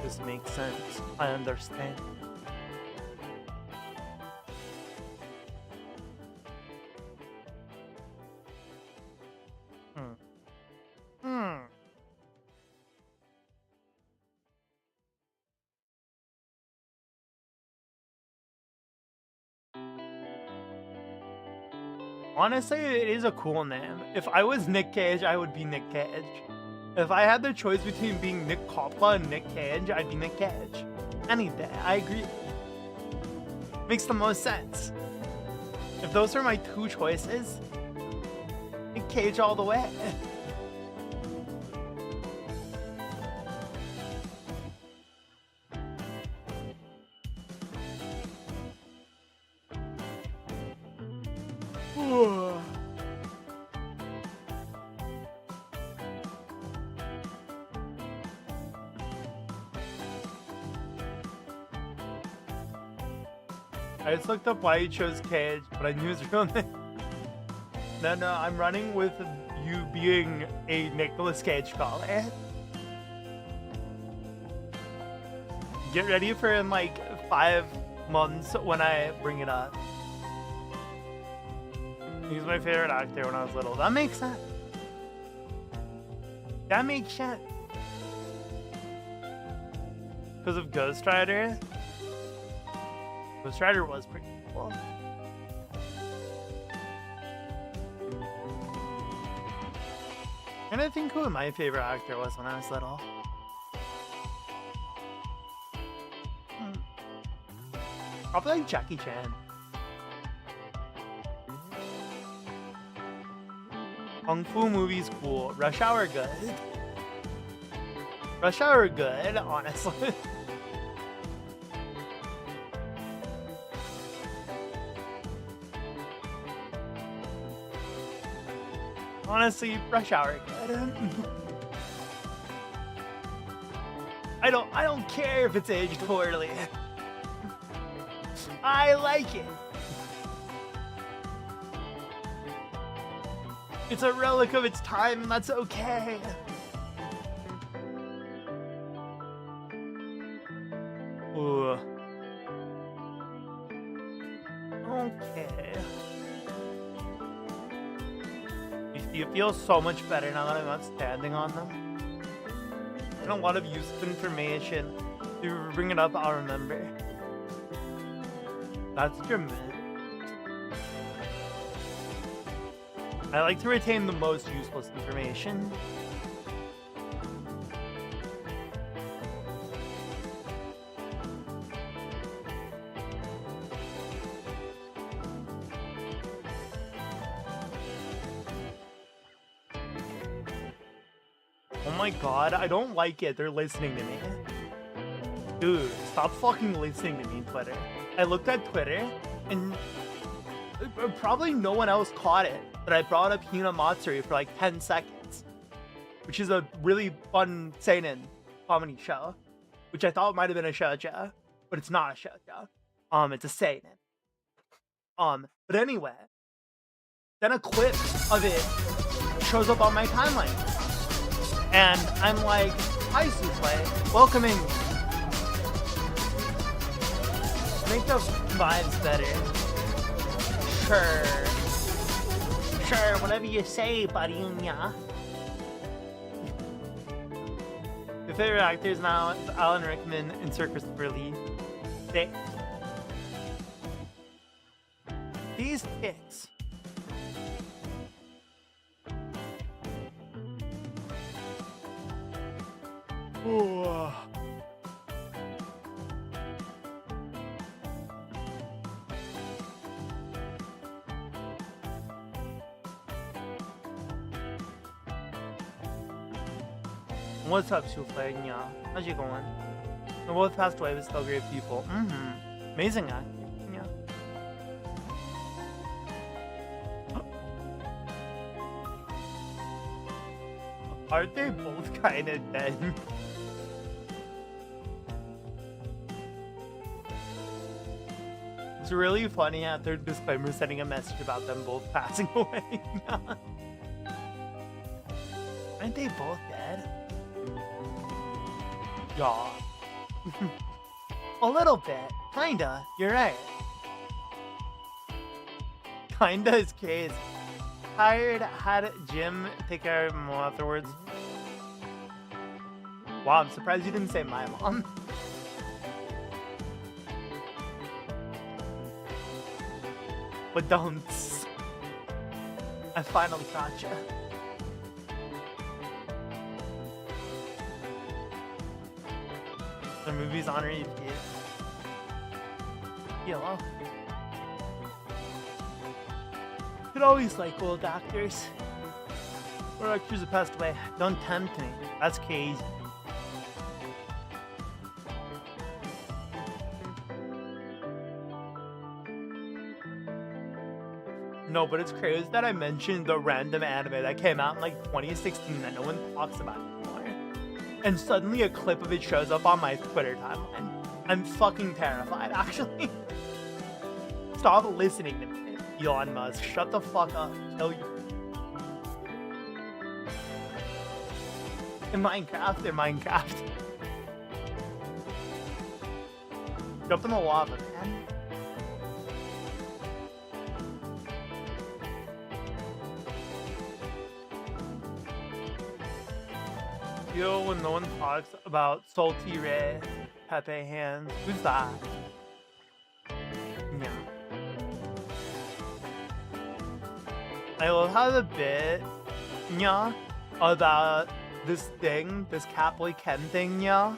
This makes sense. I understand. Honestly, it is a cool name. If I was Nick Cage, I would be Nick Cage. If I had the choice between being Nick Coppola and Nick Cage, I'd be Nick Cage. Any day, I agree. Makes the most sense. If those are my two choices, Nick Cage all the way. I just looked up why he chose Cage, but I knew his real name. No, I'm running with you being a Nicolas Cage caller. Get ready for in like 5 months when I bring it up. He's my favorite actor when I was little. That makes sense. That makes sense. Because of Ghost Rider? Ghost Rider was pretty cool. And I think who my favorite actor was when I was little. Probably like Jackie Chan. Kung Fu movies cool. Rush Hour good. Rush Hour good, honestly. Honestly, Rush Hour good. I don't care if it's aged poorly. I like it. It's a relic of its time, and that's okay. Ooh. Okay. You feel so much better now that I'm not standing on them. And a lot of useful information. If you bring it up, I'll remember. That's dramatic. I like to retain the most useless information. Oh my god, I don't like it. They're listening to me. Dude, stop fucking listening to me, Twitter. I looked at Twitter, and probably no one else caught it, but I brought up Hina Matsuri for like 10 seconds, which is a really fun seinen comedy show, which I thought might have been a shoujo, but it's not a shoujo. It's a seinen. But anyway, then a clip of it shows up on my timeline, and I'm like, "Hi, Souffle, welcoming." Make the vibes better. Sure, whatever you say, buddy. Yeah. Your favorite actors now: Alan Rickman and Sir Christopher Lee. These ticks. Ooh. What's up, Souffle? Yeah. How's you going? They both passed away, but still great people. Amazing acting. Yeah. Aren't they both kind of dead? It's really funny at their disclaimer sending a message about them both passing away. Aren't they both dead? Yeah. A little bit. Kinda. You're right. Kinda is crazy. Tired, had Jim take care of him afterwards. Wow, I'm surprised you didn't say my mom. But don't. I finally gotcha. The movie's on repeat. Hello. Could always like old actors. Or actors that passed away. Don't tempt me. That's crazy. No, but it's crazy that I mentioned the random anime that came out in like 2016 that no one talks about anymore. And suddenly a clip of it shows up on my Twitter timeline. I'm fucking terrified, actually. Stop listening to me, Elon Musk. Shut the fuck up. Kill you. In Minecraft. Jump in the lava, man. Yo, when no one talks about Salty Ray, Pepe Hands. Who's that? Yeah. I love how the bit, yeah, about this thing, this Capley Ken thing, yeah,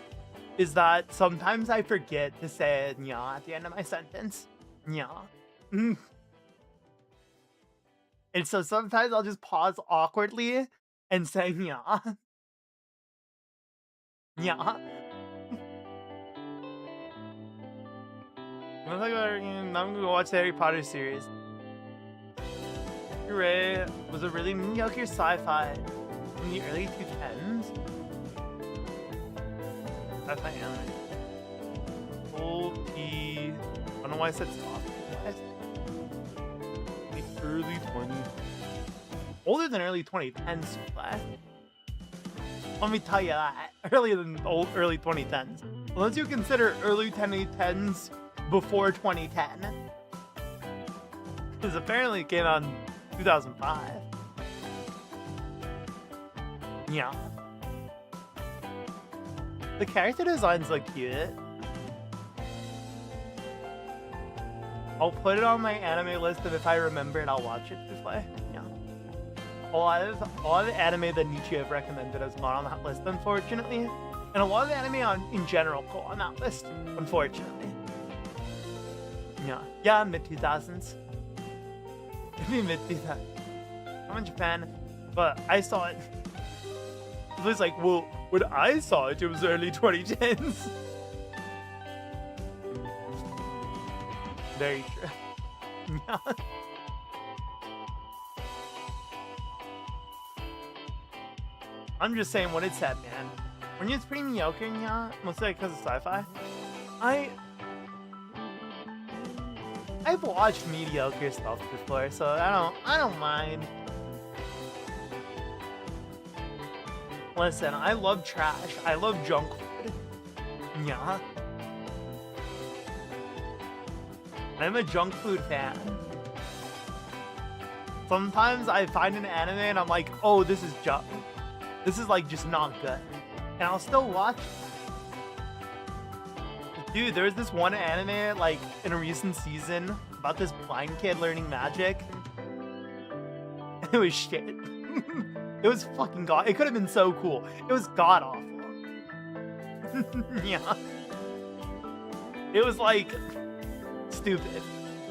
is that sometimes I forget to say yeah at the end of my sentence. Yeah. And so sometimes I'll just pause awkwardly and say yeah. Yeah. I'm gonna go watch the Harry Potter series. Ray was a really mediocre sci-fi in the early 2010s. Sci-fi anime. I don't know why I said stop. The early 20s. Older than early 2010s, let me tell you that. Earlier than early 2010s. Unless you consider early 2010s before 2010. Because apparently it came out in 2005. Yeah. The character designs look cute. I'll put it on my anime list, and if I remember it, I'll watch it this way. Yeah. A lot of the anime that Nietzsche have recommended is not on that list, unfortunately. And a lot of the anime in general go on that list, unfortunately. Yeah, mid-2000s. Maybe mid-2000s. I'm in Japan, but I saw it. It was like, well, when I saw it, it was early 2010s. Very true. Yeah. I'm just saying what it said, man. When it's pretty mediocre, yeah, mostly because of sci-fi. I've watched mediocre stuff before, so I don't mind. Listen, I love trash. I love junk food. Yeah. I'm a junk food fan. Sometimes I find an anime and I'm like, oh, this is junk. This is like just not good. And I'll still watch it. Dude, there was this one anime like in a recent season about this blind kid learning magic. It was shit. It was fucking god. It could have been so cool. It was god awful. Yeah. It was like stupid.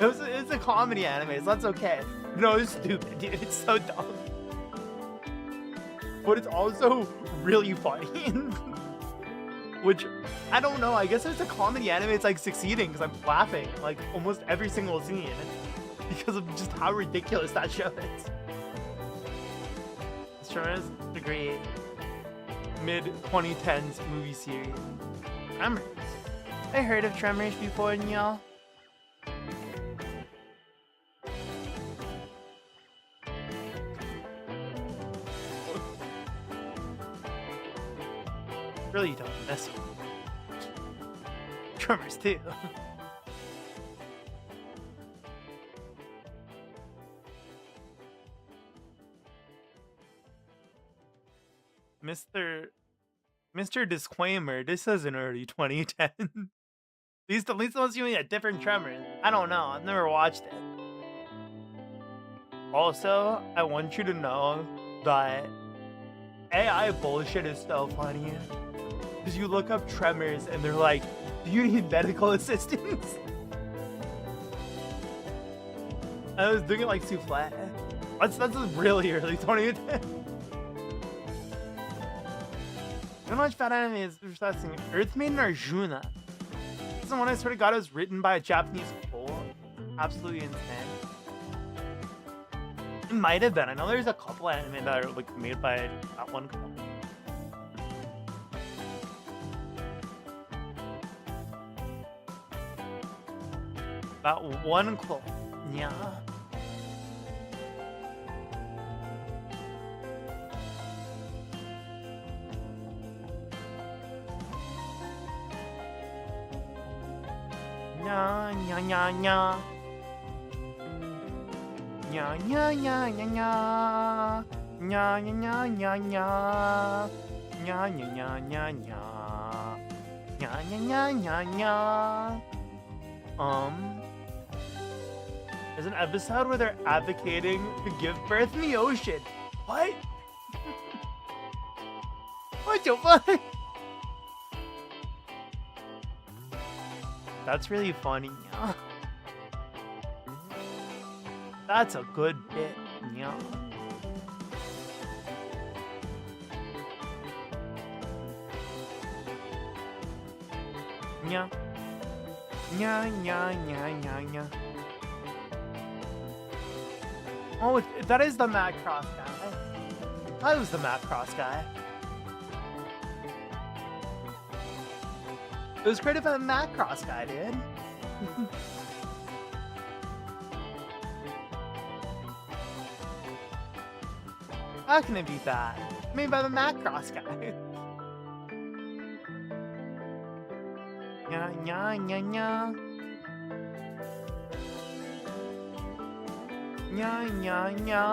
It's a comedy anime, so that's okay. No, it's stupid, dude. It's so dumb. But it's also really funny. Which, I don't know, I guess it's a comedy anime, it's like succeeding because I'm laughing like almost every single scene because of just how ridiculous that show is. Tremors, a great mid-2010s movie series. Tremors. I heard of Tremors before, y'all. Really don't mess with Tremors too. Mr. Disclaimer, this isn't early 2010. At least unless you mean a different Tremors. I don't know, I've never watched it. Also, I want you to know that AI bullshit is so funny. Because you look up Tremors and they're like, do you need medical assistance? I was doing it like souffle. That's really early 2010. I don't know much about anime is discussing Earth Maiden Arjuna. This is the one I swear to God was written by a Japanese fool. Absolutely insane. It might have been. I know there's a couple anime that are like made by that one company. That one clone. Yeah. Nya nya nya nya. Nya nya nya nya nya. Nya nya nya nya nya. Nya nya nya nya nya. Nya nya nya nya nya. There's an episode where they're advocating to give birth in the ocean. What? What the fuck? That's really funny, yeah. That's a good bit, yeah. Yeah. Yeah, yeah, yeah, yeah, yeah. Oh, that is the Macross guy. That was the Macross guy. It was created by the Macross guy, dude. How can it be bad? Made by the Macross guy. Nya nya nya nya. Nya nya nya.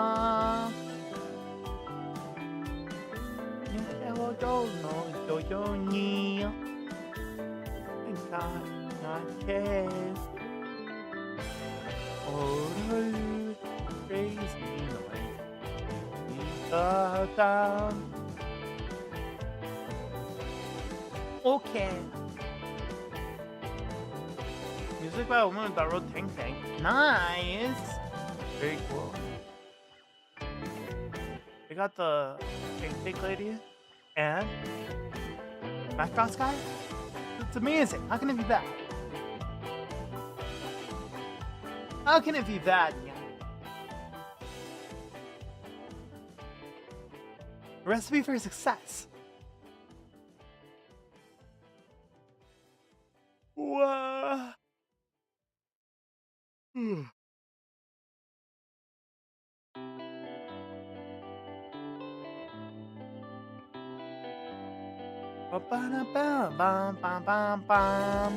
Okay. Music by a woman that wrote Tank Tank. Nice. Very cool. We got the Tank Tank lady and Macross guy. It's amazing. How can it be bad? How can it be bad? Yeah. Recipe for success. Whoa. Ba-ba-da-ba-bam-bam-bam-bam.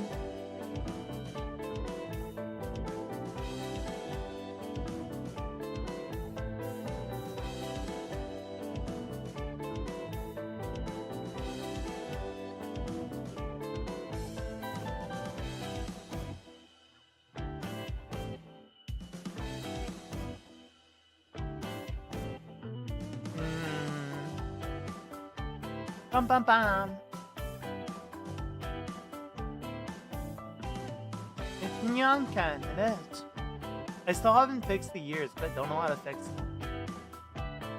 Bum bum bum. It's young Cant, it is. I still haven't fixed the ears, but I don't know how to fix them.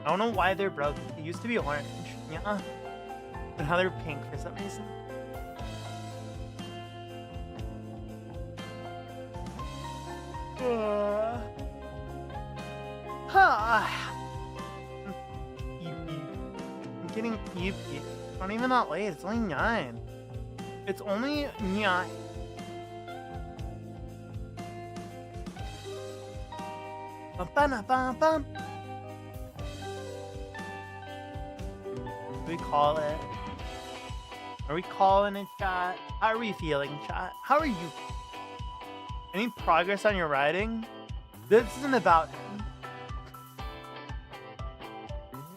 I don't know why they're broken. They used to be orange, yeah. But now they're pink for some reason. I'm getting peepy. It's not even that late. It's only 9. It's only 9. Bum. We call it. Are we calling it, chat? How are we feeling, chat? How are you? Any progress on your writing? This isn't about him.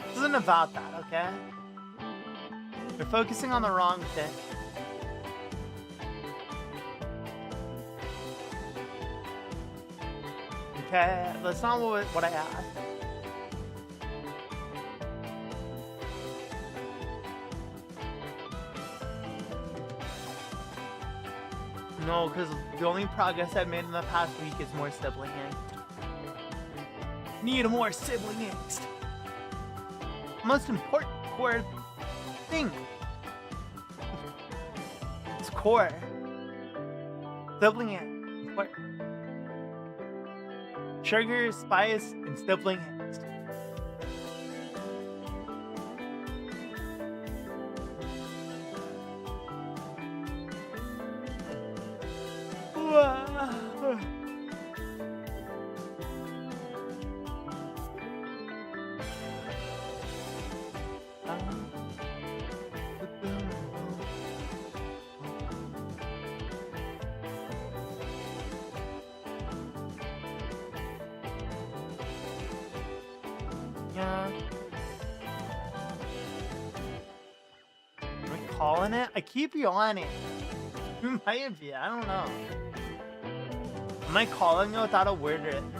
This isn't about that, okay? You're focusing on the wrong thing. Okay, that's not what I asked. No, because the only progress I've made in the past week is more sibling angst. Need more sibling angst. Most important core thing. It's core. Sibling angst. Important. Sugar, spice, and sibling angst. Yeah. Am I calling it? I keep yawning. Who might be? I don't know. Am I calling it without a word written?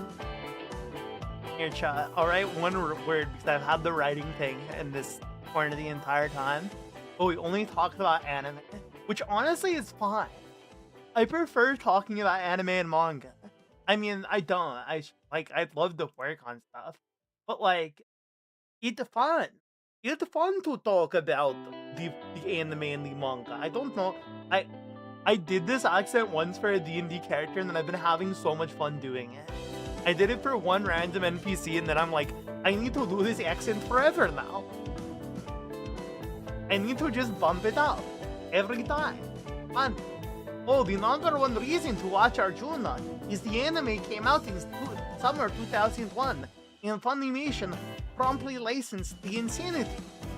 Here, chat. I'll write one word because I've had the writing thing in this corner the entire time. But we only talked about anime, which honestly is fine. I prefer talking about anime and manga. I mean, I don't. I'd love to work on stuff. But like, it's fun. It's fun to talk about the anime and the manga. I don't know. I did this accent once for a D&D character, and then I've been having so much fun doing it. I did it for one random NPC, and then I'm like, I need to do this accent forever now. I need to just bump it up every time. Fun. Oh, the number one reason to watch Arjuna is the anime came out in summer 2001, and Funimation promptly licensed the insanity.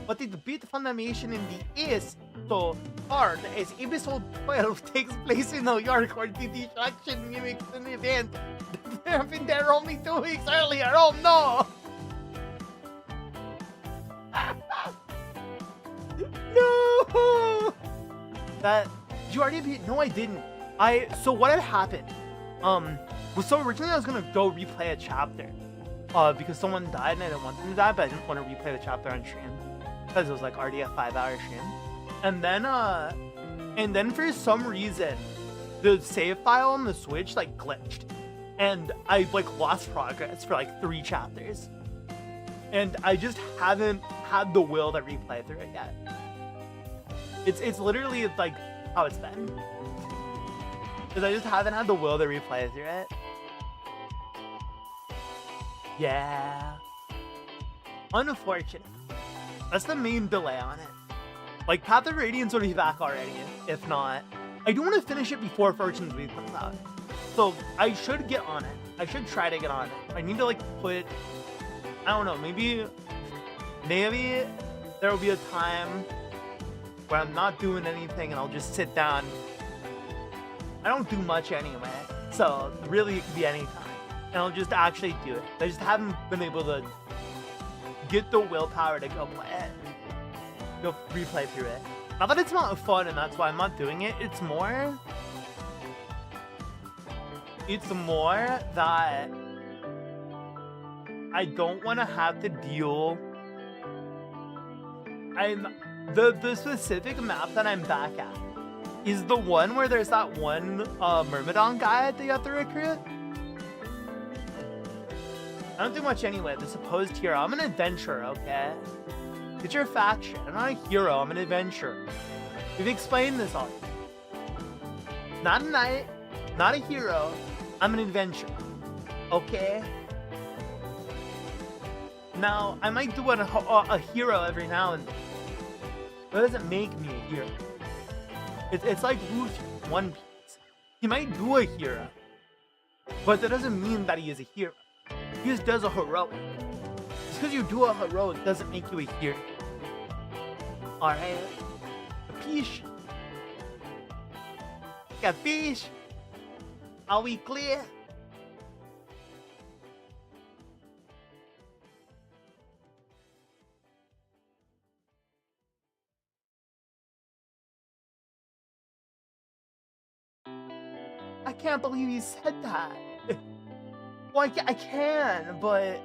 But it beat Funimation in the ass so hard as episode 12 takes place in New York, where the destruction mimics an event that happened there only 2 weeks earlier. Oh no! No! That did you already beat? No, I didn't. So what had happened? So originally I was gonna go replay a chapter, because someone died and I didn't want them to die, but I didn't want to replay the chapter on stream because it was like already a 5-hour stream. And then for some reason, the save file on the Switch like glitched, and I like lost progress for like 3 chapters, and I just haven't had the will to replay through it yet. It's literally like how it's been, because I just haven't had the will to replay through it. Yeah, unfortunate. That's the main delay on it. Like, Path of Radiance will be back already, if not. I do want to finish it before Fortune's Week comes out, so I should get on it. I should try to get on it. I need to like put, I don't know, maybe there will be a time where I'm not doing anything and I'll just sit down. I don't do much anyway, so really it could be any time, and I'll just actually do it. I just haven't been able to get the willpower to go play it, go replay through it. Not that it's not fun and that's why I'm not doing it. It's more that I don't want to have to deal. The specific map that I'm back at is the one where there's that one Myrmidon guy that you have to recruit. I don't do much anyway. The supposed hero. I'm an adventurer, okay? It's your faction. I'm not a hero. I'm an adventurer. We've explained this already. Not a knight. Not a hero. I'm an adventurer. Okay? Now, I might do a hero every now and then. That doesn't make me a hero. It's like One Piece. He might do a hero, but that doesn't mean that he is a hero. He just does a heroic. Just because you do a heroic doesn't make you a hero. Alright? Capiche? Capiche? Are we clear? I can't believe you said that. Well, I can, but...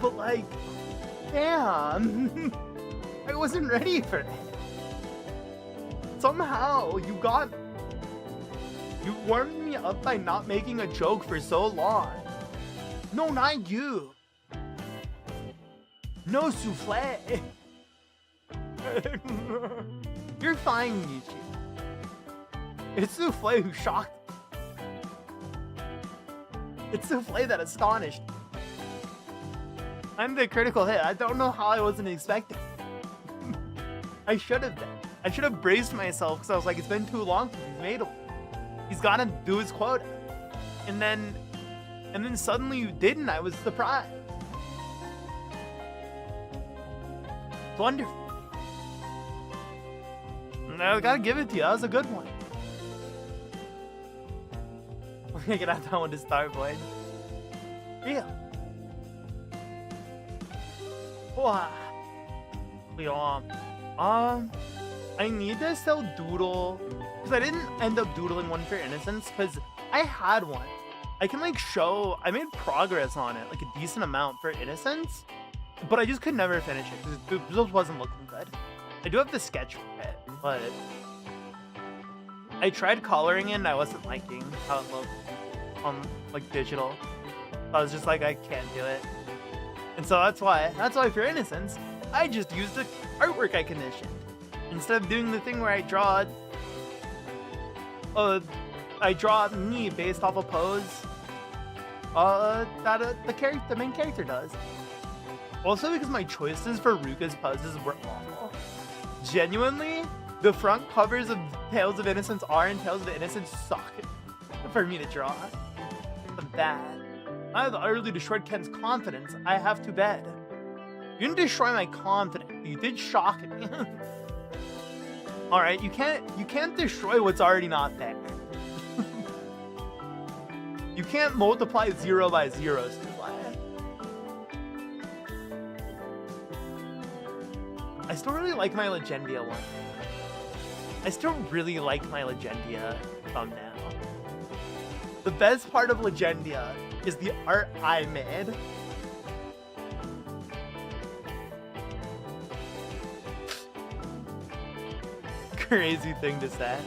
but like, damn. I wasn't ready for it. Somehow, you warmed me up by not making a joke for so long. No, not you. No souffle. You're fine, Michi. It's souffle who shocked me. It's souffle that astonished me. I'm the critical hit. I don't know how I wasn't expecting. I should have been. I should have braced myself because I was like, it's been too long since he's made one. He's gotta do his quota. And then suddenly you didn't. I was surprised. It's wonderful. I gotta give it to you. That was a good one. We're gonna have that one to start, boy. Yeah. Wow. I need to still doodle because I didn't end up doodling one for Innocence because I had one. I can like show I made progress on it, like a decent amount for Innocence, but I just could never finish it because it just wasn't looking good. I do have the sketch for it, but I tried coloring it and I wasn't liking how it looked on like digital. I was just like, I can't do it. And so that's why for Innocence, I just used the artwork I commissioned. Instead of doing the thing where I draw me based off a pose that the main character does. Also because my choices for Ruka's poses were awful. Genuinely, the front covers of Tales of Innocence R and Tales of Innocence suck for me to draw. It's bad. I have utterly destroyed Ken's confidence. I have to bed. You didn't destroy my confidence. You did shock me. All right, you can't destroy what's already not there. You can't multiply 0 by 0, Supplier. I still really like my Legendia one. I still really like my Legendia thumbnail. The best part of Legendia is the art I made. Crazy thing to say.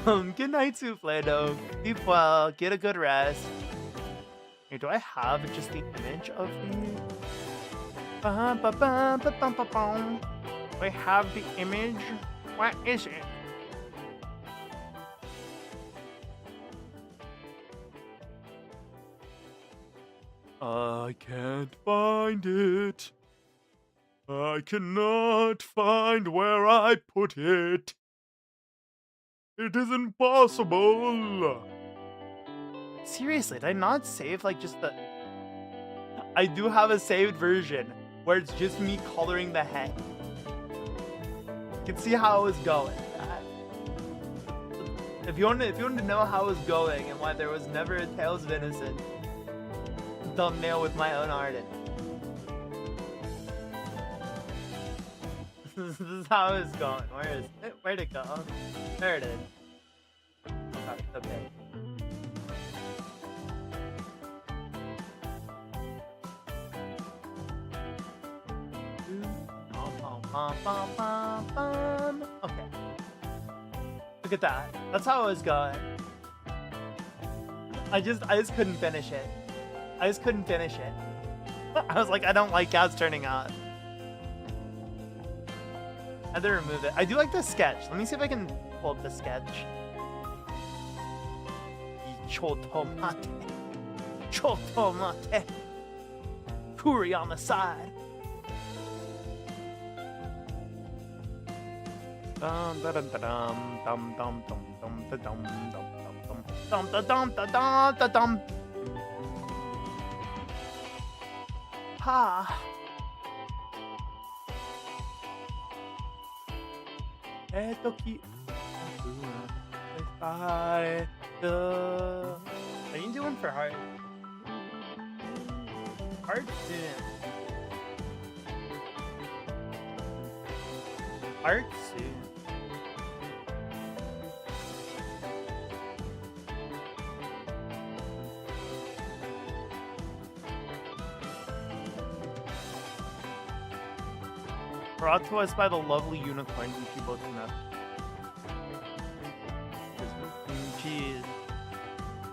Good night, Souffle, though. Sleep well, get a good rest. Here, do I have just the image of the... Do I have the image? What is it? I can't find it. I cannot find where I put it. It is impossible. Seriously, did I not save like just the... I do have a saved version where it's just me coloring the head. You can see how it was going. If you want to know how it was going and why there was never a Tales of Innocence thumbnail with my own art in it. This is how it's going. Where is it? Where'd it go? There it is. Okay. Bum, bum, bum, bum. Okay. Look at that. That's how it was going. I just couldn't finish it. I just couldn't finish it. I was like, I don't like how it's turning out. I had to remove it. I do like the sketch. Let me see if I can pull up the sketch. Chotomate. Chotomate. Curry on the side. Dum da dum da dum dum dum dum dum da dum dum dum dum dum da dum da dum. Ha. Etoki. Bye. What are you doing for heart? Heart soon. Heart soon. Brought to us by the lovely unicorn you both know. Jeez.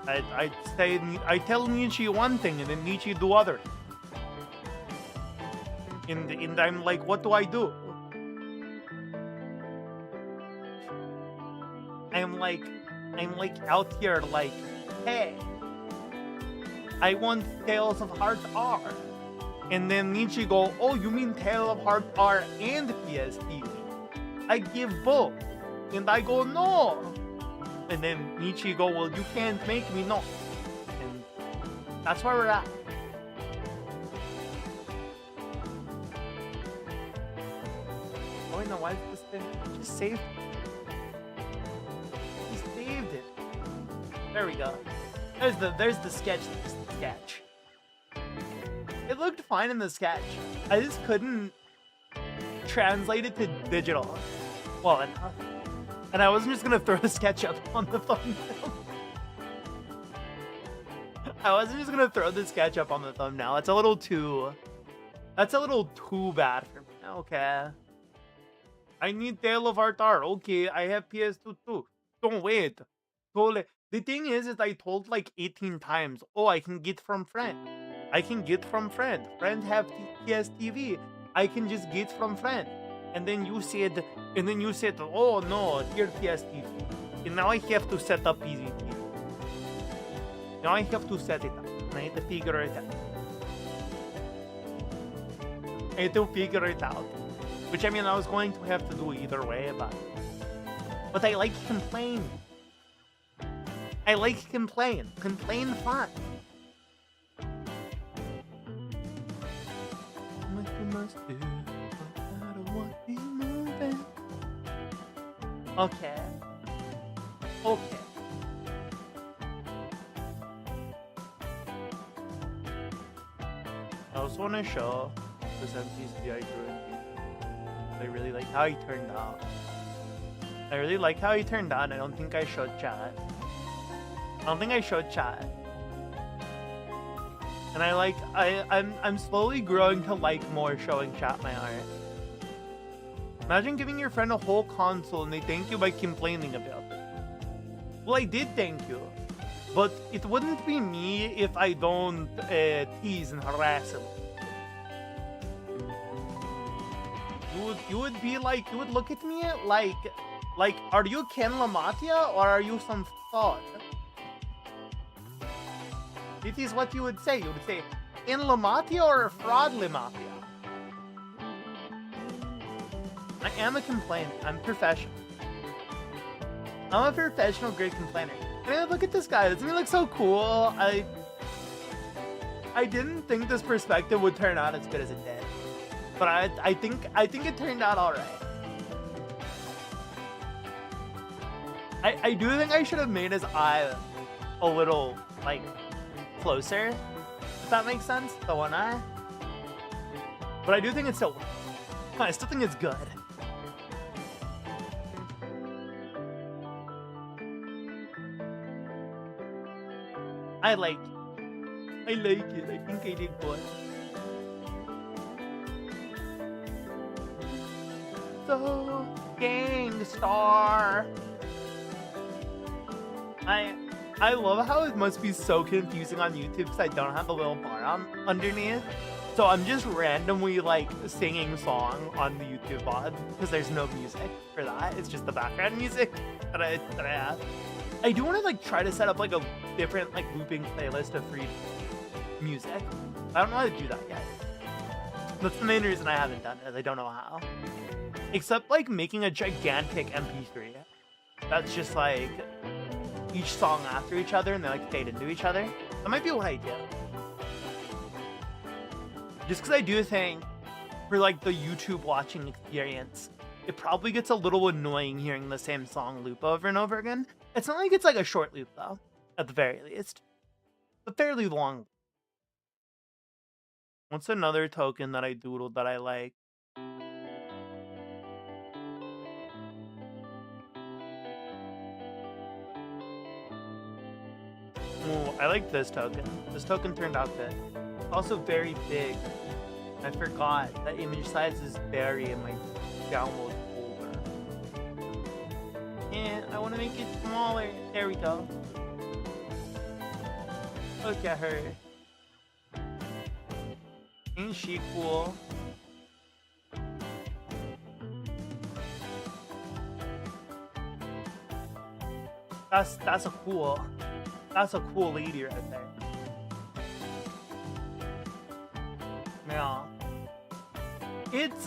I tell Nietzsche one thing and then Nietzsche do other. And I'm like, what do I do? I'm like out here like, hey, I want Tales of Heart R. And then Nietzsche go, oh, you mean Tale of Heart R and PSTV? I give both. And I go, no. And then Nietzsche go, well, you can't make me not. And that's where we're at. Oh, wait, no, why is this thing? Just saved it. He saved it. There we go. There's the sketch. There's the sketch. It looked fine in the sketch. I just couldn't translate it to digital well enough. And I wasn't just gonna throw the sketch up on the thumbnail. I wasn't just gonna throw the sketch up on the thumbnail. That's a little too bad for me. Okay. I need Tale of Heart R. Okay, I have PS2 too. Don't wait. The thing is I told like 18 times, oh, I can get from friend. I can get from friend. Friend have PSTV. I can just get from friend. And then you said, oh no, here PSTV. And now I have to set up PZTV. Now I have to set it up. I need to figure it out. I need to figure it out. Which I mean, I was going to have to do either way, but I like complain. I like complain. Complain fun. What you must do, no matter what you're moving. Okay. Okay. I also want to show the MPs I drew. I really like how he turned out. I really like how he turned out. I don't think I showed chat. And I'm slowly growing to like more showing chat my art. Imagine giving your friend a whole console and they thank you by complaining about it. Well, I did thank you, but it wouldn't be me if I don't tease and harass him. You would be like, you would look at me like, are you Ken Lamatia or are you some fraud? It is what you would say. You would say, Ken Lamatia or fraud Lamatia? I am a complainer. I'm professional. I'm a professional great complainer. I mean, look at this guy. Doesn't he look so cool? I didn't think this perspective would turn out as good as it did. But I think it turned out alright. I do think I should have made his eye a little, like, closer. If that makes sense. The one eye. But I do think it's still... I still think it's good. I like it. I think I did good. so gangstar. I love how it must be so confusing on YouTube because I don't have a little bar on underneath. So I'm just randomly like singing song on the YouTube VOD because there's no music for that. It's just the background music that I have. I do want to like try to set up like a different like looping playlist of free music. I don't know how to do that yet. That's the main reason I haven't done it. I don't know how. Except like making a gigantic MP3. That's just like each song after each other and they like fade into each other. That might be what I do. Just because I do think for like the YouTube watching experience, it probably gets a little annoying hearing the same song loop over and over again. It's not like it's like a short loop though, at the very least. It's a fairly long. What's another token that I doodled that I like? Ooh, I like this token. This token turned out good. It's also very big. I forgot that image size is very in my download folder. And I want to make it smaller. There we go. Look at her. Ain't she cool? That's a cool lady right there. Yeah. It's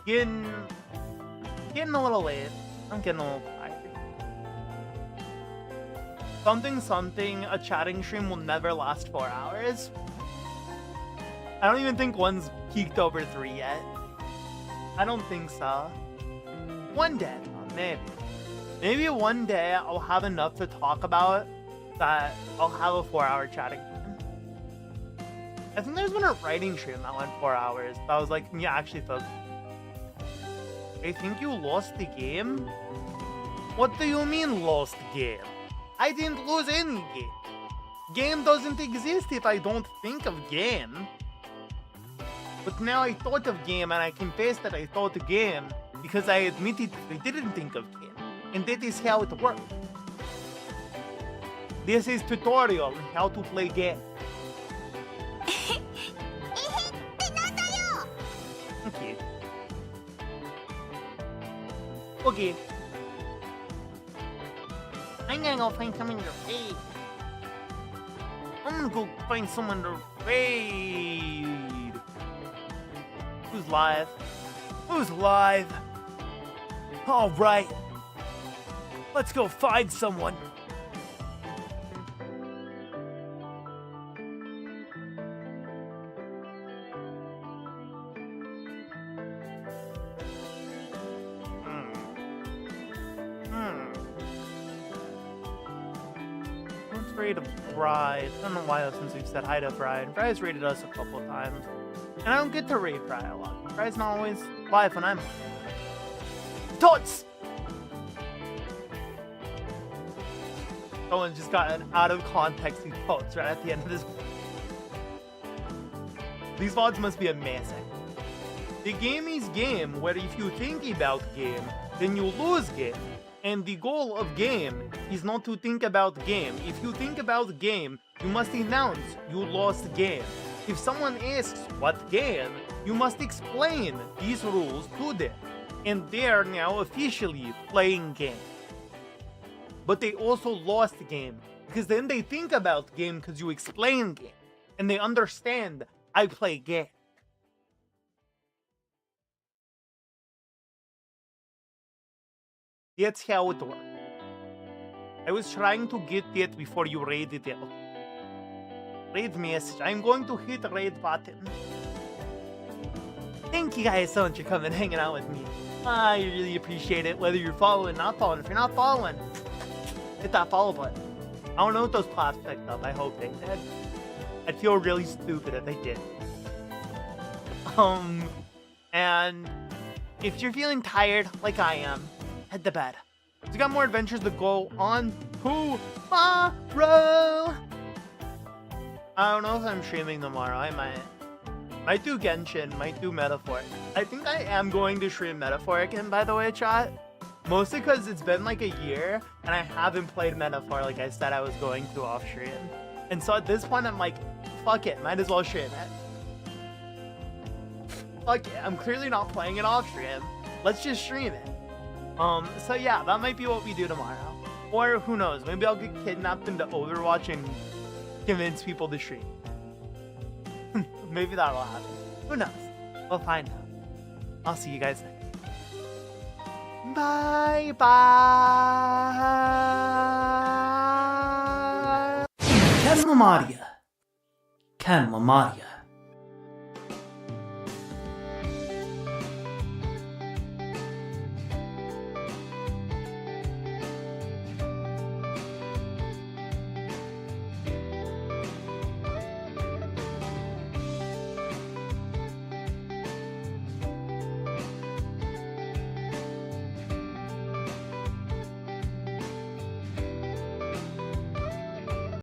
getting a little late. I'm getting a little tired. Something, a chatting stream will never last 4 hours. I don't even think one's peaked over 3 yet. I don't think so. One day, maybe. Maybe one day I'll have enough to talk about that I'll have a 4-hour chatting stream. I think there's been a writing stream that went 4 hours. That was like, yeah, actually focus. I think you lost the game? What do you mean lost game? I didn't lose any game. Game doesn't exist if I don't think of game. But now I thought of game and I confess that I thought of game because I admitted I didn't think of game. And that is how it works. This is tutorial on how to play game. Okay. Okay. I'm gonna go find someone to raid. I'm gonna go find someone to raid. Who's live? Who's live? Alright. Let's go find someone. Let's raid a Bride. I don't know why since we've said hi to Bride. Bride's raided us a couple of times. And I don't get to raid Bride a lot. Bride's not always live when I'm Tots! Someone just got an out of context quotes right at the end of this. These VODs must be amazing. The game is game where if you think about game, then you lose game. And the goal of game is not to think about game. If you think about game, you must announce you lost game. If someone asks what game, you must explain these rules to them. And they are now officially playing game. But they also lost the game, because then they think about game because you explain game. And they understand, I play game. That's how it works. I was trying to get that before you raided it. Raid message. I'm going to hit raid button. Thank you guys so much for coming and hanging out with me. I really appreciate it, whether you're following or not following. If you're not following, hit that follow button. I don't know what those claps picked up. I hope they did. I'd feel really stupid if they did. And if you're feeling tired like I am, head to bed. We got more adventures to go on tomorrow. I don't know if I'm streaming tomorrow. I might. Might do Genshin, might do Metaphor. I think I am going to stream Metaphor again, by the way, chat. Mostly because it's been like a year and I haven't played Metaphor like I said I was going to off stream. And so at this point I'm like, fuck it, might as well stream it. Fuck it, I'm clearly not playing it off stream. Let's just stream it. So yeah, that might be what we do tomorrow. Or who knows, maybe I'll get kidnapped into Overwatch and convince people to stream. Maybe that'll happen. Who knows? We'll find out. I'll see you guys next. Bye bye. Ken Lamadia. Ken Lamadia.